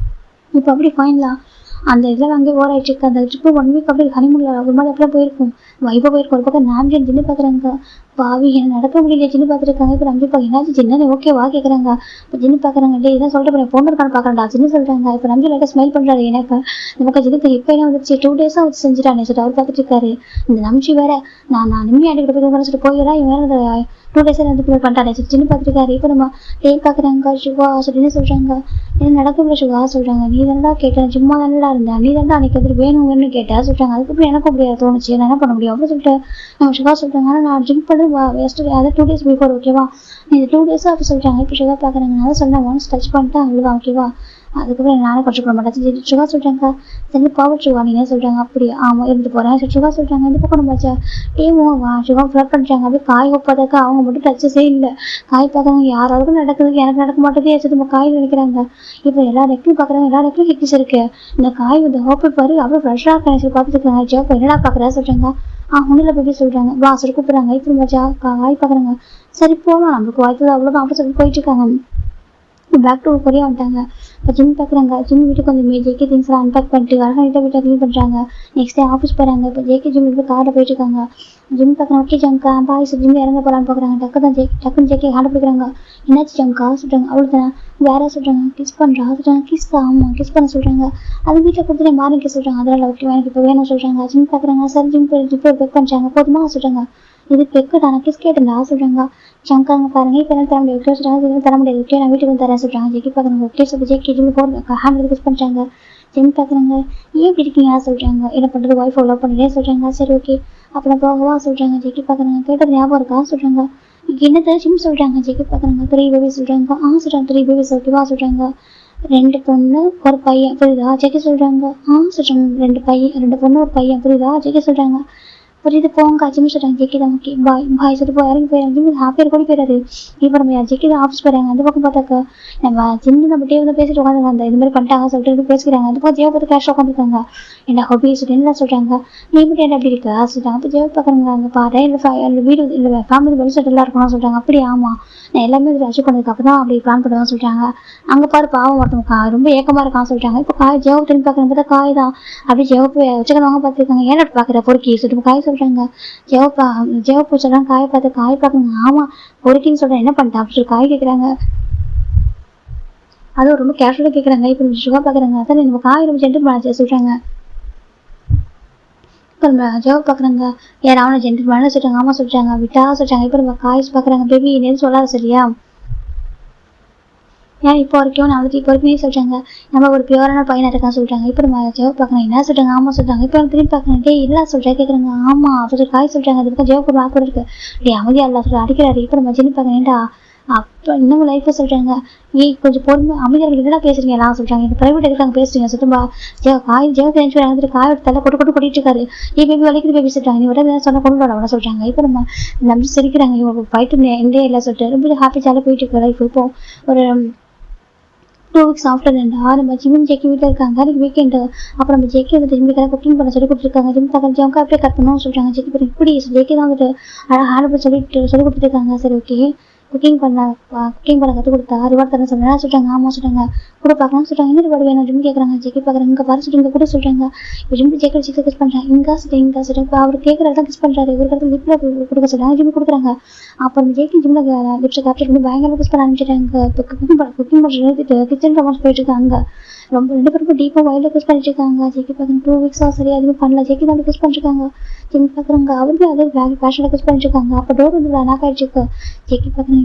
இப்போ அப்படி ஃபைனலாக அந்த இதில் அங்கே ஓராயிட்டு இருக்கு. அந்த ட்ரிப்பு 1 வீக் அப்படி ஹனிமூனில் ஒரு மாதிரி அப்படிலாம் போயிருக்கும். வைப்பாக போயிருக்கும். ஒரு பக்கம் நாம்ஜன் ஜின்னு பார்க்குறாங்க. பாவி என்ன நடக்க முடியல ஜின்னு பார்த்துருக்காங்க. இப்போ நம்பி பார்க்க என்னாச்சு ஜின்னு ஓகேவா கேட்குறாங்க. இப்போ ஜின்னு பார்க்குறாங்க. டே இதான் சொல்லிட்டு போகிறேன் பொண்ணு இருக்கான்னு பார்க்குறேன்டா ஜின்னு சொல்கிறாங்க. இப்போ நம்பி லைட்டாக ஸ்மைல் பண்ணுறாரு. எனக்கு நமக்கு ஜினுக்கு இப்போ என்ன வந்துச்சு 2 டேஸாக வச்சு செஞ்சுட்டானே சொல்லிட்டு அவர் பார்த்துட்டு இருக்காரு. இந்த நம்பி வேற நான் நிம்மி ஆண்டிகிட்ட போய் சொல்லிட்டு போயிடலாம் இவன் வேறு 2 டேஸாக வந்து க்ளியர் பண்ணிட்டானே ஜின்னு பார்த்துருக்காரு. இப்போ நம்ம டே பார்க்குறாங்க. சுகா சொல்லின்னு சொல்கிறாங்க. என்ன நடக்கும் சுகா சொல்கிறாங்க. நீ தானடா கேட்டேன் சும்மா தானடா இருந்தேன். நீ தானடா அன்னைக்கு வந்துட்டு வேணும்னு கேட்டா சொல்கிறாங்க. அதுக்கப்புறம் எனக்கும் முடியாது தோணுச்சு நான் என்ன பண்ண முடியும் அப்படின்னு சொல்லிட்டு நம்ம சுகா சொல்கிறாங்க. ஆனால் நான் ட்ரிங்க் பண்ணி அதாவது 2 டேஸ் பிஃபோர் ஓகேவா இந்த 2 டேஸாக அப்படி சொல்கிறாங்க. இப்போ சுகா பார்க்குறாங்க. நான் சொன்னேன் ஒன்ஸ் டச் பண்ணிட்டேன் அவ்வளோதான் ஓகேவா அதுக்கப்புறம் நானே கொஞ்சம் பண்ண மாட்டேன். சுகா சொல்கிறாங்க. சரி பவர் சுகா நீ என்ன சொல்கிறாங்க. அப்படி ஆமாம் இருந்து போகிறேன் சுகா சொல்கிறாங்க. இந்த பக்கம் நம்ம டேவும் சுகா ஃப்ளட் பண்ணுறாங்க. அப்படியே காய் ஒப்பாதாக்கா அவங்க மட்டும் டச்சஸே இல்லை. காய் பார்க்குறாங்க. யாராவது நடக்குது எனக்கு நடக்க மாட்டேதே நம்ம காய் நினைக்கிறாங்க. இப்போ எல்லா ரெக்கையும் பார்க்குறாங்க. எல்லா ரெக்கையும் ஹிட்ஸ் இருக்கு. இந்த காய் வந்து ஹோப்பை பாரு அப்படியே ஃப்ரெஷ்ஷாக கணக்கு பார்த்துட்டு இருக்காங்க. ஜாப் என்னடா பார்க்குறா சொல்கிறாங்க. ஒன்றில் போய் சொல்கிறாங்க. வாசல் கூப்பிட்றாங்க. இப்போ நம்ம காய் பார்க்குறாங்க. சரி போகலாம் நம்மளுக்கு வாய்ப்பு அவ்வளோதான் அப்படி சொல்லி போயிட்டு இருக்காங்க. பேக் டு கொரியா வந்துட்டாங்க. இப்போ ஜிம் பார்க்குறாங்க. ஜிம் வீட்டுக்கு வந்து ஜேகே திங்ஸ்லாம் அன்பேக் பண்ணிட்டு அழகாக நீட்டாக வீட்டை க்ளீன் பண்ணுறாங்க. நெக்ஸ்ட் டே ஆஃபீஸ் போகிறாங்க. இப்போ ஜேகே ஜிம் வீட்டு காரில் போயிட்டு இருக்காங்க. ஜிம் பார்க்குறாங்க. ஓகே ஜங்கா பாய்ஸ் ஜிம் இறங்க போகலான்னு பார்க்குறாங்க. டக்குன்னு ஜேகே ஹேண்ட் பிடிக்கிறாங்க. என்னாச்சு ஜங்கா சொல்கிறாங்க. அவ்வளோ தானே வேற சொல்கிறாங்க. கிஸ் பண்ணுறா சொல்கிறாங்க. கிஸ் ஆமாம் கிஸ் பண்ண சொல்கிறாங்க. அது வீட்டில் கொடுத்துட்டு மாறி கிஸ் சொல்கிறாங்க. அதனால் ஓகே எனக்கு இப்போ வேணும் சொல்கிறாங்க. ஜிம் பார்க்குறாங்க. சார் ஜிம் போய் பெக் பண்ணுறாங்க. போதுமா சொல்கிறாங்க. இது பெக்குடா நான் கிஸ் கேட்டேன்டா சொல்கிறாங்க. ஜங்காங்க பாருங்க இப்போ என்ன தர முடியாது ஓகே சொல்கிறாங்க. தர முடியாது ஓகே நான் வீட்டுக்கு வந்து தரேன் சொல்கிறாங்க. ஜேக்கி பார்க்குறாங்க. ஓகே சொல்லி ஜேக்கி ஜிம் போகிற ஹேண்ட் கிஸ் பண்ணுறாங்க. ஜிம் பார்க்குறாங்க. ஏன் இப்படி இருக்கீங்க சொல்கிறாங்க. என்ன பண்ணுறது ஒய்ஃப் லவ் பண்ணிட்டே சொல்கிறாங்க. சரி ஓகே அப்புறம் போகவா சொல்கிறாங்க. ஜேக்கி பார்க்குறாங்க. கேட்டது ஞாபகம் இருக்கா சொல்கிறாங்க. என்னது ஜிம் சொல்றாங்க ஜெகி பாக்குறாங்க 3 பேபி சொல்றாங்க சொல்றாங்க 3 பேபி ஓகேவா சொல்றாங்க 2 பொண்ணு ஒரு பையன் புரியுதா ஜெகி சொல்றாங்க சொல்றாங்க 2 பையன் 2 பொண்ணு ஒரு பையன் புரியுதா ஜெகி சொல்றாங்க புரியுது போங்க ஜிம் சொல்றாங்க ஜெகி தான் ஓகே பாய் பாய் சொல்லிட்டு போய் இறங்கி போயிடாங்க ஹாப்பியாக கூட போயிடாரு இப்போ நம்ம ஜெகி தான் ஆஃபீஸ் போயிறாங்க அந்த பக்கம் பார்த்தாக்க நம்ம ஜிம் நம்ம டே வந்து பேசிட்டு உட்காந்துருக்காங்க அந்த இது மாதிரி பண்ணிட்டாங்க சொல்லிட்டு பேசிக்கிறாங்க அந்த பக்கம் ஜெய பார்த்து கேஷ் உட்காந்துருக்காங்க என்ன ஹாபி என்ன சொல்றாங்க நீ மட்டும் என்ன அப்படி இருக்கா சொல்றாங்க அப்போ ஜெய பார்க்குறாங்க அங்கே பாரு இல்லை வீடு இல்லை ஃபேமிலி வெல் செட்டிலாக இருக்கணும்னு சொல்றாங்க அப்படி ஆமா நான் எல்லாமே இதில் அச்சீவ் பண்ணதுக்கு அப்புறம் தான் அப்படி பிளான் பண்ணுவேன்னு சொல்றாங்க அங்கே பாரு பாவம் ஒருத்தவங்க ரொம்ப ஏக்கமா இருக்கான்னு சொல்றாங்க இப்போ காய் ஜெவ திரும்பி பார்க்குறேன் பார்த்தா காய் தான் அப்படி ஜெவப்பு வச்சுக்கிறவங்க பார்த்துருக்காங்க ஏன்னா பார்க்குற பொறுக்கி சொல்லிட்டு காய் சொல்றாங்க ஜெவப்பு சொல்றாங்க காயை பார்த்து காய் பார்க்குறாங்க ஆமா பொறுக்கின்னு சொல்றேன் என்ன பண்ணிட்டேன் அப்படி சொல்லி காய் கேட்குறாங்க அதுவும் ரொம்ப கேஷுவலாக கேட்குறாங்க இப்போ சுகா பார்க்குறாங்க அதான் நம்ம காய் ரொம்ப ஜென்டில் சொல்றாங்க இப்போ நம்ம ஜெவப் பார்க்குறாங்க யார் அவனை ஜென்டில் மேலே சொல்றாங்க ஆமா சொல்றாங்க விட்டா சொல்றாங்க இப்போ நம்ம காய்ஸ் பார்க்குறாங்க பேபி என்னது சொல்லாத சரியா ஏன் இப்போ வரைக்கும் நான் வந்துட்டு இப்போ வரைக்கும் சொல்றாங்க நம்ம ஒரு பியூரான பையனா இருக்கான்னு சொல்றாங்க இப்போ நம்ம ஜெவப் பார்க்கணும் என்ன சொல்றாங்க ஆமா சொல்றாங்க இப்போ திரும்பி பார்க்கணும் டே இல்லை சொல்றேன் கேட்குறாங்க ஆமா சொல்ற காய் சொல்றாங்க அதுக்கு ஜெவப் ஒரு வாக்கு இருக்கு டே அமைதியா இல்லை சொல்ற அடிக்கிறாரு இப்போ நம்ம ஜெனி பார்க்கணும்டா அப்போ இன்னும் லைஃப்பை சொல்றாங்க கொஞ்சம் பொறுமை அமைதியாக என்னடா பேசுறீங்க எல்லாம் சொல்றாங்க எனக்கு பிரைவேட் எதுக்காக பேசுறீங்க சொல்லுமா காய் தெரிஞ்சு வந்துட்டு காய் தலை கொட்டிட்டு இருக்காரு பேபி வலிக்குது பேபி சொல்றாங்க நீ விட சொன்ன கொண்டு அவனை சொல்றாங்க இப்போ நம்ம நம்பி சிரிக்கிறாங்க இவங்க ஃபைட்டு எண்டே இல்லை சொல்லிட்டு ரொம்ப ஹாப்பி ஜாலியாக போயிட்டு இருக்கு லைஃப் இப்போ ஒரு 2 weeks ஆஃப்டர் நம்ம ஜிம் ஜெக்கி வீட்டில் இருக்காங்க அதுக்கு வீக்கெண்டு அப்புறம் நம்ம ஜெக்கி வந்துட்டு ஜிம் குக்கிங் பண்ண சொல்லி கொடுத்துருக்காங்க ஜிம் தக்காளி ஜம்க்கா அப்படியே கட் பண்ணணும்னு சொல்றாங்க ஜெக்கி இப்படி ஜெக்கி தான் வந்துட்டு அழகாக சொல்லி கொடுத்துருக்காங்க சரி ஓகே குக்கிங் பண்ண கற்றுக் கொடுத்தா ரிவார்ட் தரேன் சொல்றேன் சொல்றாங்க ஆமா சொல்றாங்க கூட பார்க்கலாம்னு சொல்றாங்க என்ன ரிவார்டு வேணும் ஜிம் கேட்குறாங்க ஜெக்கி பார்க்குறாங்க இங்கே பாரு சொல்லிட்டு இங்கே கூட சொல்றாங்க இப்போ ஜிம் ஜெக்கி வச்சு கிஸ் பண்ணுறாங்க இங்கே சொல்றேன் இப்போ அவர் கேட்குறதா கிஸ் பண்ணுறாரு இவருக்கு இடத்துல லிப்பில் கொடுக்க சொல்றாங்க ஜிம் கொடுக்குறாங்க அப்புறம் ஜெக்கி ஜிம்மில் லிப்ஸை கேப்சர் பண்ணி பயங்கரமாக கிஸ் பண்ண ஆரம்பிச்சிட்டாங்க இப்போ குக்கிங் பண்ண நிறுத்திட்டு கிச்சன் ரொமான்ஸ் போயிட்டு இருக்காங்க ரொம்ப 2 பேருக்கும் டீப்பாக வயலில் கிஸ் பண்ணிட்டு இருக்காங்க ஜெக்கி பார்க்குறாங்க 2 weeks சரி எதுவுமே பண்ணல ஜெக்கி தான் கிஸ் பண்ணிருக்காங்க ஜெக்கி பார்க்குறாங்க அவருக்கு அதே பேஷனில் கிஸ் பண்ணிட்டு இருக்காங்க அப்போ டோர் வந்து நாக் ஆயிடுச்சு ஜெக்கி பார்க்குறாங்க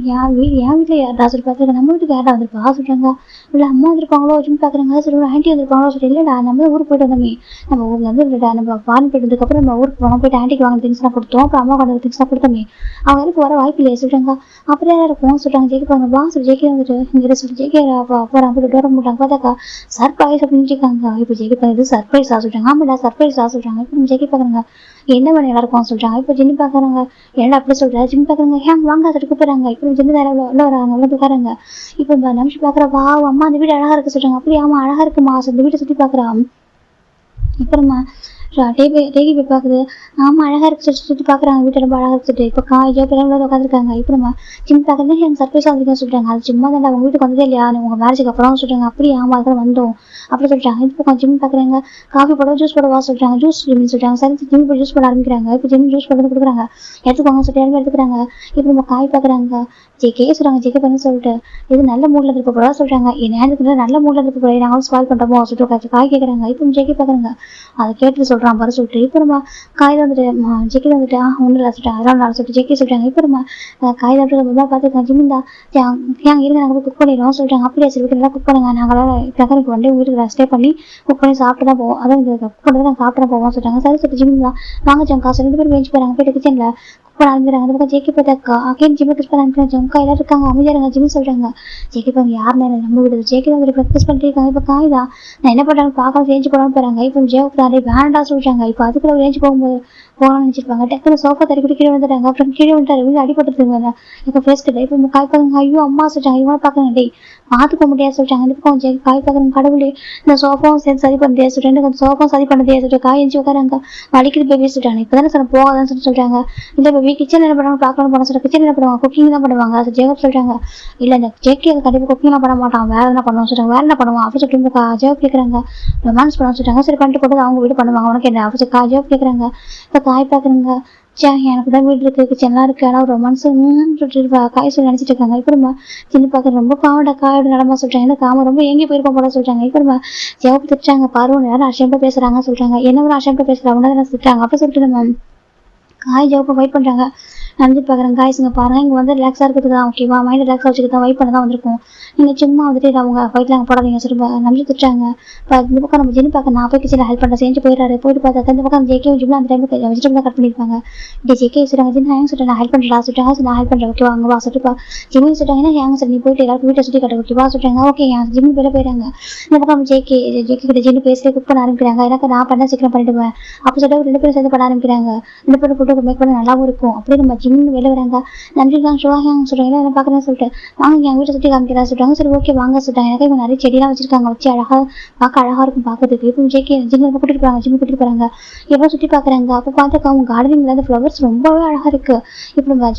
என் வீட்டில் யார்டா சொல்லி பார்த்துருக்காங்க நம்ம வீட்டுக்கு யாரா வந்திருப்பா சொல்றாங்க இல்லை அம்மா வந்திருப்பாங்களோ ஜிம் பார்க்குறாங்க சொல்லுவாங்க ஆண்டி வந்திருப்பாங்களோ சொல்லி இல்லைடா நம்ம ஊருக்கு போயிட்டு வந்தோமே நம்ம ஊரில் வந்து இல்லைடா நம்ம ஃபாரின் போயிட்டு வந்ததுக்கப்புறம் நம்ம ஊருக்கு போனோம் போயிட்டு ஆண்டிக்கு வாங்க திங்ஸ்லாம் கொடுத்தோம் அப்புறம் அம்மா கொண்டு திங்ஸ்லாம் கொடுத்தோமே அவங்க யாருக்கு வர வாய்ப்பு இல்லையே சொல்றாங்க அப்புறம் யாரும் இருப்போம் சொல்றாங்க ஜெக்கி பாருங்க வா சொல்லி ஜெக்கி வந்துட்டு இங்கே சொல்லி ஜெக்கி போகிறாங்க போயிட்டு டோர் போட்டாங்க பார்த்தாக்கா சர்ப்ரைஸ் அப்படின்னு இருக்காங்க இப்போ ஜெக்கி பார்க்குறது சர்ப்ரைஸா சொல்றாங்க ஆமாடா சர்ப்ரைஸா சொல்றாங்க இப்போ ஜெக்கி பார்க்குறாங்க என்ன பண்ணி எல்லாருக்கும் சொல்றாங்க இப்போ ஜின்னி பார்க்குறாங்க என்னடா அப்படி சொல்றா ஜிம் பார்க்குறாங்க ஏன் வாங்க அதை கூப்பிடுறாங்க இப்போ ஜின்னி வேற உள்ள வராங்க உள்ள போகிறாங்க இப்போ நிமிஷி பார்க்குற வா அம்மா அந்த வீடு அழகா இருக்கு சொல்றாங்க அப்படி ஆமா அழகா இருக்குமா இந்த வீட்டை சுற்றி பார்க்குறான் அப்புறமா டேகி போய் பார்க்குது ஆமா அழகா இருக்கு சுற்றி பார்க்குறாங்க வீட்டை ரொம்ப அழகா இருக்குது இப்போ காய்ச்சோ பிள்ளைங்களோட உட்காந்துருக்காங்க இப்போ நம்ம ஜிம் பார்க்குறது எனக்கு சர்ப்ரைஸ் வந்துருக்கேன்னு சொல்றாங்க அது சும்மா தான் அவங்க வீட்டுக்கு வந்ததே இல்லையா உங்க மேரேஜுக்கு அப்புறம் சொல்றாங்க அப்படி ஆமா அதுதான் வந்தோம் அப்படி சொல்றாங்க இப்போ கொஞ்சம் ஜிம் பார்க்குறாங்க காஃபி போட ஜூஸ் போடவா சொல்றாங்க ஜூஸ் சொல்றாங்க சரி ஜிம் போய் ஜூஸ் போட ஆரம்பிக்கிறாங்க இப்போ ஜிம் ஜூஸ் போட்டு கொடுக்குறாங்க எடுத்துக்கோங்க சொல்லிட்டு யாருமே எடுத்துக்கிறாங்க இப்போ நம்ம காய் பார்க்குறாங்க ஜெக்கே சொல்றாங்க ஜெக்கே பண்ணி சொல்லிட்டு இது நல்ல மூட்ல இருக்க போறதா சொல்றாங்க என் நேரத்துக்கு நல்ல மூட்ல இருக்க போறேன் நாங்களும் ஸ்பாயில் பண்றோமோ சொல்லிட்டு காய் கேட்குறாங்க இப்போ ஜெக்கே பார்க்குறாங்க அதை கேட்டு சொல்றான் பாரு சொல்லிட்டு இப்போ நம்ம காய் வந்துட்டு ஜெக்கி வந்துட்டு ஒன்றும் இல்லை சொல்லிட்டு அதெல்லாம் நான் சொல்லிட்டு ஜெக்கி சொல்றாங்க இப்போ நம்ம காய் வந்துட்டு ரொம்ப பார்த்துருக்கேன் ஜிமிந்தா ஏன் இருங்க நாங்கள் போய் குக் பண்ணிடுவோம் சொல்றாங்க அப்படியே சரி வீட்டில் குக் பண்ணுங்க நாங்களாம் பிரகனுக்கு வந்து வீட்டுக்கு ஸ்டே பண்ணி குக் பண்ணி சாப்பிட்டு தான் போவோம் அதான் இந்த குக் பண்ணி நாங்கள் சாப்பிட்டு தான் போவோம் சொல்றாங்க சரி சொல்லிட்டு ஜிமிந்தா வாங்க ஜங்கா 2 பேரும் வேஞ்சி போறாங்க போயிட்டு கிச்சன்ல ஆரம்பிக்கிறாங்க அந்த பக்கம் ஜெக்கி பார்த்தாக்கா அகைன் ஜிம்மி கிஸ் பண்ண ஆரம்பிக்கிறாங்க ஜம்கா எல்லாரும் இருக்காங்க அமைதியா இருங்க ஜிம்மி சொல்றாங்க ஜெக்கி பாருங்க யார் நேரம் நம்ம விடுது ஜெக்கி தான் ஒரு ப்ராக்டிஸ் பண்ணிட்டு இருக்காங்க இப்போ காய்தான் நான் என்ன பண்றாங்க பார்க்க ரேஞ்சு போடாமல் போறாங்க இப்போ ஜெயக்குதாரே வேண்டாம் சொல்றாங்க இப்போ அதுக்குள்ள ரேஞ்சு போகும்போது போகலாம்னு நினைச்சிருப்பாங்க டக்குனு சோஃபா தறி கூட கீழே வந்துட்டாங்க அப்புறம் கீழே வந்துட்டாரு வந்து அடிபட்டுருங்க இப்போ ஃபேஸ் கிட்ட இப்போ காய் பார்க்குறாங்க ஐயோ அம்மா சொல்றாங்க இவங்க பார்க்குறாங்க டேய் பார்த்துக்க முடியாது சொல்றாங்க இந்த பக்கம் ஜெக்கி காய் பார்க்குறாங்க கடவுளே இந்த சோஃபாவும் சேர்ந்து சரி பண்ணதே சொல்றேன் கொஞ்சம் சோஃபாவும் சரி பண்ணதே சொல்லிட்டு காய் எஞ்சி உட்காராங்க வலிக்குது பேபி சொல்றாங்க இப்போதானே சார் போகாதான்னு சொல்லி சொல்றாங்க இந்த பேபி கிச்சன் என்ன பண்ணுவாங்க பார்க்கணும் போன சொல்ற கிச்சன் என்ன பண்ணுவாங்க குக்கிங் தான் பண்ணுவாங்க அது ஜெகப் சொல்றாங்க இல்லை இந்த ஜெக்கி அதை கண்டிப்பாக குக்கிங்லாம் பண்ண மாட்டான் வேற என்ன பண்ணுவோம் சொல்றாங்க வேற என்ன பண்ணுவான் அப்படி சொல்லிட்டு ஜெகப் கேட்குறாங்க ரொமான்ஸ் பண்ண சொல்றாங்க சரி பண்ணிட்டு போட்டு அவங்க வீடு பண்ணுவாங்க உனக்கு என்ன அப்படி ஜெகப் கேட்குறாங்க இப்போ காய் பார்க்குறாங்க எனக்கு தான் வீடு இருக்கு கிச்சன்லாம் இருக்கு ஆனால் ரொமான்ஸ் சொல்லிட்டு காய் சொல்லி நினைச்சிட்டு இருக்காங்க இப்போ நம்ம சின்ன பார்க்க ரொம்ப காமடா காயோட நடமா சொல்றாங்க ஏன்னா காம ரொம்ப எங்கே போயிருப்போம் போல சொல்றாங்க இப்போ நம்ம ஜெகப் திட்டுறாங்க பாரு நேரம் அஷேம்டா பேசுறாங்க சொல்றாங்க என்ன ஒரு அஷேம்டா பேசுறாங்க திட்டுறாங்க அப்படி சொல்லிட்டு நம்ம காய் ஜெகப்பை வெயிட் பண்றாங்க நம்பிட்டு பார்க்குறேன் காய்ஸ் இங்கே பாருங்கள் இங்கே வந்து ரிலாக்ஸாக இருக்கிறது தான் ஓகேவா மைண்ட் ரிலாக்ஸாக வச்சுக்கிட்டு தான் வைப் பண்ண தான் வந்திருக்கும் நீங்கள் சும்மா வந்துட்டு அவங்க ஃபைட்டில் அங்கே போடாதீங்க சொல்லிட்டு நம்பி திட்டுறாங்க இப்போ இந்த பக்கம் நம்ம ஜெனி பார்க்க நான் போய் கிச்சனில் ஹெல்ப் பண்ணுறேன் செஞ்சு போயிடுறாரு போயிட்டு பார்த்தா இந்த பக்கம் ஜேகே ஜிம்ல அந்த டைமில் வெஜிடபிள் தான் கட் பண்ணியிருப்பாங்க இப்படி ஜேகே சொல்கிறாங்க ஜின் ஹேங் சொல்லிட்டு நான் ஹெல்ப் பண்ணுறா சொல்லிட்டாங்க நான் ஹெல்ப் பண்ணுறேன் ஓகேவா அங்கே வா சொல்லிட்டு ஜிம்மி சொல்லிட்டாங்கன்னா ஹேங் சார் நீ போயிட்டு எல்லாருக்கும் வீட்டை சுற்றி கட்ட ஓகேவா சொல்லிட்டாங்க ஓகே ஜிம்மி போயிட போயிடுறாங்க இந்த பக்கம் ஜேகே கிட்ட ஜெனி பேசி குக் பண்ண ஆரம்பிக்கிறாங்க எனக்கு நான் பண்ண சீக்கிரம் பண்ணிடுவேன் அப்போ சொல்லிட்டு 2 பேரும் சேர்ந்து பண்ண ஆரம்பிக்கிறாங்க 2 பேரும் ஃபுட்டு மேக் பண்ண நல்லாவும் இருக்கும் அப்படியே நம்ம ஜிம்னு வெளில வராங்க நன்றிக்காங்க ஷோஹாங்க சொல்கிறாங்க என்ன பார்க்குறேன்னு சொல்லிட்டு வாங்க என் வீட்டை சுற்றி காமிக்கிறா சொல்லிட்டாங்க சரி ஓகே வாங்க சொல்லிட்டாங்க எனக்கு இவங்க நிறைய செடியெல்லாம் வச்சிருக்காங்க வச்சு அழகாக பார்க்க அழகாக இருக்கும் பார்க்கறதுக்கு இப்போ ஜேகே ஜிம்மி கூட்டிட்டு போகிறாங்க ஜிம்மி கூட்டிட்டு போகிறாங்க எவ்வளோ சுற்றி பார்க்குறாங்க அப்போ பார்த்தாக்கா அவங்க கார்டனிங்கில் அந்த ஃப்ளவர்ஸ் ரொம்பவே அழகாக இருக்குது இப்போ நம்ம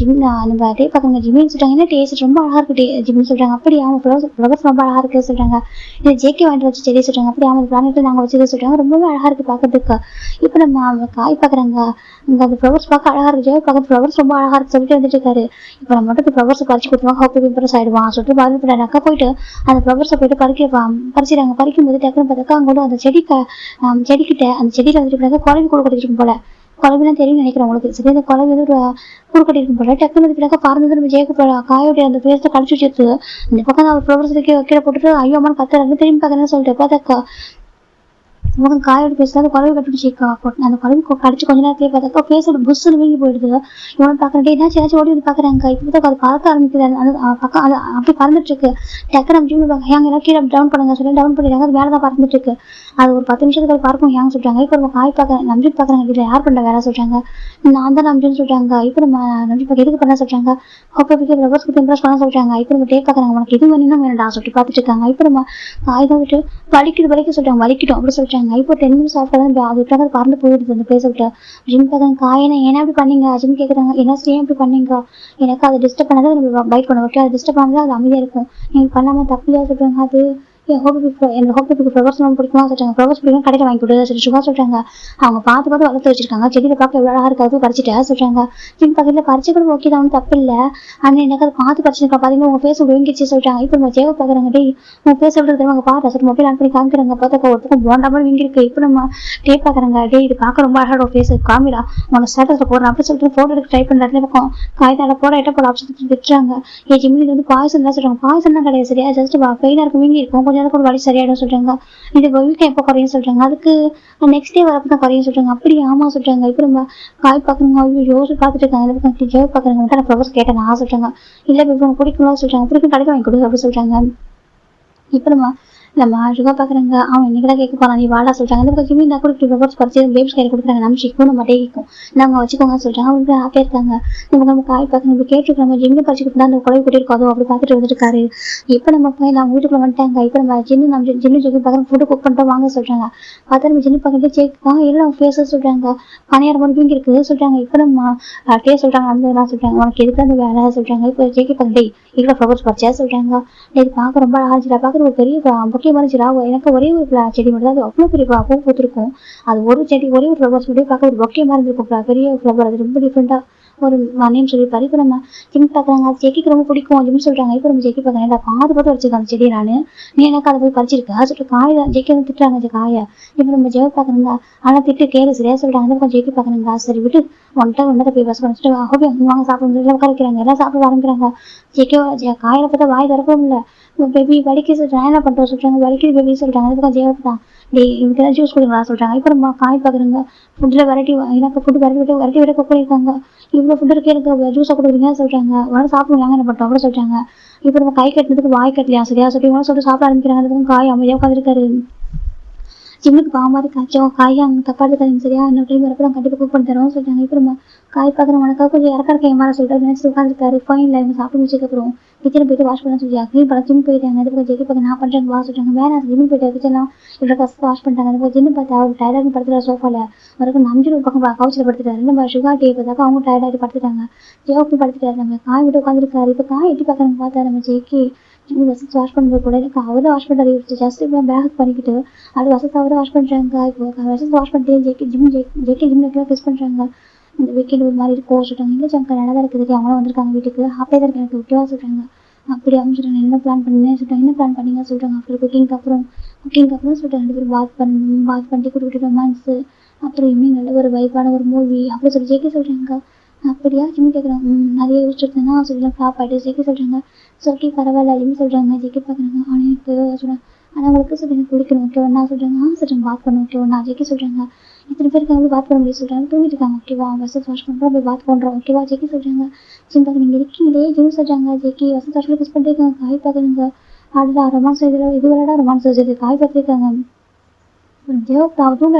நம்ம டே பார்க்குறாங்க ஜிம்மின்னு சொல்லிட்டாங்க என்ன டேஸ்ட் ரொம்ப அழகாக இருக்குது ஜிம்னு சொல்கிறாங்க அப்படி அவங்க ஃப்ளவர்ஸ் ரொம்ப அழகாக இருக்குது சொல்கிறாங்க இது ஜேகே வாங்கிட்டு வச்சு செடி சொல்கிறாங்க அப்படி அவங்க பிளானெட்டில் நாங்கள் வச்சதை சொல்கிறாங்க ரொம்பவே அழகாக இருக்குது பார்க்கறதுக்கு இப்போ நம்ம காய் பார்க்குறாங்க இங்கே அந்த ஃப்ளவர்ஸ் பார்க்க அழகாக இருக்குது பார்க்க ஃப்ளவர்ஸ் ரொம்ப அழகாக இருக்குது சொல்லிட்டு வந்துட்டு இருக்காரு இப்போ நம்ம மட்டும் ஃப்ளவர்ஸை பறிச்சு கொடுத்துருவாங்க ஹாப்பி இம்ப்ரெஸ் ஆகிடுவான் சொல்லிட்டு பால் பண்ணாக்கா போயிட்டு அந்த ஃப்ளவர்ஸை போயிட்டு பறிச்சிடுறாங்க பறிக்கும் போது டக்குன்னு பார்த்தாக்கா அங்கே அந்த செடிக்கிட்ட அந்த செடியில் வந்துட்டு குழம்பு கூட கட்டிருக்கும் போல குழம்புலாம் தெரியும் நினைக்கிறேன் உங்களுக்கு சரி அந்த குழம்பு வந்து ஒரு கூறு கட்டிருக்கும் போல டக்குன்னு வந்து பறந்து நம்ம ஜெயக்கு காயோடைய அந்த பேஸ்ட்டை கடிச்சு வச்சுட்டு இந்த பக்கம் அவர் ஃப்ளவர்ஸ் கீழே போட்டுட்டு ஐயோ அம்மா கத்துறாங்க திரும்பி பார்க்கறேன்னு சொல்லிட்டு பார்த்தாக்கா அவங்க காயோட பேசுறது அந்த குழம்பு கட்டுச்சு அந்த குழம்பு கடிச்சு கொஞ்ச நேரத்திலே பார்த்தாக்கா பேசோட புஷ்ஷுன்னு வீங்கி போயிடுது இவனை பார்க்குறேன் ஏதாச்சும் ஓடி வந்து பார்க்குறாங்க இப்போ பார்த்தா அது பறக்க ஆரம்பிக்குது அந்த பக்கம் அது அப்படி பறந்துட்டு இருக்கு டக்குன்னு நம்ம ஜிம்ல ஹேங்க எல்லாம் கீழே டவுன் பண்ணுங்க சொல்லி டவுன் பண்ணிடுறாங்க அது வேலை தான் பறந்துட்டு இருக்கு அது ஒரு 10 நிமிஷத்துக்கு பறக்கும் ஹேங்க சொல்றாங்க இப்போ நம்ம காய் பார்க்க நம்பிட்டு பார்க்குறாங்க இதில் யார் பண்ண வேலை சொல்றாங்க நான் தான் நம்பின்னு சொல்றாங்க இப்போ நம்ம நம்பி பார்க்க எதுக்கு பண்ண சொல்றாங்க ஹோப்பி ஃப்ளவர்ஸ்க்கு இம்ப்ரெஸ் பண்ண சொல்றாங்க இப்போ நம்ம டே பார்க்குறாங்க உனக்கு எது வேணும் வேணும்டா சொல்லிட்டு பார்த்துட்டு இருக்காங்க இப்போ நம்ம காய் தான் விட்டு வலிக்க சொல்றாங்க வலிக்கிட்டோம் அப்படி சொல்றாங்க இப்போ 10 நிமிஷம் சாப்பிட்டா அது இப்படி பறந்து போயிடுது அந்த பிளேஸ் விட்டு ஜிம் பார்க்குறாங்க காயனை ஏன்னா அப்படி பண்ணீங்க ஜிம் கேட்குறாங்க என்ன ஏன் இப்படி பண்ணீங்க எனக்கு அதை டிஸ்டர்ப் பண்ணாதான் நம்ம பைட் பண்ணுவோம் ஓகே அது டிஸ்டர்ப் பண்ணாதான் அது அமைதியாக இருக்கும் நீங்கள் பண்ணாமல் தப்புலையா சொல்றாங்க அது எனக்கு ஹோப்பிக்கு ஃப்ளவர்ஸ் ரொம்ப பிடிக்குமா சொல்றாங்க ஃப்ளவர்ஸ் பிடிக்கும் கடையில் வாங்கி கொடுத்து சொல்லி சுகா சொல்றாங்க அவங்க பார்த்து வளர்த்து வச்சிருக்காங்க செடியில் பார்க்க எவ்வளோ அழகாக இருக்காது பறிச்சுட்டா சொல்றாங்க ஜிம் பக்கத்தில் பறிச்சு கூட ஓகே தான் தப்பு இல்லை ஆனால் எனக்கு அதை பார்த்து பறிச்சிருக்கா பார்த்தீங்கன்னா உங்கள் ஃபேஸ் விழுங்கிச்சு சொல்றாங்க இப்போ நம்ம ஜேவ பார்க்குறாங்க டே உங்கள் ஃபேஸ் எப்படி தெரியும் பாரு சொல்லி மொபைல் ஆன் பண்ணி காமிக்கிறாங்க பார்த்தா ஒரு பக்கம் போண்டா மாதிரி வீங்கிருக்கு இப்போ நம்ம டே பார்க்குறாங்க டே இது பார்க்க ரொம்ப அழகாக ஃபேஸ் காமிடா உன ஸ்டேட்டஸில் போடுறேன் அப்படி சொல்லிட்டு ஃபோட்டோ எடுக்க ட்ரை பண்ணுற பக்கம் காய்தால போட ஐட்டம் போட ஆப்ஷன் திட்டுறாங்க ஜிம் இது வந்து பாய்சன் தான் சொல்றாங்க பாய்சன் தான் கிடையாது சரியா ஜஸ்ட் பெயினாக இருக்கும் வீங்கி இருக்கும் கொஞ்சம் கூட வலி சரியாயிடும் சொல்றாங்க இது வீக்கை எப்போ குறையும் சொல்றாங்க அதுக்கு நெக்ஸ்ட் டே வரப்போ தான் குறையும் சொல்றாங்க அப்படி ஆமா சொல்றாங்க இப்போ நம்ம காய் பார்க்குறவங்க யோசிச்சு பார்த்துட்டு இருக்காங்க ஜெய் பார்க்குறவங்க நான் ஃப்ளவர்ஸ் கேட்டேன் நான் சொல்றாங்க இல்லை இப்போ பிடிக்கும்லாம் சொல்றாங்க பிடிக்கும் கடைக்கு வாங்கி கொடுங்க அப்படி சொல்றாங்க இப்போ நம்ம சுகா பார்க்குறாங்க அவன் இன்னைக்கு கேட்க போறான் நீ வாடா சொல்றாங்க இந்த ஜிம்மி நான் கூட ஃப்ளவர்ஸ் பறிச்சு பேபிஸ் கையில் கொடுக்குறாங்க நம்ம ஷிக்கும் நம்ம டேக்கும் நாங்கள் வச்சுக்கோங்க சொல்றாங்க அவங்க ஹாப்பியாக இருக்காங்க நம்ம காய் பார்க்கணும் இப்போ கேட்டுருக்கோம் நம்ம ஜிம்மி பறிச்சு கொடுத்தா அந்த குழம்பு கூட்டியிருக்கோம் அப்படி பார்த்துட்டு வந்துருக்காரு இப்போ நம்ம நம்ம வீட்டுக்குள்ள வந்துட்டாங்க இப்போ நம்ம ஜின்னு ஜெகி பார்க்குறோம் ஃபுட்டு குக் பண்ணிட்டு வாங்க சொல்றாங்க பார்த்தா நம்ம ஜின்னு பார்க்கிட்டு சேக்கா எல்லாம் ஃபேஸை சொல்றாங்க பணியார மாதிரி வீங்கி இருக்குது சொல்றாங்க இப்போ நம்ம டே சொல்றாங்க அந்த சொல்றாங்க உனக்கு எதுக்கு அந்த வேலை சொல்றாங்க இப்போ ஜெகி பார்க்க டே இவ்வளோ ஃப்ளவர்ஸ் பறிச்சா சொல்றாங்க இது பார்க்க ரொம்ப அழகா பார்க்குற ஒரு பெரிய முக்கியமான சிலா எனக்கு ஒரே ஒரு செடி மட்டும் தான் அது அவ்வளோ பெரிய பூ பூத்திருக்கும் அது ஒரு செடி ஒரே ஒரு ஃப்ளவர்ஸ் மட்டும் பார்க்க ஒரு பொக்கே மாதிரி இருந்திருக்கும் பெரிய ஃப்ளவர் அது ரொம்ப டிஃப்ரெண்டாக ஒரு நேம் சொல்லியிருப்பாரு இப்போ நம்ம ஜிம் பார்க்குறாங்க அது ஜெக்கிக்கு ரொம்ப பிடிக்கும் ஜிம் சொல்றாங்க இப்போ நம்ம ஜெக்கி பார்க்குறேன் பார்த்து வச்சிருக்கேன் அந்த செடியை நான் நீ எனக்கு அதை போய் பறிச்சிருக்கேன் சொல்லிட்டு காயை ஜெக்கி வந்து திட்டுறாங்க காயை இப்போ நம்ம ஜெவ பார்க்குறேங்க ஆனால் திட்டு கேளு சரியா சொல்றாங்க கொஞ்சம் ஜெக்கி பார்க்குறேங்க சரி விட்டு ஒன்றை போய் பஸ் பண்ணிட்டு ஹோபி வாங்க சாப்பிடுறது உட்காரிக்கிறாங்க எல்லாம் சாப்பிட ஆரம்பிக்கிறாங்க ஜெக்கி காயில பார்த்தா வாய் திறக்கவும் இல்லை பேபி வலிக்கு சொல்றாங்க என்ன பண்ணுறோம் சொல்றாங்க வலிக்குது பேபி சொல்றாங்க அதுக்கு ஜெயப்பு தான் டே இவங்க ஏதாவது ஜூஸ் கொடுங்களா சொல்றாங்க இப்போ நம்ம காய் பார்க்குறேங்க ஃபுட்டில் வெரைட்டி எனக்கு ஃபுட்டு வெரைட்டி விட குக் பண்ணியிருக்காங்க இவ்வளோ ஃபுட்டு இருக்கு எனக்கு ஜூஸாக கொடுக்குறீங்கன்னு சொல்றாங்க உடனே சாப்பிடுவாங்க என்ன பண்ணுறோம் அப்படி சொல்றாங்க இப்போ நம்ம கை கட்டினதுக்கு வாய் கட்டலையா சரியா சொல்லி சொல்லிட்டு சாப்பிட ஆரம்பிக்கிறாங்க அதுக்கு காய் அமைதியாக உட்காந்துருக்காரு ஜிம்முக்கு பாவ மாதிரி காய்ச்சோம் காய் அங்கே தப்பா இருக்காதுங்க சரியா இன்னொரு டைம் வரப்போ நான் கண்டிப்பாக குக் பண்ணி தரோம்னு சொல்லிட்டாங்க இப்போ நம்ம காய் பார்க்குறோம் உனக்காக கொஞ்சம் இறக்க என் மேலே சொல்லிட்டு நினச்சி உட்காந்துருக்காரு ஃபைனில் இவங்க சாப்பிட்டு முடிச்சதுக்கப்புறம் கிச்சனை போயிட்டு வாஷ் பண்ண சொல்லி க்ளீன் பண்ண ஜிம் போயிட்டாங்க அதுக்கு ஜெக்கி பார்க்க நான் பண்ணுறேன் வாஷ் சொல்லிட்டாங்க வேற ஜிம் போயிட்டு கிச்சன்லாம் இவ்வளோ கஷ்டம் வாஷ் பண்ணிட்டாங்க அதுக்கு ஜிம் பார்த்தா அவர் டயர்டாக படுத்துட்டார் சோஃபாவில் வரைக்கும் நம்பிச்சு ஒரு பக்கம் கவுச்சில் படுத்துட்டாரு நம்ம சுகா டே பார்த்தாக்கா அவங்க டயர்டாக படுத்துட்டாங்க ஜெயோக்கு படுத்துட்டாரு நம்ம காய் விட்டு உட்காந்துருக்காரு இப்போ காய் எட்டி பார்க்குறவங்க பார்த்தா நம்ம ஜெக்கி வசதி வாஷ் பண்ணுறது கூட எனக்கு அவரை வாஷ் பண்ணுறது ஜஸ்ட் இப்போ பேக் பண்ணிக்கிட்டு அது வசதி அவரை வாஷ் பண்ணுறாங்க இப்போ வசதி வாஷ் பண்ணிட்டு ஜெக்கி ஜிம்ல கிஸ் பண்ணுறாங்க இந்த வீக்கெண்ட் ஒரு மாதிரி இருக்கும் சொல்கிறாங்க இல்லை சங்கர் நல்லா தான் இருக்குது அவங்களும் வந்திருக்காங்க வீட்டுக்கு ஹாப்பியாக தான் இருக்கு எனக்கு ஓகேவா சொல்கிறாங்க அப்படி அவங்க சொல்கிறாங்க என்ன பிளான் பண்ணீங்க சொல்கிறாங்க என்ன பிளான் பண்ணீங்க சொல்கிறாங்க அப்புறம் குக்கிங்க்கு அப்புறம் சொல்லிட்டு 2 பேரும் பாத் பண்ணிட்டு கூட்டிகிட்டு ரொமான்ஸு அப்புறம் ஈவினிங் நல்ல ஒரு வைப்பான ஒரு மூவி அப்படி சொல்லி ஜெக்கி சொல்கிறாங்க அப்படியா ஜிம்மி கேட்குறாங்க. நிறைய யோசிச்சுருந்தேன்னா சொல்லிடலாம் ஃப்ளாப் ஆகிட்டு ஜெகி சொல்கிறாங்க. ஓகே பரவாயில்ல ஜிம்மி சொல்கிறாங்க. ஜெகி பார்க்குறாங்க. ஆனால் எனக்கு சொல்கிறேன் ஆனால் உங்களுக்கு சொல்கிறேன் எனக்கு பிடிக்கணும் ஓகேவா நான் சொல்கிறாங்க. சொல்கிறேன் பாத் பண்ணணும் ஓகேவா நான் ஜெகி சொல்கிறாங்க. இத்தனை பேருக்கு போய் பாத் பண்ண முடியும் சொல்கிறாங்க. தூங்கிட்டு இருக்காங்க ஓகேவா வசதி வாஷ் பண்ணுறோம் போய் பாத் பண்ணுறோம் ஓகேவா ஜெகி சொல்கிறாங்க. ஜிம் பார்க்க நீங்கள் இருக்கீங்களே ஜிம் சொல்கிறாங்க. ஜெகி வசதி வாஷில் கிஸ் பண்ணிருக்காங்க. காய் பார்க்குறாங்க. ஆடுடா ரொமான்ஸ் இது விளையாடா ரொமான்ஸ் வச்சது காய் பார்த்துருக்காங்க. ஜெயோ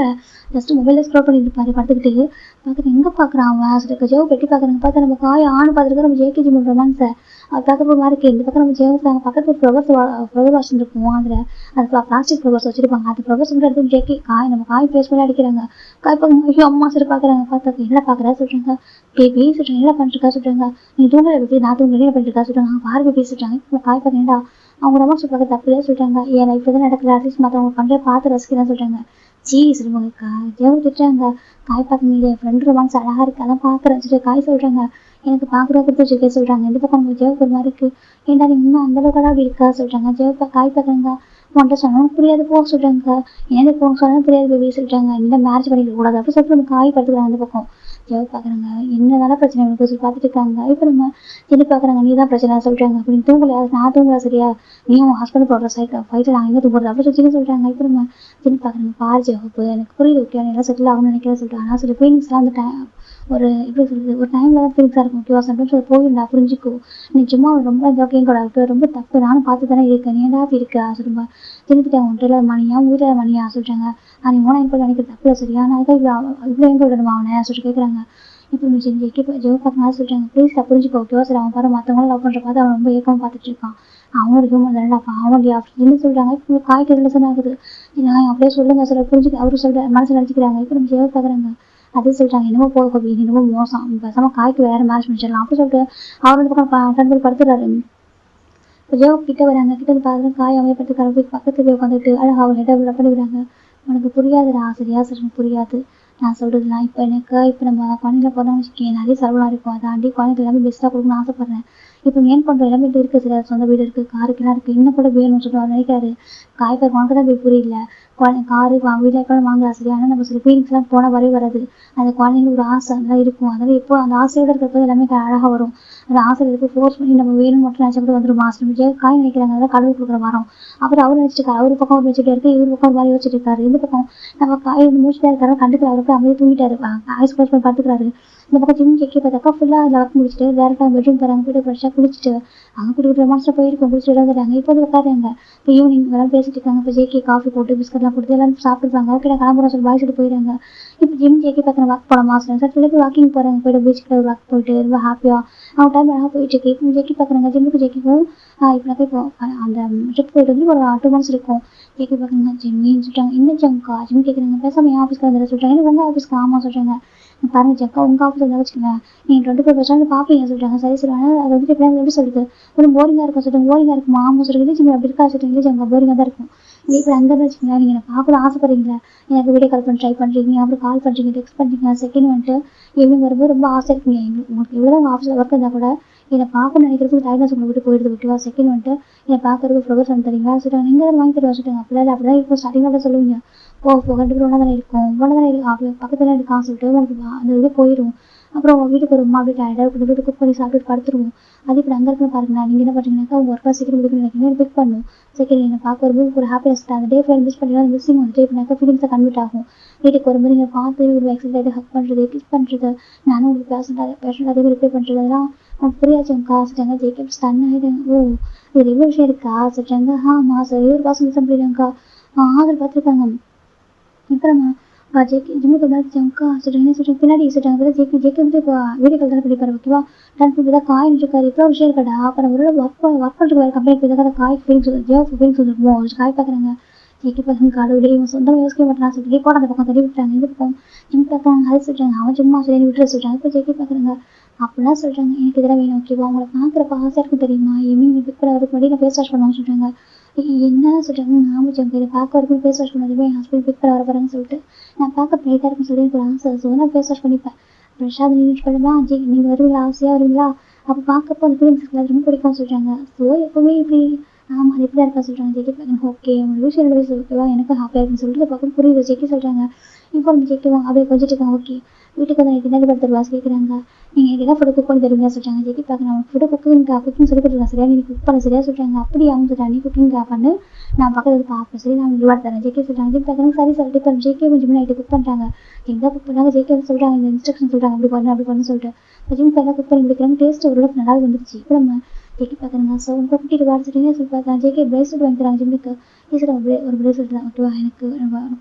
ஜஸ்ட் மொபைலில் ஸ்க்ரோல் பண்ணிட்டு இருப்பாரு படுத்துக்கிட்டு பார்க்குறேன் எங்கே பார்க்குறான் அவன் சொல்லிட்டு ஜெயோ பெட்டி பார்க்குறாங்க. பார்த்தா நம்ம காய் ஆண் பார்த்துருக்கோம். நம்ம ஜேகே ஜிம் ரொமான்ஸை அது பார்க்க மாதிரி இருக்குது. இந்த பக்கம் நம்ம ஜெயோ பக்கத்தில் ஃப்ளவர் வாஷ் இருக்கும். அதில் அது பிளாஸ்டிக் ஃப்ளவர்ஸ் வச்சிருப்பாங்க. அது ஃப்ளவர்ஸ் எடுத்து ஜேகே காய் நம்ம காய் பேஸ் பண்ணி அடிக்கிறாங்க. காய் பார்க்க ஐயோ அம்மா சரி பார்க்குறாங்க. பார்த்தா என்ன பார்க்குறா சொல்கிறாங்க. பேபி சொல்கிறாங்க என்ன பண்ணிருக்கா சொல்கிறாங்க. நீ தூங்குற பேபி நான் தூங்க என்ன பண்ணிருக்கா சொல்கிறாங்க. பாரு பேபி சொல்கிறாங்க. இப்போ காய் பார்க்கறேன்டா அவங்க ரொம்ப சொல்லுவாங்க தப்பு சொல்லிட்டாங்க. என் லைஃப்ல தான் நடக்கல அட்லீஸ்ட் மற்றவங்க பண்ணுற பார்த்து ரசிக்கிறேன்னு சொல்கிறாங்க. சொல்லுவாங்க ஜெயவு திட்டுறாங்க. காய் பார்க்க என் ஃப்ரெண்ட் ரொமான்ஸ் அழகாக இருக்குது அதான் பார்க்குறேன் சொல்லிட்டு காய் சொல்கிறாங்க. எனக்கு பார்க்குறத கொடுத்து வச்சுருக்கே சொல்கிறாங்க. இந்த பக்கம் நம்ம ஜெயவுக்கு ஒரு மாதிரி இருக்குது. ஏன்டா நீ இன்னும் அந்தளவுக்கு அப்படி இருக்கா சொல்கிறாங்க. ஜெயவு காய் பார்க்குறாங்க. உன்ட்ட சொன்னாலும் புரியாது போக சொல்கிறாங்க. ஏன்னா இப்போ சொன்னாலும் புரியாது பேபி சொல்கிறாங்க. இந்த மேரேஜ் பண்ணிக்க கூடாது அப்படி சொல்லிட்டு நம்ம காய் படுத்துக்கிறாங்க. அந்த பக்கம் ஜெயவு பார்க்குறாங்க. என்னதான பிரச்சனை எனக்கு சொல்லி பார்த்துட்டு இருக்காங்க. இப்போ நம்ம திருப்பி பார்க்குறாங்க. நீ தான் பிரச்சனை சொல்கிறாங்க. அப்படின்னு தூங்கலையா நான் தூங்கல சரியா நீயும் உன் ஹஸ்பண்ட் போடுற ஃபைட்டில் நாங்கள் எங்கே தூங்குறது அப்படி சொல்லி சொல்கிறாங்க. இப்போ நம்ம திருப்பி பார்க்குறாங்க. பாரு ஜெயவு எனக்கு புரியுது ஓகே எல்லாம் செட்டில் ஆகணும்னு நினைக்கிறேன் சொல்லிட்டு ஆனால் சில ஃபீலிங்ஸ்லாம் அந்த டைம் ஒரு எப்படி சொல்கிறது ஒரு டைமில் தான் ஃபீலிங்ஸாக இருக்கும் ஓகேவா சம்டைம்ஸ் அது போயிருந்தா புரிஞ்சுக்கோ நிஜமா ரொம்ப ஜோக்கிங் கூட இருக்கு ரொம்ப தப்பு நானும் பார்த்து தானே இருக்கேன். நீ ஏன்டா அப்படி இருக்கா சொல்லுங்க. திருப்பிட்டாங்க உன்ட்ட மணியா வீட்டில் மணியா சொல்கிறாங்க. நீ ஓனா இப்போ நினைக்கிற தப்பு சரியா நான் இவ்வளோ எங்கே விடணுமா அவனை சொல்லிட்டு கேட்குறாங்க. இப்போ நீ செஞ்சு ஜெயவு பார்க்கணும் சொல்கிறாங்க. ப்ளீஸ் புரிஞ்சுக்கோ ஓகேவா சரி அவன் பாரு மற்றவங்களும் லவ் பண்ணுற பார்த்து அவன் ரொம்ப ஏக்கமாக பார்த்துட்டு இருக்கான். அவனோட ஹியூமன் தானே அவன் அப்படின்னு சொல்கிறாங்க. இப்போ காய்க்கு ரிலேஷன் ஆகுது. நான் அப்படியே சொல்லுங்க சார் புரிஞ்சுக்க அவரு சொல்கிற மனசில் நினச்சிக்கிறாங்க. இப்போ நம்ம ஜெயவு பார்க்குறாங்க. அதே சொல்லிட்டாங்க என்னமோ போக கோபி என்னமோ மோசம் பேசாமல் காய்க்கு வேறு மேரேஜ் முடிச்சிடலாம் அப்படி சொல்லிட்டு அவர் வந்து பக்கம் ஃப்ரெண்ட் போய் படுத்துறாரு. இப்போ ஜெயவு கிட்ட வராங்க. கிட்ட வந்து பார்க்குறேன் காய் அமையப்பட்டு போய் பக்கத்தில் போய் உட்காந்துட்டு அழகாக அவர் ஹெட்டை பண்ணி விடுறாங்க. உனக்கு புரியாதுடா சரியா சார் புரியாது நான் சொல்கிறதுலாம் இப்போ நம்ம குழந்தைல போனோம்னு வச்சுக்கேன் நிறைய செலவுலாம் இருக்கும். அதாண்டி குழந்தைக்கு எல்லாமே பெஸ்ட்டாக கொடுக்கணும்னு ஆசைப்பட்றேன். இப்போ ஏன் பண்ணுற எல்லாமே இருக்குது சார் சொந்த வீடு இருக்குது காருக்கெல்லாம் இருக்குது இன்னும் கூட வேணும்னு சொல்லிட்டு அவர் நினைக்காரு. காய்கறி உனக்கு தான் போய் புரியல காரு வீட்டில் எப்போ வாங்கலாம் சரி ஆனால் நம்ம சில ஃபீலிங்ஸ்லாம் போனால் வராது. அந்த குழந்தைங்களுக்கு ஒரு ஆசை அதெல்லாம் இருக்கும். அதனால் இப்போ அந்த ஆசையோடு இருக்கிறப்போ எல்லாமே அழகாக வரும். அந்த ஆசை இருக்கு ஃபோர்ஸ் பண்ணி நம்ம வேணும்னு மட்டும் நினச்சா கூட வந்துடும் மாசம் காய் நினைக்கிறாங்க. அதெல்லாம் கடவுள் கொடுக்குற மரம் அப்புறம் அவர் நினச்சிருக்காரு. அவர் பக்கம் ஒரு வச்சுட்டு இருக்கு இவர் பக்கம் ஒரு மாதிரி யோசிச்சுட்டு இருக்காரு. இந்த பக்கம் நம்ம காய் வந்து முடிச்சுட்டா இருக்காரு கண்டுக்கல அவருக்கு அப்படியே தூங்கிட்டாரு ஐஸ் க்ளோஸ் பண்ணி பார்த்துக்கிறாரு. இந்த பக்கம் ஜிம் செக்கி பார்த்தாக்கா ஃபுல்லாக அதில் ஒர்க் முடிச்சுட்டு டேரெக்டாக பெட்ரூம் போகிறாங்க. போய்ட்டு ஃப்ரெஷ்ஷாக குளிச்சுட்டு அங்கே கூட்டிகிட்டு மாஸ்டர் போயிருக்கோம் குளிச்சுட்டு வந்துட்டாங்க. இப்போ வந்து உட்காருங்க. இப்போ ஈவினிங் எல்லாம் பேசிட்டு இருக்காங்க. இப்போ ஜேகே காஃபி போட்டு பிஸ்கட்லாம் கொடுத்து எல்லாம் சாப்பிட்டுருப்பாங்க. ஓகே நான் கிளம்புறோம் சொல்லி பாய் சொல்லிட்டு போயிடுறாங்க. இப்போ ஜிம் ஜேகே பார்க்குற வாக் போகலாம் மாஸ்டர் சார் சொல்லி வாக்கிங் போகிறாங்க. போய்ட்டு பீச்சுக்கு வாக் போயிட்டு ரொம்ப ஹாப்பியாக அவங்க டைம் அழகாக போயிட்டு இருக்கு. இப்போ ஜேகே பார்க்குறாங்க. ஜிம்முக்கு ஜேக்கிக்கும் இப்போ நான் இப்போ அந்த ட்ரிப் போயிட்டு வந்து ஒரு 2 months இருக்கும். ஜேகே பார்க்குறாங்க. ஜிம்மின்னு சொல்லிட்டாங்க. என்ன ஜங்கா ஜிம் கேட்குறாங்க. பேசாமல் என் ஆஃபீஸ்க்கு வந்துட சொல்லிட்டாங்க. எனக்கு உங்கள் ஆஃபீஸ்க்கு ஆமாம் சொல்கிறாங்க. பாருங்க ஜக்கா உங்கள் ஆஃபீஸ் இருந்தால் வச்சுக்கோங்க நீங்கள் 24% பார்ப்பீங்க சொல்லிட்டாங்க. சரி சொல்லுவாங்க. அது வந்துட்டு எப்படியா எப்படி சொல்லுது ஒரு போரிங்காக இருக்கும் சொல்லிட்டு போரிங்காக இருக்கும் ஆமாம் சொல்லிட்டு ஜிம் அப்படி இருக்கா சொல்லிட்டு ஜங்க போரிங்காக தான் இருக்கும். இதே இப்போ அங்கே தான் வச்சுக்கோங்களேன் நீங்கள் எனக்கு பார்க்க ஆசைப்படுறீங்களா எனக்கு வீடியோ கால் பண்ணி ட்ரை பண்ணுறீங்க அப்புறம் கால் பண்ணுறீங்க டெக்ஸ்ட் பண்ணுறீங்க செகண்ட் வந்துட்டு ஈவினிங் வரும்போது ரொம்ப ஆசை இருக்குங்க உங்களுக்கு எவ்வளோ உங்கள் ஆஃபீஸில் ஒர்க் இருந்தால் கூட என்னை பார்க்கணும்னு நினைக்கிறதுக்கு டைட்னஸ் உங்களை விட்டு போயிடுது ஓகேவா. செகண்ட் வந்துட்டு என்னை பார்க்கறதுக்கு ஃப்ளவர்ஸ் வந்து தரீங்களா சொல்லிட்டாங்க. நீங்கள் தான் வாங்கி தருவா சொல்லிட்டாங்க. அப்படிதான் இருக்கும் ஸ்டார்டிங்கில் தான் சொல்லுவீங்க போக 2 பேரும் ஒன்றா தானே இருக்கும் ஒன்றா தானே இருக்கும் அப்படி பக்கத்தில் இருக்கான்னு சொல்லிட்டு உங்களுக்கு அந்த இது போயிடும். அப்புறம் உங்கள் வீட்டுக்கு ஒரு அப்படி டயர்டாக கொண்டு போய்ட்டு குக் பண்ணி சாப்பிட்டு படுத்துருவோம். அது இப்போ அங்கே இருக்குன்னு பாருங்கண்ணா நீங்கள் என்ன பண்ணுறீங்கன்னாக்கா உங்கள் ஒர்க்காக சீக்கிரம் முடிக்கணும்னு நினைக்கிறீங்க பிக் பண்ணும். செகண்ட் என்னை பார்க்க வரும்போது ஒரு ஹாப்பினஸ் அந்த டே ஃபைல் மிஸ் பண்ணிங்கன்னா அந்த மிஸ்ஸிங் வந்துட்டு இப்போனாக்கா ஃபீலிங்ஸை கன்வெர்ட் ஆகும். வீட்டுக்கு வரும்போது நீங்கள் பார்த்து ஒரு எக்ஸசைஸ் ஹக் பண்ணுறது கிஸ் பண்ணுறது நானும் உங்களுக்கு பேஷண்ட் அதே ரிப்ளை பண்ணுறது அதெல்லாம் உங்களுக்கு புரியாச்சுங்கக்கா சொல்லிட்டாங்க. ஜேக்கப் ஸ்டன் ஆகிடுங்க. ஓ இது எவ்வளோ விஷயம் இருக்கா சொல்லிட்டாங்க. ஆமாம் சார் 1 மிஸ் பண்ணிடுறாங்கக்கா ஆதரவு பார்த்துருக்காங்க. இப்போ நம்ம ஜிம்முக்கு தான் ஜங்கா சொல்கிறாங்க. என்ன சொல்கிறாங்க பின்னாடி சொல்கிறாங்க. ஜேக்கு வந்து இப்போ வீடியோ கால் தானே பண்ணிப்பாரு ஓகேவா. டன் பண்ணி தான் காய் இருக்காரு இப்போ விஷயம் இருக்காடா அப்புறம் ஒரு ஒர்க் பண்ணுறதுக்கு வேறு கம்பெனி போய் தான் காய் ஃபீலிங்ஸ் ஃபீலிங்ஸ் வந்துருக்குமோ காய் பார்க்குறாங்க. ஜேக்கி பசங்க கடவுளே இவன் சொந்தமாக யோசிக்க மாட்டான் சொல்லிட்டு போட அந்த பக்கம் தள்ளி விட்டுறாங்க. இந்த பக்கம் ஜிம் பார்க்குறாங்க. அது சொல்கிறாங்க அவன் சும்மா சரி விட்டுற சொல்கிறாங்க. இப்போ ஜேக்கி பார்க்குறாங்க. அப்படிலாம் சொல்கிறாங்க. எனக்கு இதெல்லாம் வேணும் ஓகேவா உங்களை பார்க்குறப்ப ஆசையாக இருக்கும் தெரியுமா ஈவினிங் பிக் பண்ண வரதுக்கு முன்னாடி நான் ஃபேஸ் வாஷ் பண்ணுவான்னு சொல்கிறாங்க. என்ன சொல்கிறாங்க ஆமாம் ஜங்க இதை பார்க்க வரைக்கும் ஃபேஸ் வாஷ் பண்ணதுமே என் ஹஸ்பண்ட் பிக் பண்ண வர போகிறாங்கன்னு சொல்லிட்டு நான் பார்க்க பிரைட்டாக இருக்குன்னு சொல்லி எனக்கு ஒரு ஆசை ஸோ நான் ஃபேஸ் வாஷ் பண்ணிப்பேன். ஃப்ரெஷ்ஷாக அதை யூஸ் பண்ணுமா நீங்கள் வருவீங்களா ஆசையாக வருவீங்களா அப்போ பார்க்கப்போ அந்த ஃபீலிங்ஸ் அது ரொம்ப பிடிக்கும்னு சொல்கிறாங்க. ஸோ எப்போவுமே இப்படி ஆமா அது இப்படிதான் இருக்கா சொல்றாங்க. ஜெகி ஓகே உங்க விஷயம் வயசு ஓகேவா எனக்கு ஹாப்பியா இருக்குன்னு சொல்லிட்டு பக்கம் புரியுது ஜெகி சொல்றாங்க. இப்போ நம்ம ஜெகிவாங்க அப்படியே கொஞ்சிட்டு இருக்காங்க. ஓகே வீட்டுக்கு வந்து எனக்கு என்ன படுத்து வாசி கேட்குறாங்க. நீங்க எனக்கு என்ன ஃபுட்டு குக் பண்ணி தருவீங்க சொல்றாங்க. ஜெகி பார்க்க ஃபுட்டு குக்கிங் சொல்லி கொடுத்துருக்கேன் சரியா நீ குக் பண்ண சரியா சொல்றாங்க. அப்படி அவங்க சொல்றாங்க நீ குக்கிங் பண்ணு நான் பக்கத்துல பார்ப்பேன் சரி நான் ரிவார்ட் தரேன். ஜெகி சொல்றாங்க. ஜெகி பார்க்கணும் சரி சொல்லிட்டு இப்போ ஜெகே கொஞ்சம் நைட்டு குக் பண்றாங்க. எங்க குக் பண்ணாங்க ஜெகே சொல்றாங்க இந்த இன்ஸ்ட்ரக்ஷன் சொல்றாங்க அப்படி பண்ணு சொல்லிட்டு ஜிம் எல்லாம் குக் பண்ணி முடிக்கிறாங்க. டேஸ்ட் ஓரளவுக்கு நல்லா வந்துருச்சு. இப்போ நம்ம ஜெகி பார்க்குறாங்க. ஸோ உங்க குட்டி ரிவார்ட் சொல்றீங்க சொல்லி பார்த்தாங்க. ஜெகே பிரேஸ்லெட் வாங்கி தராங்க ஜிம்முக்கு. டீச்சர் ஒரு பிரேஸ்லெட் தான் ஓகேவா எனக்கு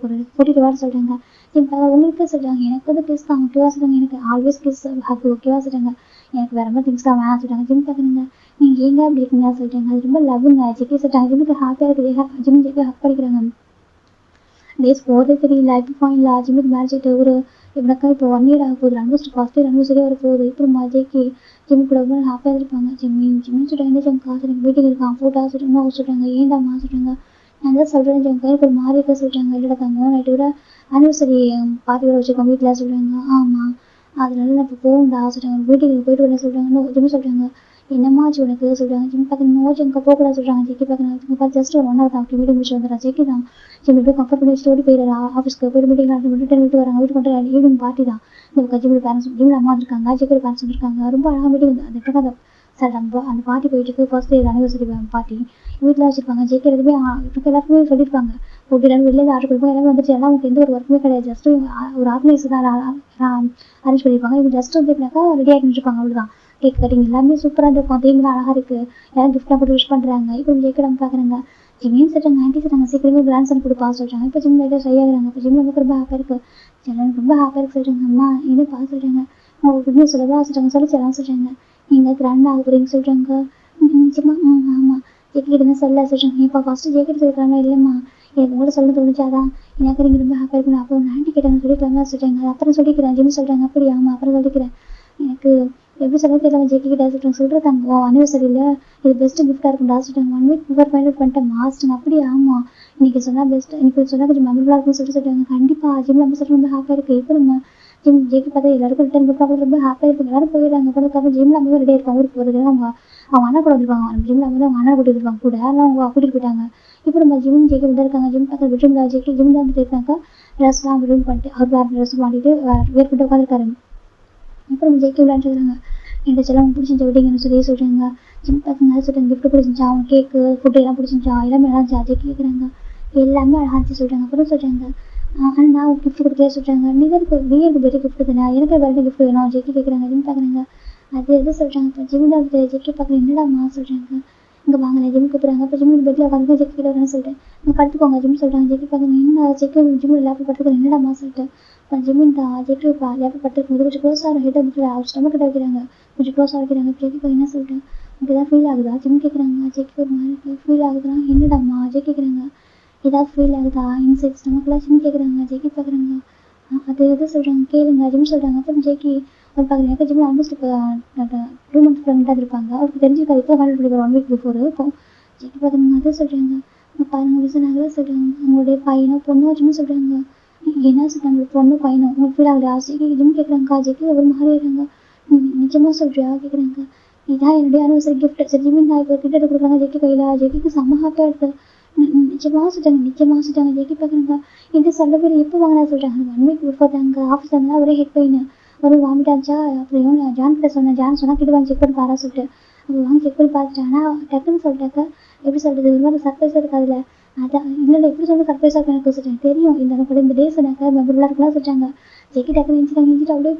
ஒரு குட்டி ரிவார்ட் சொல்றாங்க. ஜிம் உங்களுக்கு சொல்றாங்க எனக்கு வந்து கிஸ் தான் ஓகேவா சொல்றாங்க. எனக்கு ஆல்வேஸ் கிஸ் ஹக் ஓகேவா சொல்றாங்க. எனக்கு வேற மாதிரி திங்ஸ் தான் வேணாம் சொல்றாங்க. ஜிம் பார்க்குறாங்க. நீங்க ஏங்க அப்படி இருக்கீங்க சொல்றாங்க. அது ரொம்ப லவ்ங்க ஜெகி சொல்றாங்க. ஜிம்முக்கு ஹாப்பியா இருக்குது ஜிம் ஜெகி ஹக் பண்ணிக்கிறாங்க. டேஸ் போகிறதே தெரியல. இப்போ ஃபைனல் ஜிம்முக்கு மேரேஜ் ஆகிட்டு ஒரு எப்படினாக்கா இப்போ 1 இயர் ஆக போகுது. ஆல்மோஸ்ட் ஃபர்ஸ்ட் இயர் அனிவர்சரியாக வர போகுது. இப்போ ஜெகி ஜிம் கூட ரொம்ப ஹாப்பியாக இருப்பாங்க. ஜிம்மின்னு சொல்கிறாங்க. என்ன ஜிம் காசு எனக்கு வீட்டுக்கு இருக்கான் ஃபோட்டோ சொல்கிறாங்க. சொல்கிறாங்க ஏண்டாம்மா சொல்கிறாங்க. நான் தான் சொல்கிறேன் ஜிம் கைக்கு ஒரு மாதிரி இருக்க சொல்கிறாங்க. இல்லைடா தங்கம் நைட்டு விட அனிவர்சரி பார்ட்டி வர வச்சுருக்கோம் வீட்டில் சொல்கிறாங்க. ஆமாம் அதனால நான் இப்போ போகணும்டா சொல்கிறாங்க. வீட்டுக்கு போயிட்டு வரேன் சொல்கிறாங்க. ஜிம் சொல்கிறாங்க. என்னம்மா ஆச்சு உனக்கு சொல்கிறாங்க. ஜிம் பார்க்க ஜிம்க்கு போகக்கூடாது சொல்கிறாங்க. ஜெகி பார்க்க ஜஸ்ட் ஒரு 1 hour தான் வீட்டுக்கு முடிச்சு வந்துடுறா. ஜெகி தான் ஜிம் போய் கம்ஃபர்ட் பண்ணி வச்சுட்டு ஓடி போயிடுறா. ஆஃபீஸ்க்கு போயிட்டு மீட்டிங் அட்டன் பண்ணிட்டு வீட்டு வராங்க. வீட்டுக்கு வந்துட்டு ஈவினிங் பார்ட்டி தான். இந்த ஜிம்மோட பேரண்ட்ஸ் ஜிம்ல அம்மா வந்திருக்காங்க. ஜெகியோட பேரண்ட்ஸ் வந்திருக்காங்க. ரொம்ப அழகாக மீட்டிங் அந்த பிரகாத சார் நம்ம அந்த பார்ட்டி போயிட்டு ஃபர்ஸ்ட் இயர் அனிவர்சரி பார்ட்டி வீட்டில் வச்சிருப்பாங்க. ஜெகி எதுவுமே எல்லாருக்குமே சொல்லியிருப்பாங்க. ஃபுட் எல்லாரும் வெளியே ஆர்டர் கொடுப்பாங்க. எல்லாமே வந்துச்சு. எல்லாம் அவங்களுக்கு எந்த ஒரு ஒர்க்குமே கிடையாது. ஜஸ்ட் ஒரு ஆர்கனைஸ் தான் அரேஞ்ச் பண்ணியிருப்பாங்க. இவங்க ஜஸ்ட் வந்து எப்படின்னாக்கா ரெடி ஆகிட்டு இருப்பாங்க. அவ்வளோதான் கேக் கட்டிங் எல்லாமே சூப்பராக இருக்கும். தீம்லாம் அழகாக இருக்குது. எல்லாரும் கிஃப்டாக போட்டு விஷ் பண்ணுறாங்க. இப்போ ஜெகி நம்ம பார்க்குறாங்க. ஜிம்மின்னு சொல்கிறாங்க. ஆண்டி சொல்கிறாங்க சீக்கிரமே கிராண்ட் சன் கொடுப்பா சொல்கிறாங்க. இப்போ ஜிம் லைட்டாக ஷை ஆகுறாங்க. இப்போ ஜிம் நமக்கு ரொம்ப ஹாப்பியாக இருக்குது. எனக்கு ரொம்ப ஹாப்பியாக இருக்குது சொல்கிறாங்க. அம்மா என்னப்பா சொல்கிறாங்க. உங்களுக்கு குட் நியூஸ் சொல்லவா சொல்கிறாங்க. சொல்லிச்சலாம் சொல்கிறாங்க. நீங்கள் கிராண்ட் ஆக போகிறீங்க சொல்கிறாங்க. நிச்சயமா ஆமாம் ஜெகி கிட்ட சொல்ல சொல்கிறாங்க. இப்போ ஃபஸ்ட்டு ஜெகி சொல்கிறாங்க. இல்லைம்மா எனக்கு உங்களோட சொல்ல தோணுச்சாதான் எனக்கு நீங்கள் ரொம்ப ஹாப்பியாக இருக்கணும். அப்போ ஆண்டி கிட்ட சொல்லிக்கலாமா சொல்கிறாங்க. அப்புறம் சொல்லிக்கிறேன் ஜிம் சொல்கிறாங்க. அப்படி ஆமாம் அப்புறம் சொல்லிக்கிறேன். எனக்கு எப்படி சொல்ல தெரியல ஜெகி கிட்ட சொல்கிறாங்க. சொல்கிறதாங்க அனிவர்சரியில் இது பெஸ்ட்டு கிஃப்டாக இருக்கும்டா சொல்லிட்டாங்க. 1 வீக் பிஃபோர் ஃபைண்ட் அவுட் பண்ணிட்டேன் மாஸ்ட்டுங்க. அப்படியே ஆமாம் இன்றைக்கி சொன்னால் பெஸ்ட்டு இன்னைக்கு சொன்னால் கொஞ்சம் மெமரபுளாக இருக்குன்னு சொல்லிட்டாங்க. கண்டிப்பாக ஜிம்மில் நம்ம சொல்லிட்டு ரொம்ப ஹாப்பியாக இருக்குது. இப்போ நம்ம ஜிம் ஜெகி பார்த்தா எல்லாருக்கும் ரிட்டர்ன் கொடுப்பாங்க. ரொம்ப ஹாப்பியாக இருக்கும். எல்லாரும் போயிடுறாங்க. அதுக்கப்புறம் ஜிம்மில் நம்ம ரெடியாக இருக்கும். ஊருக்கு போகிறது அவங்க அண்ணா கூட வந்துருப்பாங்க. நம்ம ஜிம்மில் வந்து அவங்க அண்ணா கூட்டிட்டு இருப்பாங்க கூட அதெல்லாம் அவங்க கூட்டிகிட்டு போயிட்டாங்க. இப்போ நம்ம ஜிம் ஜெகி வந்து இருக்காங்க. ஜிம் பார்க்க பெட்ரூமில் ஜெகி ஜிம் தான் வந்துட்டு இருக்காங்க. ட்ரெஸ்லாம் ரிமூவ் பண்ணிட்டு அவர் வேறு ட்ரெஸ் மாட்டிட்டு வேர் பண்ணிட்டு உட்காந்துருக்காரு. இப்போ நம்ம ஜெகி விளையாண்டுருக்காங்க. என்கிட்ட செல்லாம் பிடிச்சிருந்துச்சு வெட்டிங்னு சொல்கிறாங்க. ஜிம் பார்க்குங்க சொல்கிறாங்க. கிஃப்ட் பிடிச்சிருந்துச்சா அவங்க கேக்கு ஃபுட்டு எல்லாம் பிடிச்சிருந்துச்சா எல்லாமே நல்லா இருந்துச்சா ஜெகி கேட்குறாங்க. எல்லாமே அழகாக இருந்துச்சு சொல்கிறாங்க. அப்புறம் சொல்கிறாங்க. ஆனால் நான் ஒரு கிஃப்ட் கொடுத்தே சொல்கிறாங்க. நீ எனக்கு பெரிய கிஃப்ட் தானே எனக்கு வேறு கிஃப்ட் வேணும் ஜெகி கேட்குறாங்க. ஜிம் பார்க்குறாங்க. அது எது சொல்கிறாங்க. இப்போ ஜிம்மில் வந்து ஜெகி பார்க்குறேன் என்னடாம்மா சொல்கிறாங்க. இங்கே வாங்க ஜிம் கூப்பிட்றாங்க. இப்போ ஜிம்மில் பெட்டில் உட்காந்து ஜெகி கிட்ட வரேன்னு சொல்லிட்டு இங்கே படுத்துக்கோங்க ஜிம் சொல்கிறாங்க. ஜெகி பார்க்குறாங்க. என்ன ஜெகி ஜிம்மில் லேப்பில் படுத்துக்கிறேன் என்னடாம்மா சொல்லிட்டு இப்போ ஜிம்மின் தான் ஜெகி லேப்பில் படுத்துருக்கும் கொஞ்சம் க்ளோஸாக ஹெட் வந்து ஸ்டமக் கிட்ட வைக்கிறாங்க. கொஞ்சம் க்ளோஸாக வைக்கிறாங்க. ஜெகி என்ன சொல்லிட்டு உங்களுக்கு ஏதாவது ஃபீல் ஆகுதா ஜிம் கேட்குறாங்க. ஜெகி ஒரு மாதிரி ஃபீல் ஆகுதுன்னா என்னடாம்மா ஜெகி கேட்குறாங்க. ஏதாவது ஃபீல் ஆகுதா இன்சைட் ஸ்டமக்கில் ஜிம் கேட்குறாங்க. ஜெகி பார்க்குறாங்க. அது எது சொல்கிறாங்க கேளுங்க ஜிம் சொல்கிறாங்க. அப்புறம் ஜெகி ஒரு பார்க்குறீங்க ஜிம்மில் ஆல்மோஸ்ட் இப்போ 2 months ப்ரெக்னெண்ட்டாக இருப்பாங்க. அவருக்கு தெரிஞ்சுக்காது. இப்போ ஃபைனல் பண்ணி 1 week பிஃபோர் இப்போ ஜெகி பார்க்குறாங்க. அதை சொல்கிறாங்க. பாருங்கள் விசன் ஆகவே சொல்கிறாங்க. உங்களுடைய பையனோ பொண்ணோ ஜிம் சொல்கிறாங்க. என்ன சொல்கிறாங்க பொண்ணு பையனோ உங்களுக்கு ஃபீல் ஆகுதா ஜெகி ஜிம் கேட்குறாங்க. ஜெகி ஒரு மாதிரி இருக்காங்க. நிஜமாக சொல்கிறியா கேட்குறாங்க. இதான் என்னுடைய அனிவர்சரி கிஃப்ட் சரி ஜிம்மின் நான் இப்போ கிட்ட கொடுக்குறாங்க ஜெகி கையில். ஜெகிக்கு செம்ம ஹாப்பியாக இருக்குது. நிஜமாக சொல்லிட்டாங்க. ஜெகி பார்க்குறாங்க. இது சொல்லவே எப்போ வாங்கினா சொல்கிறாங்க. 1 week பிஃபோர் தாங்க. ஆஃபீஸ் இருந்தால் ஒரே ஹெட் பெயின் ஒரு வாமிட் ஆச்சா. அப்புறம் ஜான் கிட்ட சொன்னேன். ஜான் சொன்னால் கிட்ட வாங்கி செக் பண்ணி பாரா சொல்லிட்டு அப்போ வாங்கி செக் பண்ணி பார்த்துட்டேன். ஆனால் டக்குன்னு சொல்லிட்டாக்க எப்படி சொல்கிறது ஒரு மாதிரி சர்ப்ரைஸாக இருக்காதுல்ல. அதான் இல்லை எப்படி சொல்லிட்டு சர்ப்ரைஸாக இருக்கும் எனக்கு சொல்லிட்டேன். தெரியும் இந்த டேஸ் எனக்கு மெமரபுளாக இருக்குலாம் சொல்லிட்டாங்க. ஜெகி டக்குன்னு இஞ்சிட்டு அப்படியே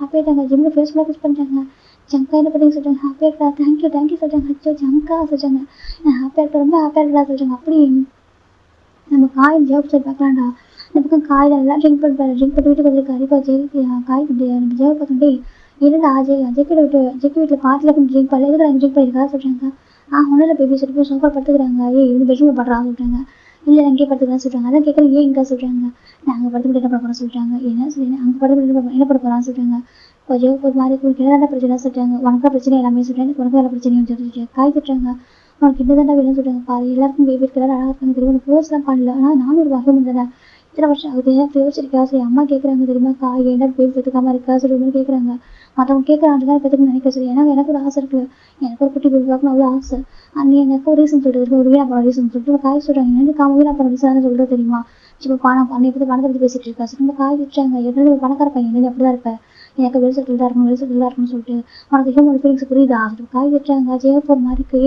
ஹாப்பியாகிட்டாங்க. ஜிம்மில் ஃபேஸ்புல்லாக கிஸ் பண்ணிட்டாங்க. ஜங்கா என்ன பண்ணி சொல்கிறாங்க. ஹாப்பியாக இருக்கா தேங்க்யூ சொல்கிறாங்க. அச்சோ ஜங்கா சொல்கிறாங்க. நான் ஹாப்பியாக இருக்கேன் ரொம்ப ஹாப்பியாக இருக்கா சொல்கிறாங்க. அப்படி நம்ம காய் ஜாப் சைட் பார்க்கலாம்டா. இந்த பக்கம் காய் எல்லாம் ட்ரிங்க் பண்ணிப்பாரு. ட்ரிங்க் பண்ணி வீட்டுக்கு வந்திருக்காரு. இப்போ ஜெகி காய் நம்ம ஜாப் பார்த்துட்டே என்னடா ஜெகி வீட்டில் பார்ட்டியில் கொஞ்சம் ட்ரிங்க் பண்ணல எதுக்கு நாங்கள் ட்ரிங்க் பண்ணியிருக்கா சொல்கிறாங்க. ஒன்றும் இல்லை பேபி சொல்லிட்டு போய் சோஃபா படுத்துக்கிறாங்க. இது பெட்ரூமில் படுறா சொல்கிறாங்க. இல்லை அங்கேயே படுத்துக்கிறேன்னு சொல்கிறாங்க. அதான் கேட்குறேன் ஏன் இங்கே சொல்கிறாங்க. நாங்கள் படுத்துக்கிட்டு என்ன பண்ண போகிறோம் சொல்கிறாங்க. என்ன சொல்லி அங்கே படுத்துக்கிட்டு என்ன பண்ண போகிறான்னு சொல்கிறாங்க. கொஞ்சம் ஒரு மாதிரி என்ன பிரச்சனை சொல்கிறாங்க. உனக்கா பிரச்சனை எல்லாமே சொல்கிறேன். உனக்கு எல்லா பிரச்சனையும் சொல்லிட்டு காய் திட்டுறாங்க. உனக்கு என்ன தாண்டா வேணும்னு சொல்கிறாங்க. பாரு எல்லாருக்கும் பேபி இருக்கிற அழகாக இருக்காங்க தெரியும். உனக்கு க்ளோஸ்லாம் பண்ணல. ஆனால் நானும் ஒரு வகை முடிஞ்சேன். இத்தனை வருஷம் ஆகுது யோசிச்சிருக்கா சரி அம்மா கேட்குறாங்க தெரியுமா காய் என்ன பேபி எடுத்துக்காமல் இருக்கா சொல்லி கேட்குறாங்க. மற்றவங்க கேட்குறாங்க பற்றி நினைக்க சரி. ஏன்னா எனக்கு ஒரு ஆசை இருக்குது, எனக்கு ஒரு குட்டி பேபி பார்க்கணும் அவ்வளோ ஆசை. நீ எனக்கு ஒரு ரீசன் சொல்லிட்டு ஒரு வீணா போன ரீசன் சொல்லிட்டு காய் சொல்கிறாங்க. என்ன காம வீணா போன ரீசன் சொல்கிறது தெரியுமா? இப்போ பணத்தை பற்றி பேசிட்டு இருக்கா சரி. ரொம்ப காய் வச்சாங்க எப்படி பணக்கார பையன் நீ அப்படி தான் இருப்ப, எனக்கு வெளிச்சத்தில் தான் இருக்கணும் வெளிச்சத்தில் தான் இருக்கணும்னு சொல்லிட்டு உனக்கு ஹியூமன் ஃபீலிங்ஸ் புரியுதா? காய் வச்சாங்க ஜெயப் ஒரு மாதிரிக்கு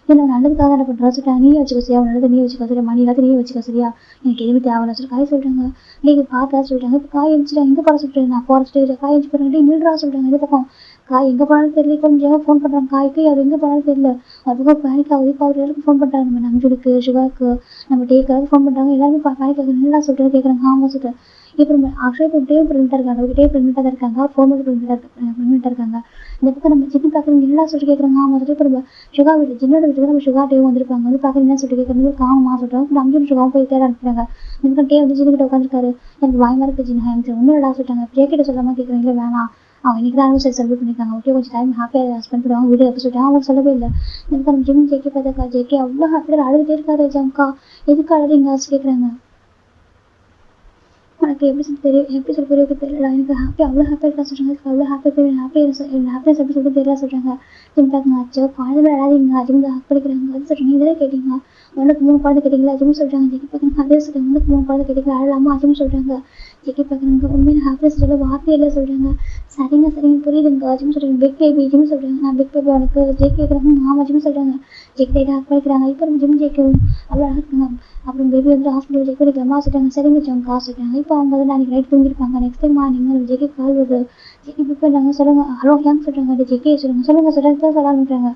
என்ன நல்லதுக்காக தான் பண்ணுறா சொல்லிட்டா. நீ வச்சுக்க சரியா, நல்லது நீ வச்சுக்க சரியா, மணி எல்லாத்தையும் நீ வச்சுக்க சரியா, எனக்கு எதுவுமே தேவையில்ல சொல்லி காய் சொல்லிட்டாங்க. நீங்கள் பார்த்தா சொல்லிட்டாங்க. இப்போ காய் எழுச்சிட்டா எங்கே போகிற சொல்லிட்டு நான் போகிற ஸ்டேஜ் காய் எழுச்சி போகிறேன் நில்றா சொல்லிட்டாங்க. இந்த பக்கம் காய் எங்கே போனாலும் தெரியல. கொஞ்சம் ஃபோன் பண்ணுறாங்க காய்க்கு, அவர் எங்கே போனாலும் தெரியல. அதுக்கும் பேனிக் ஆகுது. இப்போ அவர் எல்லாருக்கும் ஃபோன் பண்ணுறாங்க, நம்ம நம்பிடுக்கு சிவாக்கு நம்ம டேக்காக ஃபோன் பண்ணுறாங்க. எல்லாருமே பேனிக் ஆகுது. நல்லா சொல்லிட்டு கேட்குறாங்க ஆமாம் சொல்லிட்டு. இப்போ நம்ம ஆக்சுவலாக இப்போ டே ப்ரெக்னெண்ட்டாக இருக்காங்க, அவருக்கு டே ப்ரெக்னெண்ட்டாக தான் இருக்காங்க, 4 மந்த் ப்ரெக்னெண்ட்டாக இருக்காங்க. இந்த பக்கம் நம்ம சின்ன பார்க்குறவங்க என்ன சொல்லிட்டு கேட்குறாங்க ஆமாம் சொல்லிட்டு. இப்போ நம்ம சுகா வீட்டு ஜின்னோட வீட்டுக்கு நம்ம சுகா டேவும் வந்திருப்பாங்க. வந்து பார்க்குறது என்ன சொல்லிட்டு கேட்குறது காணுமா சொல்லிட்டு நம்பியும் சுகாவும் போய் தேட அனுப்புறாங்க. இந்த பக்கம் டே வந்து ஜின்னுக்கிட்ட உட்காந்துருக்காரு. எனக்கு பயமாக இருக்குது ஜின்னா, எனக்கு ஒன்றும் இடம் சொல்லிட்டாங்க. ஜேக்கிட்ட சொல்லாமல் கேட்குறேன். இல்லை வேணாம், அவங்க இன்னைக்கு தான் ஆனிவர்சரி செலிப்ரேட் பண்ணியிருக்காங்க, ஓகே கொஞ்சம் டைம் ஹாப்பியாக ஸ்பெண்ட் பண்ணுவாங்க வீடு அப்படி சொல்லிட்டு அவங்க சொல்லவே இல்லை. இந்த பக்கம் ஜிம் ஜேக்கி பார்த்தாக்கா ஜேக்கி அவ்வளோ ஹாப்பியாக அழுதுகிட்டே இருக்காரு. ஜம்கா எதுக்கு அழுதுங்க கேட்குறாங்க. உனக்கு எப்படி சொல்லி தெரியும், எப்படி சொல்லி புரிய தெரியல, எனக்கு அவ்வளோ ஹாப்பியாக இருக்கா சொல்கிறாங்க. அவ்வளோ ஹாப்பினஸ் எப்படி சொல்லிட்டு தெரியல சொல்கிறாங்க. ஜிம்பாங்க அச்சோ குழந்தை விளையாடிங்க ஜிம் ஹாக் படிக்கிறாங்க அது சொல்கிறாங்க. இதெல்லாம் கேட்டீங்க உனக்கு 3 குழந்தை கேட்டீங்களா ஜிம் சொல்கிறாங்க. ஜெக்கி பார்க்குறாங்க அதே சொல்கிறாங்க. உனக்கு 3 குழந்தை கேட்டீங்களா அழலாமா ஜிம் சொல்கிறாங்க. ஜெக்கி பார்க்குறாங்க உண்மையான ஹாப்பினஸ் சொல்ல வார்த்தை இல்லை சொல்கிறாங்க. சரிங்க புரியுதுங்க ஜிம் சொல்கிறாங்க. பிக் பேபி ஜிம் சொல்கிறாங்க. நான் பிக் பேபி உனக்கு ஜெக்கி கேட்குறாங்க. ஆமாம் ஜிம் சொல்கிறாங்க. ஜெக்கி ஹாக் படிக்கிறாங்க. இப்போ ஜிம் ஜெக்கும் அவ்வளோ இருக்காங்க. அப்புறம் பேபி வந்து ஹாஸ்பிட்டல் செக் பண்ணிக்கலாமா சொல்லிட்டாங்க. சரிங்க ஜம் காசு சொல்லிட்டாங்க. இப்போ அவங்க வந்து நாளைக்கு நைட் தூங்கிருப்பாங்க. நெக்ஸ்ட் டைம் மார்னிங் ஜெக்கி கால் வருது. ஜெக்கி புக் பண்ணாங்க. சொல்லுங்க ஹலோ ஹேங் சொல்கிறாங்க. ஜெக்கி சொல்லுங்க சொல்கிறாங்க சொல்ல ஆரம்பிக்கிறாங்க.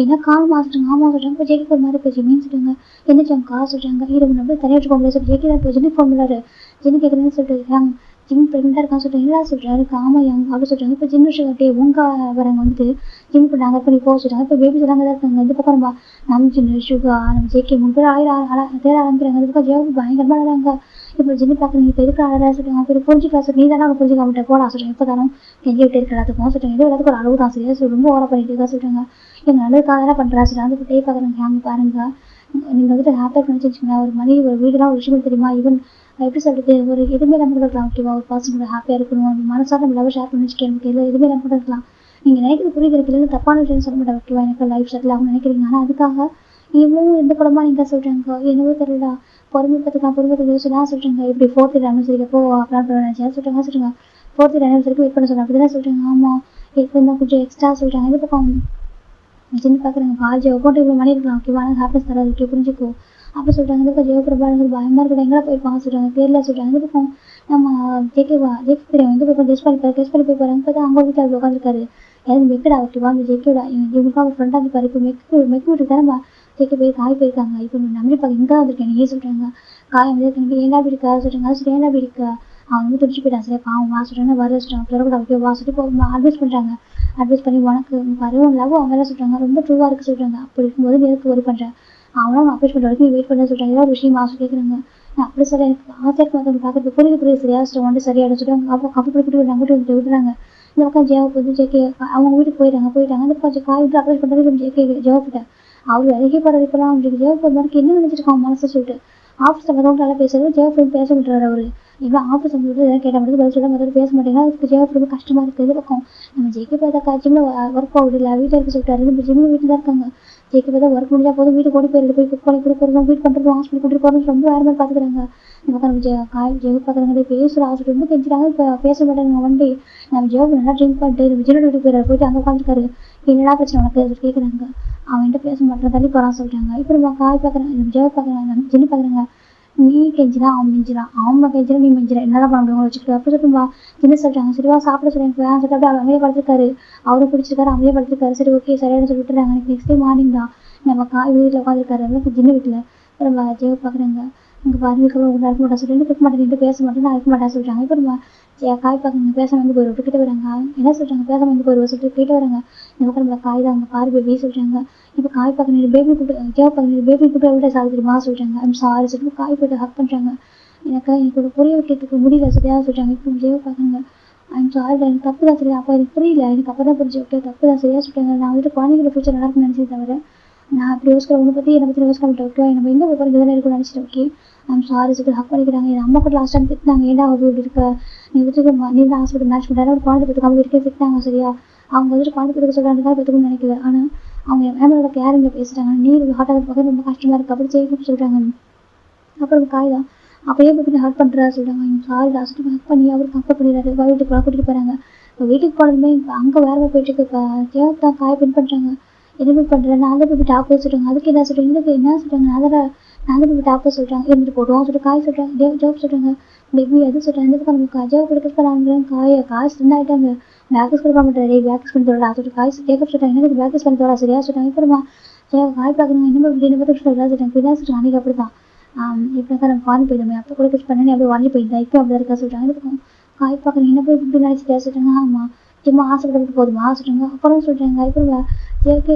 என்ன கால் மாசுறாங்க ஆமாம் சொல்கிறாங்க. இப்போ ஜெக்கி ஒரு மாதிரி போச்சு மீன் சொல்கிறாங்க. என்ன ஜம் காசு சொல்கிறாங்க. இது நம்ம தனியாக வச்சுக்க முடியாது சொல்லி ஜெக்கி தான் இப்போ ஜெனி ஃபோன் பண்ணாரு. ஜெனி கேட்குறேன்னு சொல்லிட்டு ஹேங் ஜிம் ப்ரெக்னெண்ட்டாக இருக்கான்னு சொல்லிட்டு என்ன சொல்கிறாரு ஆமாம் யங் அப்படின்னு சொல்கிறாங்க. இப்போ ஜிம் ஷர்ட்டே உங்கள் வரவங்க வந்துட்டு ஜிம்க்கு நாங்கள் பண்ணி போக சொல்கிறாங்க. இப்போ பேபி சொல்லாங்க தான் இருக்காங்க. இந்த பக்கம் நம்ம ஜின்னு சுகா நம்ம ஜேகே 3 பேர் தேட ஆரம்பிக்கிறாங்க. இந்த பக்கம் ஜெயவுக்கு பயங்கரமாக அழகாங்க. இப்போ ஜின்னு பார்க்குறீங்க இப்போ எதுக்கு அழகாக சொல்லிட்டாங்க. இப்போ புரிஞ்சுக்கலாம் சொல்லி நீ தானே அவங்க புரிஞ்சுக்க மாட்டேன் போடா சொல்கிறேன். இப்போ தானே கெஞ்சி விட்டு இருக்க எல்லாத்துக்கும் சொல்லிட்டாங்க. இது எல்லாத்துக்கும் ஒரு அளவு தான் சரியா சொல்லி ரொம்ப ஓர பண்ணிட்டு இருக்கா சொல்லிட்டாங்க. எங்கள் நல்லதுக்காக தானே பண்ணுறா சொல்கிறாங்க. இப்போ டே பார்க்குறாங்க அவங்க பாருங்க நீங்கள் வந்துட்டு ஹாப்பியாக பண்ணி வச்சுக்கோங்க. ஒரு மணி ஒரு வீடுலாம் ஒரு விஷயம் தெரியுமா ஈவன் எப்படி சொல்கிறது ஒரு எதுவுமே நம்ம கூட இருக்கலாம் ஓகேவா. ஒரு பர்சனோட ஹாப்பியாக இருக்கணும் அந்த மனசார நம்ம லவ் ஷேர் பண்ணி வச்சுக்கேன் நமக்கு எதுவுமே நம்ம கூட இருக்கலாம். நீங்கள் நினைக்கிறது புரியுது இருக்கிறது தப்பான விஷயம் சொல்ல மாட்டேன் ஓகேவா. எனக்கு லைஃப் செட்டில் ஆகும்னு நினைக்கிறீங்க. ஆனால் அதுக்காக இவ்வளோ எந்த படமா நீங்கள் சொல்கிறாங்க என்னவோ தெரியல. பொறுமை பார்த்துக்கலாம் யோசிச்சுலாம் சொல்கிறாங்க. இப்படி 4th anniversary எப்போ அப்ளான் பண்ண நினச்சா சொல்கிறாங்க. 4th anniversary வெயிட் பண்ண சொல்கிறாங்க. அப்படி தான் சொல்கிறாங்க. ஆமாம் இப்போ தான் கொஞ்சம் எக்ஸ்ட்ரா சொல்கிறாங்க. இந்த பக்கம் சின்ன பார்க்குறாங்க பாஜி அக்கௌண்ட் இவ்வளோ மணி இருக்கலாம் ஓகேவா. ஆனால் ஹாப்பினஸ் தராது ஓகே புரிஞ்சுக்கோ அப்போ சொல்கிறாங்க. இந்த பக்கம் ஜெயபிரபாங்க பயமாக இருக்கிற எங்கே போயிருப்பாங்க சொல்கிறாங்க. தெரியல சொல்கிறாங்க. இந்த பக்கம் நம்ம ஜேகே தெரியும் எங்கே போய் கெஸ்ட் பண்ணி போய் போகிறாங்க. பார்த்தா அவங்க வீட்டில் அவர் உட்காந்துருக்காரு. எனக்கு மெக்கடா ஓகேவா அந்த ஜேகேடா இவங்களுக்கும் அவர் ஃப்ரெண்டாக இருப்பார். இப்போ மெக்கு வீட்டுக்கு தான் நம்ம ஜேகே போய் காய் போயிருக்காங்க. இப்போ நம்பி பார்க்க இங்கே வந்திருக்கேன் நீ சொல்கிறாங்க. காய் வந்து ஏன்டா அப்படி இருக்கா சொல்கிறாங்க. அது ஏன்டா அப்படி இருக்கா அவன் வந்து துடிச்சு போயிட்டான் சரியா பாவம் வா சொல்கிறாங்க. வர சொல்கிறாங்க பிறகு ஓகே வா சொல்லிட்டு இப்போ அட்வைஸ் பண்ணுறாங்க. அட்வைஸ் பண்ணி உனக்கு வரும் லவ் அவங்க எல்லாம் சொல்கிறாங்க. ரொம்ப ட்ரூவாக இருக்குது சொல்கிறாங்க. அப்படி இருக்கும்போது நீ எதுக்கு ஒர்க் பண்ணுறேன் அவனும் அப்ரோச் பண்ணுற வரைக்கும் வெயிட் பண்ண சொல்கிறாங்க. ஏதாவது விஷயம் ஆசை கேட்குறாங்க. நான் அப்படி சொல்ல எனக்கு ஆசையாக மற்றவங்க பார்க்குறது புரியுது சரியா ஒன்று சரியாயிடும் சொல்லிட்டு அப்போ கப்பு பிடிக்கிட்டு விட்டு விட்டுறாங்க. இந்த பக்கம் ஜெயாவுக்கு வந்து ஜேகே அவங்க வீட்டுக்கு போயிட்டாங்க. அந்த கொஞ்சம் காய் விட்டு அப்ரோச் பண்ணுறது ஜேகே ஜெயாவுக்கிட்ட அவர் விலகி போகிற இப்போலாம் அவங்களுக்கு ஜெயாவுக்கு ஒரு மாதிரி என்ன நினச்சிருக்காங்க மனசை சொல்லிட்டு ஆஃபீஸில் மற்றவங்க நல்லா பேசுறது ஜெயாவுக்கு பேச விட்டுறாரு. அவர் இவ்வளோ ஆஃபீஸ் வந்து எதாவது கேட்டால் மட்டும் பதில் சொல்ல மற்றவங்க பேச மாட்டேங்கன்னா அதுக்கு ஜெயாவுக்கு ரொம்ப கஷ்டமாக இருக்குது. இது பக்கம் நம்ம ஜேகே பார்த்தா ஜிம்மில் ஒர்க் அவுட் இல்லை வீட்டில் இருக்க சொல்லிட்டாரு. நம்ம ஜிம்மில் வீட்டில் தான் இருக்காங்க. ஜேகே பார்த்தா ஒர்க் முடிஞ்சா போதும் வீட்டுக்கு ஓடி போய் குக் பண்ணி கொடுக்குறதும் வீட் பண்ணுறதும் ஹாஸ்பிட்டல் கூட்டிட்டு போகிறதும் ரொம்ப வேறு மாதிரி பார்த்துக்கிறாங்க. இந்த பக்கம் நம்ம காய் ஜெகு பார்க்குறாங்க பேசுகிற ஹாஸ்பிட்டல் ரொம்ப கெஞ்சிட்டாங்க. இப்போ பேச மாட்டாங்க வண்டி நம்ம ஜெகு நல்லா ட்ரிங்க் பண்ணிட்டு நம்ம ஜின்னோட வீட்டுக்கு போயிட்டு அங்கே உட்காந்துருக்காரு. என்னடா பிரச்சனை உனக்கு கேட்குறாங்க. அவன்கிட்ட பேச மாட்டேன் தள்ளி போகிறான்னு சொல்லிட்டாங்க. இப்போ நம்ம காய் பார்க்குறாங்க நம்ம ஜெகு பார்க்குறாங்க நம்ம ஜின்னு பார்க்குறாங்க. நீ கெஞ்சினா அவன் மிஞ்சிடான் அவன் கெஞ்சினா நீ மிஞ்சிடா என்னதான் பண்ண முடியும் வச்சுக்கிட்டு அப்படி சொல்லிட்டு சின்ன சொல்லிட்டாங்க. சரிவா சாப்பிட சொல்லி எனக்கு வேணாம் சொல்லிட்டு அவர் அமைதியாக படுத்திருக்காரு. அவரும் பிடிச்சிருக்காரு அமைதியாக படுத்திருக்காரு. சரி ஓகே சரியான சொல்லி விட்டுறாங்க. எனக்கு நெக்ஸ்ட் டே மார்னிங் தான் நம்ம காய் வீட்டில் உட்காந்துருக்காரு. அதாவது ஜின்னு வீட்டில் நம்ம ஜெகு பார்க்குறாங்க. இங்கே பாருங்க உங்களை இருக்க மாட்டேன் சொல்லிட்டு இருக்க மாட்டேன் பேச மாட்டேன் நான் இருக்க மாட்டேன் சொல்லிட்டாங்க. இப்போ நம்ம காய் பார்க்குறாங்க பேச வந்து போயிடும் கிட்ட வராங்க. என்ன சொல்கிறாங்க பேச வந்து போயிடுவோம் சொல்லிட்டு கிட்ட வராங்க. இந்த பக்கம் நம்ம காய் தான் அவங்க பாரு பேபி சொல்கிறாங்க. இப்போ காய் பார்க்க பேபி கூட்டு ஜெகு பார்க்க பேபி கூட்டு எவ்வளோ சாதி தெரியுமா சொல்கிறாங்க. ஐம் சாரி சொல்லிட்டு காய் போய்ட்டு ஹக் பண்ணுறாங்க. எனக்கு புரிய வைக்கிறதுக்கு முடியல சரியா சொல்கிறாங்க. இப்போ ஜெகு பார்க்குறாங்க. ஐம் சாரி எனக்கு தப்பு தான் சரியா அப்போ எனக்கு புரியல எனக்கு அப்போ தான் புரிஞ்சு ஓகே தப்பு தான் சரியா சொல்கிறாங்க. நான் வந்துட்டு குழந்தைங்களோட ஃபியூச்சர் நல்லா இருக்குன்னு நினச்சது தவிர நான் அப்படி யோசிக்கிறேன் உன்னை பற்றி என்னை பற்றி யோசிக்க மாட்டேன் ஓகே நம்ம எங்கே போய் இங்கே தானே இருக்கும்னு நினச்சிட்டு ஓகே ஐம் சாரி சொல்லிட்டு ஹக் பண்ணிக்கிறாங்க. என் அம்மா கூட லாஸ்ட் டைம் திட்டினாங்க ஏன்டா அப்படி இப்படி இருக்க நீ வந்துட்டு நீ தான் ஹாஸ்பிட்டல் மேட்ச் பண்ணுறாரு ஒரு குழந்தை பெற்றுக்காம இருக்கே திட்டினாங்க சரியா. அவங்க வந்துட்டு குழந்தை பெற்றுக்க சொல்கிறாங்க பெற்றுக்கணும்னு நினைக்கல. ஆனால் அவங்க என் மேமோட கேரிங்கில் பேசுகிறாங்க. நீ ஹாட்டாக பார்க்க ரொம்ப கஷ்டமாக இருக்குது அப்படி செய்யணும்னு சொல்கிறாங்க. அப்புறம் காய்தான் அப்பயே போய் ஹர்ட் பண்ணுறா சொல்கிறாங்க. I'm sorry last time hug பண்ணி அவர் கம்ஃபர்ட் பண்ணிடுறாரு வீட்டுக்கு கூட்டிகிட்டு போகிறாங்க. இப்போ வீட்டுக்கு போனதுமே அங்கே வேறு போயிட்டு இருக்கு. இப்போ தேவ் தான் காய பின் பண்ணுறாங்க. எதுவுமே பண்ணுறேன் நான் தான் போய் டாக்டர் சொல்கிறாங்க. அதுக்கு என்ன சொல்கிறேன் இதுக்கு என்ன சொல்கிறாங்க நான் தான் போய் டாக்டர் சொல்கிறாங்க இருந்துட்டு போட்டோம் சொல்லிட்டு காய் சொல்கிறாங்க ஜாப் சொல்கிறாங்க பேபி எது சொல்கிறாங்க எதுக்கு நம்ம ஜாப் கொடுக்க போகிறாங்க காசு ரெண்டாயிட்டாங்க பேக்கஸ் கொடுக்க மாட்டேன் பேக்கஸ் பண்ணி தரா சொல்லிட்டு காய் கேட்க சொல்கிறாங்க எனக்கு பேக்கஸ் பண்ணி தரா சரியா சொல்கிறாங்க. அப்புறமா காய் பார்க்குறாங்க என்ன இப்படி பற்றி சொல்கிறா சொல்கிறாங்க பின்னா சொல்கிறாங்க அன்றைக்கி அப்படி தான் இப்படிக்கா நம்ம ஃபாரின் போயிடுமே அப்போ கூட கிஸ் பண்ணி அப்படியே வாங்கி போயிருந்தா இப்போ அப்படி இருக்கா சொல்கிறாங்க. இதுக்கு காய் பார்க்குறேன் என்ன போய் இப்படி நினச்சிட்டா சொல்கிறாங்க. ஆமாம் சும்மா ஆசைப்பட்டு போதுமா சொல்கிறாங்க. அப்புறம் சொல்கிறாங்க அப்புறம் ஜெயக்கு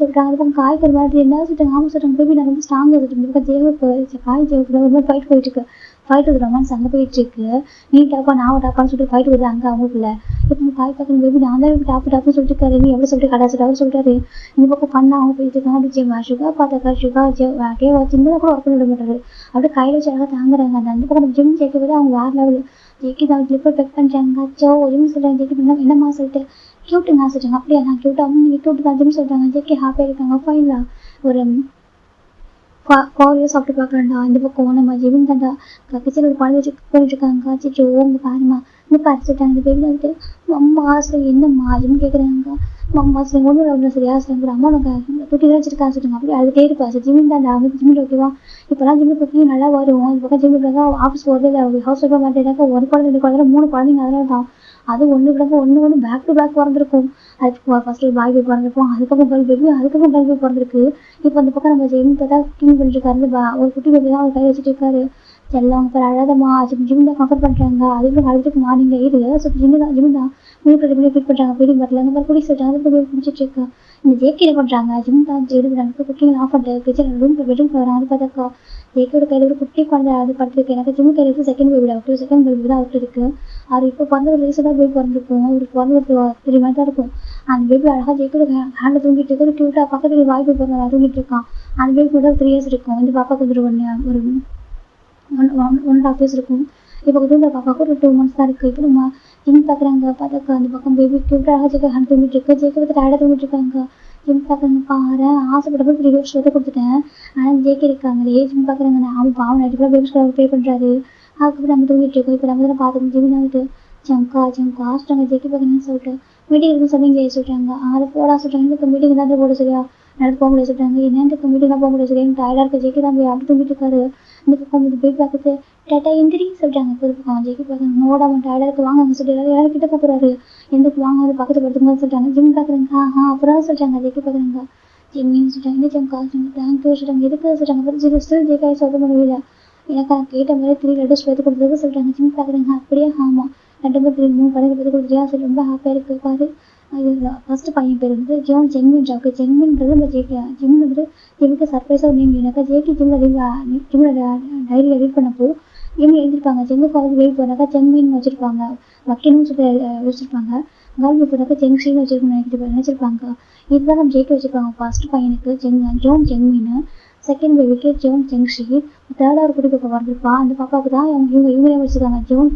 சொல்கிறாங்க அதுக்கு காய்கறி மாதிரி என்ன சொல்கிறாங்க. ஆமாம் சொல்கிறாங்க பேபி நான் ரொம்ப ஸ்ட்ராங்காக சொல்லிட்டு ஜெயக்கு காய் ஜெயக்கு ரொம்ப ஃபைட் போயிட்டுருக்கு ஃபைட் வருது ரொமான்ஸ் அங்கே போயிட்டுருக்கு. நீ டாப்பா நான் டாப்பான்னு சொல்லிட்டு ஃபைட் வருது அங்கே அவங்களுக்குள்ள. இப்போ காய் பார்க்கணும் பேபி நான் தான் டாப்பு சொல்லிட்டு இருக்காரு நீ எவ்வளோ சொல்லிட்டு கடை அவர் சொல்லிட்டாரு இந்த பக்கம் பண்ண அவங்க போயிட்டு இருக்காங்க. அப்படி ஜெயமா சுகா பார்த்தாக்கா சுகா கேவா சின்னதாக கூட ஒர்க் பண்ண விட மாட்டாரு அப்படியே கையில் வச்சு அழகாக தாங்குறாங்க. அந்த பக்கம் ஜிம் ஜெயிக்க போது அவங்க வேறு லெவல் ஜெயிக்கி தான் கிளிப்பர் பெக் பண்ணுறாங்க ஜோ ஜிம் சொல்கிறாங்க ஜெயிக்கி என்னம்மா சொல்லிட்டு க்யூட்டுங்க சொல்கிறாங்க. அப்படியா நான் க்யூட்டாக நீங்கள் க்யூட்டு தான் ஜிம் சொல்கிறாங்க ஜெயிக்கி ஹாப்பியாக இருக்காங்க ஃபைனலாக ஒரு 4 years சாப்பிட்டு பார்க்குறேன்டா இந்த பக்கம் நம்ம ஜெவின் தாண்டா கிச்சன் ஒரு குழந்தை வச்சு பண்ணிட்டு இருக்காங்க சிச்சோ இங்கே பாருமா இங்கே பார்த்துட்டாங்க இந்த பேபி வந்துட்டு அம்மா ஆசை என்னம்மா ஜிம் கேட்குறாங்க அம்மா சரி ஒன்றும் இல்லை சரியா சார் அம்மா உனக்கு தூக்கி தான் வச்சிருக்காங்க சொல்லுங்க அப்படி அதுக்கே இருப்பா சார் ஜிமின் தாண்டா வந்து ஜிம்மில் ஓகேவா இப்போலாம் ஜிம்மில் குக்கிங் நல்லா வரும் இந்த பக்கம் ஜிம்மில் ஆஃபீஸ் போகிறது இல்லை ஹவுஸ் ஒய்ஃபாக மாட்டேனாக்கா ஒரு குழந்தை 2 குழந்தை 3 குழந்தைங்க அதனால தான் அது ஒன்று கிடக்கு ஒன்று பேக் டு பேக் பிறந்திருக்கும். அதுக்கு ஃபர்ஸ்ட் பாய் போய் பிறந்திருப்போம் அதுக்கப்புறம் கேர்ள் பேபி அதுக்கப்புறம் கேர்ள் போய் பிறந்திருக்கு. இப்போ அந்த பக்கம் நம்ம ஜெயின் பார்த்தா கிளீன் பண்ணிட்டு இருக்காரு ஒரு குட்டி பேபி தான் அவர் கையில் வச்சுட்டு இருக்காரு. எல்லாம் அவங்க பேர் அழகமா ஜிம் தான் கம்ஃபர்ட் பண்ணுறாங்க அதுக்கு அழுதுக்கு மார்னிங் இது ஸோ ஜிம் தான் மீன் ரெடி ஃபிட் பண்ணுறாங்க ஃபீடிங் பட்டில் அந்த மாதிரி குடி சொல்லிட்டாங்க அதுக்கு பிடிச்சிட்டு இருக்கா. இந்த ஜேகே பண்ணுறாங்க ஜிம் தான் எடுக்கிறாங்க குக்கிங் ஆஃப் பண்ணிட்டு கிச்சன் பெட்ரூம் வராங்க அது பார்த்தாக்கா ஜேகேயோட கையில் ஒரு குட்டி குழந்தை அது படுத்துருக்கு. எனக்கு ஜிம் கையில் செகண்ட் பேபி அவருக்கு செகண்ட் பேபி தான் அவருக்கு இருக்குது. அது இப்போ பிறந்த ஒரு ரீசெண்டாக பேபி பிறந்திருக்கும் அவருக்கு பிறந்த ஒரு 3 months தான் இருக்கும். அந்த பேபி அழகாக ஜேக்கோட ஹேண்டில் தூங்கிட்டு இருக்கு ஒரு க்யூட்டாக பக்கத்தில் வாய் போய் பிறந்த தூங்கிட்டு இருக்கான். அந்த பேபி கூட 3 years இருக்கும். இந்த பாப்பாவுக்கு வந்துட்டு ஒரு 1.5 years இருக்கும். இப்போ தூங்குற பாப்பாவுக்கு ஒரு 2 months தான் இருக்குது. இப்போ நம்ம ஜிம் பார்க்குறாங்க பார்த்தாக்கா அந்த பக்கம் பேபி க்யூட்டாக அழகாக ஜேக்கோ ஹேண்ட் தூங்கிட்டு இருக்கு ஜேக்கோ வந்து டயர்டாக தூங்கிட்டு இருக்காங்க. ஜிம் பார்க்குறாங்க பாரு ஆசைப்பட்ட 3 years கொடுத்துட்டேன் ஆனால் ஜேக்கே இருக்காங்க ஜிம் பார்க்குறாங்க அவன் பாவம் நைட்டு கூட பேபிஸ் பே பண்ணுறாரு. அதுக்கப்புறம் நம்ம தூங்கிட்டு இருக்கோம். இப்போ நம்ம தான் பார்த்துக்கணும் ஜிம் வந்துட்டு ஜங்கா சொல்கிறாங்க ஜேக்கி பார்க்கணும்னு சொல்லிட்டு மீட்டிங் இருக்குன்னு சொன்னீங்க சொல்கிறாங்க. அதை போடா சொல்கிறாங்க இந்த மீட்டிங் தான் போட சரியா நடந்து போக முடியாது சொல்கிறாங்க. என்னென்ன மீட்டிங் தான் போக முடியாது சரியா டயர்டாக இருக்க ஜேக்கி தான் போய் அப்படி தூங்கிட்டு இருக்காரு. இந்த பக்கம் போய் பார்க்குறது டேட்டா எந்திரி சொல்கிறாங்க. இப்போ பக்கம் ஜேக்கி பார்க்குறாங்க நோடாம டயர்டாக இருக்கு வாங்க அங்கே சொல்லிட்டு எல்லாரும் கிட்ட போகிறாரு எந்த வாங்க அது பக்கத்து படுத்துங்க சொல்கிறாங்க. ஜிம் பார்க்குறாங்க அப்புறம் சொல்கிறாங்க ஜேக்கி பார்க்குறாங்க ஜிம்மின்னு சொல்கிறாங்க என்ன ஜங்கா சொல்கிறாங்க தேங்க்யூ சொல்கிறாங்க எதுக்கு சொல்கிறாங்க ஸ்டில் ஜேக்காய் சொல்ல முடியல எனக்கு கேட்ட மாதிரி 3 letters எடுத்து கொடுத்ததுக்கு சொல்கிறாங்க. ஜிம் பார்க்குறாங்க அப்படியே ஆமாம் 2 3 கடைக்கு எடுத்து கொடுத்துட்டியா சரி ரொம்ப ஹாப்பியாக இருக்குது பாரு. அது ஃபஸ்ட்டு பையன் பேர் வந்து ஜோன் ஜெங்மின் ஜாக்கு ஜெங்மின்றது நம்ம ஜிம் வந்துட்டு ஜிம்முக்கு சர்ப்ரைஸாக நேம் எனக்கு ஜேக்கி ஜிம்மில் டைரியில் ரீட் பண்ணப்போ ஜிம்மில் எழுதிருப்பாங்க ஜெங்குக்கு வந்து வெயிட் போனாக்கா ஜெங்மின்னு வச்சுருப்பாங்க வக்கீனும் சொல்லி வச்சுருப்பாங்க கேர்ள் போனாக்கா ஜெங்ஷின்னு நினச்சிருப்பாங்க. இதுதான் நம்ம ஜேக்கி வச்சுருப்பாங்க. ஃபஸ்ட்டு பையனுக்கு ஜோன் ஜெங்மின்னு செகண்ட் பேபிக்கு ஜோன் ஜெங்ஷி தேர்டாக ஒரு குட்டி பாப்பா வந்திருப்பா அந்த பாப்பாவுக்கு தான் இவங்களே வச்சுருக்காங்க ஜோன்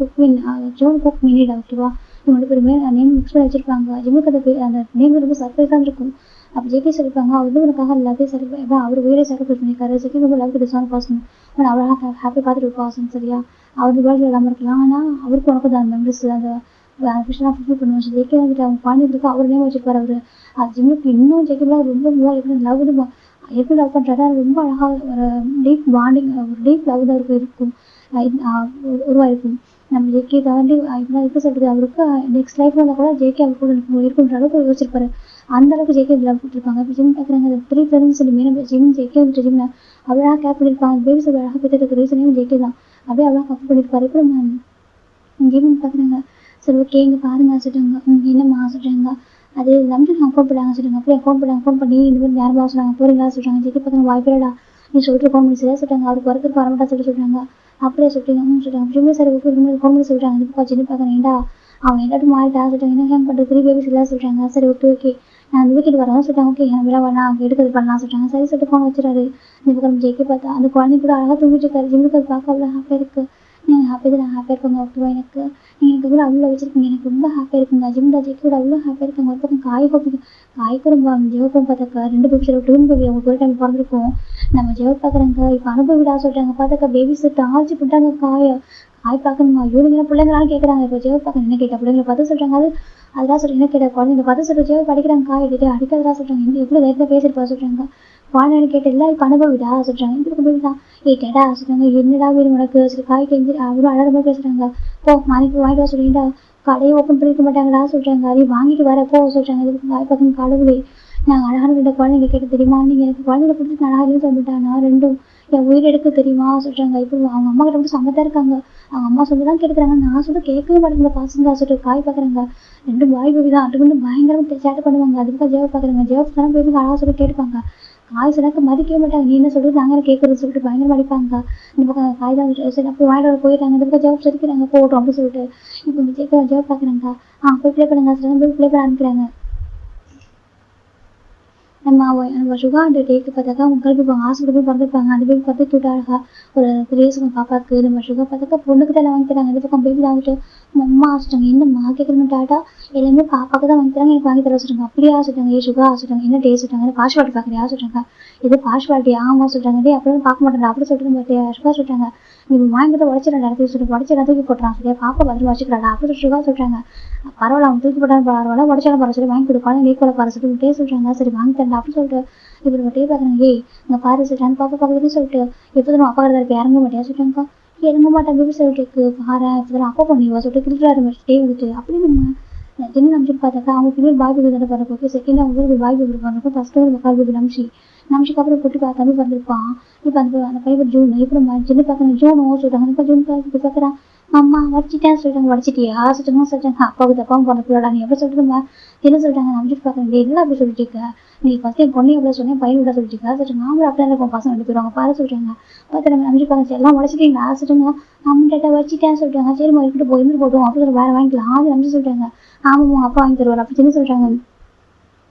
குக் மினிடா ஓகேவா இவங்க பேருமே நேம் மிக்ஸ் பண்ணி வச்சுருப்பாங்க. ஜிம்முக்கு அந்த நேம் ரொம்ப சர்ப்ரைஸாக இருக்கும். அப்போ ஜேகே சொல்லியிருப்பாங்க அவர் வந்து உனக்காக எல்லாத்தையும் செலிப்ரேட் அவர் வேலை செலிப்ரேட் பண்ணியிருக்காரு செகண்ட் ரொம்ப லவ் டிசான் பர்சன் ஆனால் அவ்வளோ ஹாப்பி பார்த்துட்டு ஒரு பர்சன் சரியா அவர் வேர்ல்டு இல்லாமல் இருக்கலாம் ஆனால் அவருக்கு உனக்கு தான் அந்த மெமரிஸ் அந்த விஷயம் ஃபுல்ஃபில் பண்ணுவாங்க. ஜேகே வந்துட்டு அவங்க குழந்தைங்களுக்கு அவர் நேம் வச்சுருப்பார் அவர் அது ஜிம்முக்கு இன்னும் ஜேகேலாம் ரொம்ப எப்படி லவ் எப்படி லவ் பண்ணுறாரு ரொம்ப அழகாக ஒரு டீப் பாண்டிங் ஒரு டீப் லவ் தான் அவருக்கு இருக்கும் உருவாயிருக்கும். நம்ம ஜேகே தாண்டி இப்படிலாம் எப்படி சொல்கிறது அவருக்கு நெக்ஸ்ட் லைஃப்பில் இருந்தால் கூட ஜேகே அவர் கூட இருக்குன்ற அளவுக்கு யோசிச்சிருப்பாரு. அந்த அளவுக்கு ஜேகே லவ் கொடுத்துருப்பாங்க. இப்போ ஜிம் பார்க்குறாங்க 3 friends சொல்லுமே நம்ம ஜிம் ஜேகே வந்துட்டு ஜிம்மில் அவ்வளோ கேர் பண்ணியிருப்பாங்க. பேபிஸ் அவ்வளோ அழகாக பெற்று ரீசனே ஜேகே தான் அப்படியே அவ்வளோ கவர் பண்ணியிருப்பாரு. இப்போ நம்ம ஜிம் பார்க்குறாங்க சரி ஓகே இங்கே பாருங்க சொல்கிறாங்க என்னம்மா சொல்கிறாங்க அது நம்பி நான் ஃபோன் பண்ணாங்க சொல்கிறாங்க அப்படியே ஃபோன் பண்ணி இந்த மாதிரி யாரும் சொல்கிறாங்க போகிறீங்களா சொல்கிறாங்க ஜேகே பார்க்குறாங்க வாய்ப்பில்லடா நீ சொல்லிட்டு ஃபோன் பண்ணி சரியா சொல்கிறாங்க அவருக்கு ஒர்க்கு வரமாட்டா சொல்கிறாங்க அப்படியே சொல்லிட்டு சொல்கிறாங்க அப்படியே சரி ஓகே ஃபோன் பண்ணி சொல்கிறாங்க இது ஜிம் பார்க்குறேன் ஏண்டா அவன் எல்லாட்டும் மாறிட்டா சொல்கிறாங்க என்ன ஹேங் பண்ணுறது 3 babies இல்லை சொல்கிறாங்க. சரி ஓகே அந்த வீட்டுக்கு வரவும் சொல்லிட்டாங்க. ஓகே நம்ம வேணா எடுக்கிறது பண்ணலாம் சொல்லிட்டாங்க. சரி சொல்லிட்டு ஃபோன் வச்சுறாரு. இந்த பக்கம் ஜெய்க்கு பார்த்தா அந்த குழந்தை கூட அழகாக தூங்கிட்டு இருக்காரு. ஜிம்முக்கு அது பார்க்க அவ்வளோ ஹாப்பியாக இருக்குது. நீங்கள் ஹாப்பி தான், நான் ஹாப்பியாக இருப்பேங்க. ஓகேவா எனக்கு நீங்கள் கூட அவ்வளோ வச்சுருக்கீங்க. எனக்கு ரொம்ப ஹாப்பியாக இருக்குங்க. ஜிம் தான் ஜெய்க்கு கூட அவ்வளோ ஹாப்பியாக இருக்குங்க. ஒரு பக்கம் காய்க்கு ரொம்ப ஜெவப்பும் பார்த்தாக்கா 2 பேபிஸோட ட்வின் பேபி அவங்க ஒரு டைம் பிறந்திருக்கும். நம்ம ஜெவப் பார்க்குறாங்க. இப்போ அனுபவிடா சொல்லிட்டாங்க. பார்த்தாக்கா பேபிஸ் டார்ச்சு பண்ணிட்டாங்க காய் பார்க்கணுமா? ஐயோ நீங்கள் பிள்ளைங்களான்னு கேட்குறாங்க. இப்போ ஜெவப் பார்க்க என்ன கேட்ட பிள்ளைங்களை பார்த்து சொல்கிறாங்க. அதெல்லாம் சொல்லி என்ன கேட்ட குழந்தைங்க பார்த்து சொல்கிற ஜெவப் படிக்கிறாங்க. காய் எடுத்து அடிக்கிறதா சொல்கிறாங்க. இந்த எவ்வளோ நேரத்தில் பேசியிருப்பா சொல்கிறாங்க. குழந்தைன்னு கேட்டதில்ல. இப்போ அனுபவிடா சொல்கிறாங்க. இந்த பேபி தான் கேடா சொல்கிறாங்க. என்னடா வேணும் உனக்கு சரி காய் கெஞ்சி அவ்வளோ அழகாக மாதிரி பேசுகிறாங்க. போ மனைக்கு வாங்கிட்டு வர சொல்லிட்டா கடையை ஓப்பன் பண்ணிக்க மாட்டாங்கடா சொல்கிறாங்க. அதையும் வாங்கிட்டு வர போ சொல்கிறாங்க. இதுக்கு காய் பக்கம் கடவுளே நாங்கள் அழகான ரெண்டு குழந்தைங்க கேட்டு தெரியுமா? நீங்கள் எனக்கு குழந்தைங்க பிடிச்சி நான் இல்லைன்னு சொல்லிட்டானா ரெண்டும் என் உயிர் எடுக்க தெரியுமா சொல்கிறாங்க. இப்போ அவங்க அம்மா கிட்ட மட்டும் சமத்தான் இருக்காங்க. அவங்க அம்மா சொல்லி தான் கேட்குறாங்க. நான் சொல்ல கேட்கவே மாட்டேங்க பசங்க சொல்லிட்டு காய் பார்க்குறாங்க. ரெண்டும் பாய் பேபி தான். அது பயங்கரமாக சேட்டை பண்ணுவாங்க. அதுக்காக ஜெவப் பார்க்குறாங்க. ஜெவப் தான் பேபி அழகாக சொல்லி கேட்பாங்க. காய் சொன்னாக்க மதிக்கவே மாட்டாங்க. நீ என்ன சொல்கிறது நாங்கள் கேட்குறது சொல்லிட்டு பயங்கரமாக அடிப்பாங்க. இந்த பக்கம் காய் தான் சரி அப்போ வாங்கிட்டு போயிட்டாங்க. இந்த பக்கம் ஜெவப் சொல்லிக்கிறாங்க போட்டோம் அப்படின்னு சொல்லிட்டு இப்போ ஜெவப் பார்க்குறாங்க. போய் ப்ளே பண்ணுங்க சில போய் ப்ளே பண்ண அனுப்பிக்கிறாங்க. நம்ம சுகா அந்த டேக்கு பார்த்தாக்கா அவங்க பேபி ஹாஸ்பிட்டல் போய் பிறந்திருப்பாங்க. அந்த பேபி பார்த்து கியூட்டா அழகா ஒரு 3 இயர்ஸ் பாப்பாவுக்கு நம்ம சுகா பார்த்தாக்கா பொண்ணுக்கு தான் வாங்கி தராங்க. இந்த பக்கம் பேபி தான் வந்துட்டு அம்மா ஆசிட்டாங்க. என்னம்மா கேட்குறேன்னு டாட்டா எல்லாமே பாப்பாவுக்கு தான் வாங்கி தராங்க. எனக்கு வாங்கி தர சொல்லிட்டாங்க. அப்படியே ஆசிட்டாங்க. சுகா ஆசிட்டாங்க. என்ன டே சொல்லிட்டாங்க. பாஸ்வாலிட்டி பார்க்குறியா சொல்லிட்டாங்க. இது பாஸ்வாலிட்டி ஆமா சொல்லிட்டாங்க. டே அப்படியே பார்க்க மாட்டேன் அப்படி சொல்லிட்டு சுகா சொல்லிட்டாங்க. நீ வாங்கிட்டு உடச்சிட இடத்துக்கு சொல்லிட்டு உடச்சிட தூக்கி போட்டுறான் சரியா பாப்பா பதில் வச்சுக்கிறாடா அப்படி சுகா சொல்லிட்டாங்க. பரவாயில்ல அவன் தூக்கி போட்டாலும் பரவாயில்ல உடச்சாலும் பரவாயில்ல சொல்லி வாங்கி கொடுப்பாங்க. நீ கூட பாரு சொல்லிட்டு டே சொல்லிட்டாங்க. சரி வாங்கி தரேன் அப்படின்னு சொல்லிட்டு இப்போ நம்ம டே பார்க்குறாங்க. ஏய் இங்கே பாரு சொல்லிட்டாங்க. பாப்பா பார்க்குறதுன்னு சொல்லிட்டு எப்போ அப்பா கிட்ட இருப்பேன் இறங்க மாட்டியா சொல்லிட்டாங்க. இறங்க மாட்டேன் பேபி சொல்லிட்டு பாரு இப்போ அப்பா பண்ணிவா சொல்லிட்டு கிளிக்கிறாரு டே வந்துட்டு அப்படி நம்ம என்ன நம்பிச்சு பார்த்தாக்கா அவங்க பின்னாடி பாய் பேபி தானே பிறக்கும். செகண்ட் அவங்க பாய் பேபி பிறக்கும். ஃபர்ஸ்ட் ஒரு கால் பேபி நம்ஷிக்கு அப்புறம் குட்டி தம்பி பிறந்திருப்பான். இப்போ அந்த பையன் ஜூன் இப்போ நம்ம சின்ன பார்க்குறேன் ஜூனும் சொல்லிட்டாங்க. இப்போ ஜூன் பார்க்குறான். அம்மா வடிச்சிட்டேன் சொல்லிட்டாங்க. வடிச்சிட்டியா சொல்லிட்டாங்க. அப்பாவுக்கு தப்பாவும் பிறந்த பிள்ளடா நீ எப்படி சொல்லிட்டுமா என்ன சொல்லிட்டாங்க. நம்பிட்டு பார்க்குறேன் என்ன அப்படி சொல்லிட்டு இருக்க நீ ஃபர்ஸ்ட் என் பொண்ணு எவ்வளோ சொன்னேன் பையன் விட சொல்லிட்டு சொல்லிட்டு நாமளும் அப்படியே இருக்கும் பசங்க ரெண்டு போயிருவாங்க பாரு சொல்லிட்டாங்க. பார்த்து நம்ம நம்பிட்டு பார்க்க எல்லாம் உடச்சிட்டீங்களா சொல்லிட்டாங்க. அம்மா வச்சிட்டேன் சொல்லிட்டாங்க. சரி இருக்கிட்டு போயிருந்து போட்டோம் அப்படி சொல்லி வேற வாங்கிக்கலாம் அது நம்பி சொல்லிட்டாங்க. ஆமாம்மா அப்பா வாங்கி தருவார் அப்படி சின்ன சொல்லிட்டாங்க.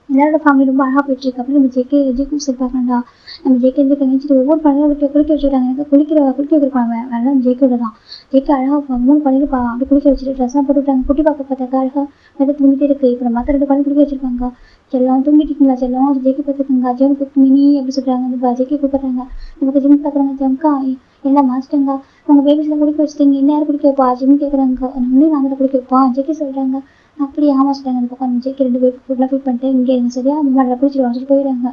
எல்லாரோட ஃபேமிலி ரொம்ப அழகாக போயிட்டு இருக்கு. அப்படி நம்ம ஜெய்க்கும் சரி பார்க்கணும்டா நம்ம ஜெய்க்கு எந்த கழிச்சிட்டு ஒவ்வொரு பழம் குளிக்க வச்சுட்டாங்க. எனக்கு குளிக்க வைக்கிறாங்க வேலை ஜெய்க்கோட தான். ஜெய்க்கு அழகாக 3 பழம் அப்படி குளிக்க வச்சுட்டு ட்ரெஸ்லாம் போட்டு விட்டாங்க. குட்டி பார்த்தாக்கா அழகாக எடுத்து தூங்கிட்டே இருக்கு. இப்போ மற்ற 2 பழம் குளிக்க வச்சிருப்பாங்க. செல்லம் தூங்கிட்டீங்களா செல்லம் ஜெய்க்கு பார்த்துக்குங்க ஜெயம் மினி எப்படி சொல்கிறாங்க. ஜெய்க்கு கூப்பிட்றாங்க. நமக்கு ஜிம் பார்க்குறாங்க. ஜம்கா எல்லாம் மாஸ்டருங்க உங்கள் பேபிஸ்லாம் குளிக்க வச்சுட்டீங்க. என்ன யாரும் குளிக்க வைப்பா ஜிம் கேட்குறாங்க. இன்னும் நாங்கள் குளிக்க வைப்போம் ஜெய்க்கு சொல்கிறாங்க. அப்படி ஆமாம் சொல்கிறாங்க. அந்த பக்கம் ஜெய்க்கு 2 பேர் ஃபுட்லாம் ஃபீட் பண்ணிட்டு இங்கே இருங்க சரியா அம்மாட்டில் குளிச்சிடுவாங்க சொல்லிட்டு போயிடுறாங்க.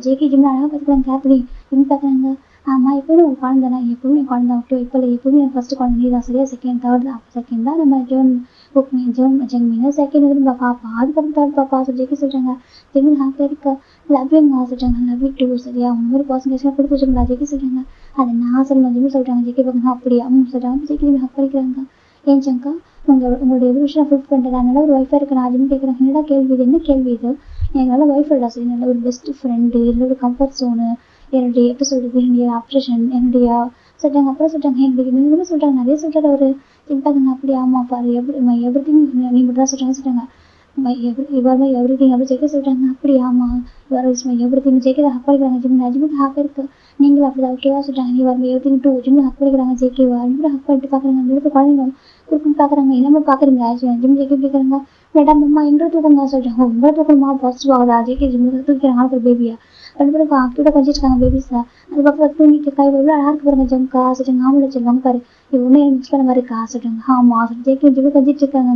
ஜெய்க்கு ஜிம் அழகாக பார்த்துக்கிறாங்க. கேப்ரி ஜிம் பார்க்குறாங்க. ஆமாம் எப்போயும் ஒரு குழந்தை தானே எப்பவுமே குழந்தை ஓகே இப்போ எப்பவுமே எனக்கு ஃபஸ்ட்டு குழந்தை நீ தான் சரியா செகண்ட் தேர்ட் தான் அப்போ செகண்ட் தான் நம்ம ஜென்மீன் செகண்ட் வந்து நம்ம பாப்பா அதுக்கப்புறம் தேர்ட் பாப்பா ஜெய்க்கு சொல்கிறாங்க. ஜென்மீன் ஹாப்பியாக இருக்க லவ்யூங்க சொல்கிறாங்க. லவ் யூ டூ சரியா உங்க மாதிரி பர்சன்டேஜ்லாம் கொடுத்து வச்சுருங்களா ஜெய்க்கு சொல்கிறாங்க. அதை நான் சொல்லணும் ஜிம்மி சொல்கிறாங்க. ஜெய்க்கு பார்க்கணும் அப்படியா சொல்கிறாங்க. ஜெய்க்கு ஜிம்மி ஹக் பண்ணிக்கிறாங்க. ஏன் சங்கா உங்களோட எவல்யூஷனை ஃபுல் பண்ணிட்டு நல்ல ஒரு ஒய்ஃபாக இருக்கு. நான் ஜிம் கேட்குறேன். என்னடா கேள்வி இது என்ன கேள்வி இது எனக்கு நல்ல ஒய்ஃப் இல்லடா சரி நல்ல ஒரு பெஸ்ட் ஃப்ரெண்டு என்னோட கம்ஃபர்ட் ஜோனு என்னுடைய எப்படி சொல்கிறது என்னுடைய அப்ரேஷன் என்னுடைய சொல்லிட்டாங்க. அப்புறம் சொல்லிட்டாங்க எங்களுக்கு இன்னும் சொல்லிட்டாங்க நிறைய சொல்லிட்டாரு அவர் ஜிம் பார்க்குங்க. அப்படி ஆமாம் பாரு எவ்ரி திங் நீ மட்டும் தான் சொல்லிட்டாங்க. இவர் எவ்ரி திங் அப்படி ஜெயிக்க சொல்லிட்டாங்க. அப்படி ஆமாம் இவர் எவ்ரி திங் ஜெயிக்க ஹக் பண்ணிக்கிறாங்க. ஜிம்முக்கு ஹாப்பியாக இருக்குது நீங்களும் அப்படி தான் ஓகேவா சொல்லிட்டாங்க. நீ வரும் எவ்ரி திங் டூ ஜிம்மில் ஹக் பண்ணிக்கிறாங்க. ஜெயிக்கவா ரெண்டு ஹக் பண்ணிட்டு பார்க்குறாங்க. 2 குழந்தைங்க குறுக்குன்னு பார்க்குறாங்க. என்னமா பார்க்குறீங்க ஜிம் ஜெயிக்க கேட்குறாங்க. மேடம் அம்மா எங்களை தூக்கங்க சொல்லிட்டாங்க. உங்களை தூக்கணுமா பாசிட்டிவ் ஆகுதா ஜெயிக்க ஜிம்முக்கு தூக்கிறாங்க. ஒரு பேபியா 2 பேரும் கிட்ட கொஞ்சம் இருக்காங்க பேபிஸை. அதுக்கப்புறம் தூங்கிட்டு கை எவ்வளோ அழகாக இருக்கு பாருங்க ஜம்கா சொல்லிட்டாங்க. ஆம்பளை சொல்லுவாங்க பாரு இது ஒன்றும் எனக்கு மிக்ஸ் பண்ண மாதிரி இருக்கா சொல்லிட்டாங்க. ஆமாம் ஜெயிக்க ஜிம்மு கொஞ்சிட்டு இருக்காங்க.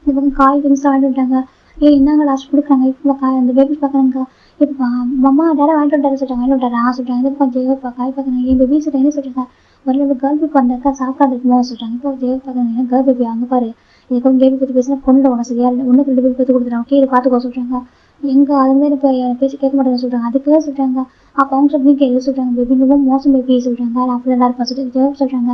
இந்த பக்கம் காய் திங்ஸ் வாங்கிட்டு வந்துட்டாங்க. என்னங்க லாஸ்ட் கொடுக்குறாங்க. இப்போ அந்த பேபி பார்க்குறாங்க. இப்போ அம்மா டேரா வாங்கிட்டு வந்துட்டாரு சொல்லிட்டாங்க. வாங்கிட்டு வந்துட்டாரா சொல்லிட்டாங்க. இது பக்கம் ஜெயவை காய் பார்க்குறாங்க. என் பேபி சொல்லிட்டாங்க என்ன சொல்லிட்டாங்க. ஒரு கேர்ள் பேபி வந்தாக்கா சாப்பிடாது இருக்குமோ சொல்லிட்டாங்க. இப்போ ஜெயவை பார்க்குறாங்க. கேர்ள் பேபி அங்கே பாரு இது கொஞ்சம் பேபி பற்றி பேசினா பொண்ணு உன சரியா இல்லை 1 2 பேபி பற்றி கொடுத்துட்டாங்க. ஓகே இதை பார்த்துக்கோ சொல்லிட்டாங்க. எங்கே அது மாதிரி இப்போ பேசி கேட்க மாட்டேன்னு சொல்லிட்டாங்க. அதுக்கு சொல்லிட்டாங்க. அப்போ அவங்க சொல்லி கேட்க சொல்லிட்டாங்க. பேபி ரொம்ப மோசம் பேபி சொல்லிட்டாங்க. அப்படி தான் இருப்பா சொல்லிட்டு ஜெயவை சொல்லிட்டாங்க.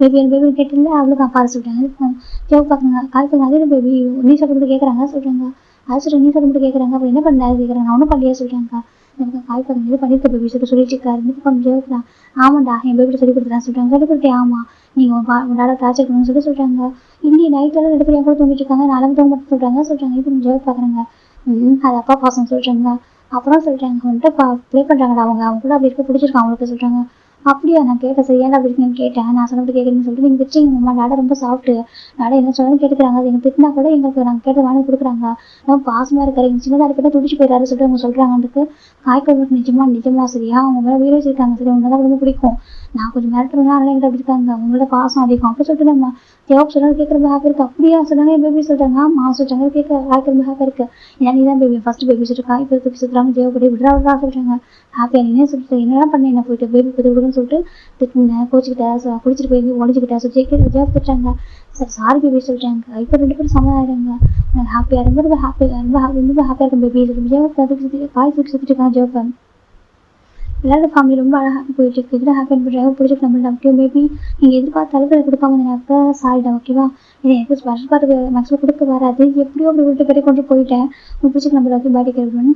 பேபி என் பேபி கேட்டிருந்தா அவளுக்கு பாரு சொல்லிட்டாங்க. ஜெயவை பார்க்குறாங்க. கால் பண்ணுங்க அதே பேபி நீ சொல்லிட்டு கேட்குறாங்க சொல்லிட்டாங்க. அது சொல்லிட்டு நீ சொல்லிட்டு கேட்குறாங்க. அப்போ என்ன பண்ணாரு கேட்குறாங்க. நான் ஒன்றும் பண்ணியா சொல்லிட்டாங்க. எனக்கு காய் பண்ணுங்க இது பண்ணியிருக்க பேபி சொல்லிட்டு இருக்காரு. இப்போ கொஞ்சம் ஜெயவுக்குறான். ஆமாண்டா என் பேபிட்ட சொல்லி கொடுத்துட்டான்னு சொல்லிட்டாங்க. சொல்லி கொடுத்தேன் ஆமாம் நீங்கள் உன்னோட டார்ச்சர் பண்ணணும்னு சொல்லிட்டாங்க. இன்னி நைட்டெல்லாம் 2 பேரும் கூட தூங்கிட்டு இருக்காங்க. நாளைக்கு தூங்க மட்டும் சொல்கிறாங்க. இப்போ ஜெயவை பார்க்குறாங்க. அது அப்பா பாசம் சொல்கிறாங்க. அப்புறம் சொல்கிறாங்க வந்துட்டு ப்ளே பண்ணுறாங்கடா அவங்க கூட அப்படி இருக்க பிடிச்சிருக்காங்க அவங்களுக்கு சொல்கிறாங்க. அப்படியா நான் கேட்டேன் சரி ஏன்டா அப்படி இருக்குன்னு கேட்டேன். நான் சொன்னபடி கேட்குறீங்கன்னு சொல்லிட்டு நீங்கள் திட்டுறீங்க அம்மா டாடா ரொம்ப சாஃப்ட்டு டாடா என்ன சொன்னாலும் கேட்டுக்கிறாங்க. அது எங்கள் திட்டினா கூட எங்களுக்கு நாங்கள் கேட்டது வாங்கி கொடுக்குறாங்க. ரொம்ப பாசமாக இருக்காரு எங்கள் சின்னதாக இருக்கிட்ட துடிச்சு போயிடாரு சொல்லிட்டு அவங்க சொல்கிறாங்கன்றது காய்கறி நிஜமா சரியா அவங்க மேலே வீடு வச்சிருக்காங்க சரி அவங்க தான் ரொம்ப பிடிக்கும். நான் கொஞ்சம் மிரட்டுறேன்னா அதனால எங்கிட்ட அப்படி இருக்காங்க அவங்களோட பாசம் அதிகம் அப்படி சொல்லிட்டு நம்ம ஜவாப் சொன்னாலும் கேட்குற ஹாப்பி இருக்கு. அப்படியா சொன்னாங்க என் பேபி சொல்கிறாங்க. ஆமாம் சொல்லிட்டாங்க கேட்க காய்கறி ஹாப்பி இருக்கு. ஏன்னா நீ தான் பேபி ஃபர்ஸ்ட் பேபி சொல்லிட்டு காய் தூக்கி சுற்றுறாங்க தேவைப்படி விட்றா சொல்கிறாங்க. ஹாப்பியாக நீனே சொல்லிட்டு என்னெல்லாம் பண்ண என்ன போயிட்டு பேபி பற்றி விடுன்னு சொல்லிட்டு திட்டினேன் கோச்சிக்கிட்டா குளிச்சுட்டு போய் ஒழிஞ்சிக்கிட்டா சொல்லி ஜவாப் திட்டுறாங்க. சரி சாரி பேபி சொல்லிட்டாங்க. இப்போ 2 பேரும் சமாதானங்க. ஹாப்பியாக ரொம்ப ஹாப்பியாக இருக்கும் பேபி ஜவாப் காய் தூக்கி சுற்றிட்டு இருக்காங்க ஜவாப். எல்லாரும் ஃபேமிலி ரொம்ப அழகாக போயிட்டு இருக்கு. இதில் ஹாப்பி பண்ணுறாங்க பிடிச்சிருக்கு நம்மள்ட்ட ஓகே மேபி நீங்கள் எதிர்பார்த்த அளவுக்கு கொடுக்காம இருந்தாக்கா சாரிடா ஓகேவா. இது எனக்கு ஸ்பெஷல் பார்த்து மேக்ஸிமம் கொடுக்க வராது எப்படியோ அப்படி விட்டு பேரை கொண்டு போயிட்டேன். பிடிச்சிருக்கு நம்மள ஓகே பாடி கேட்கணும்னு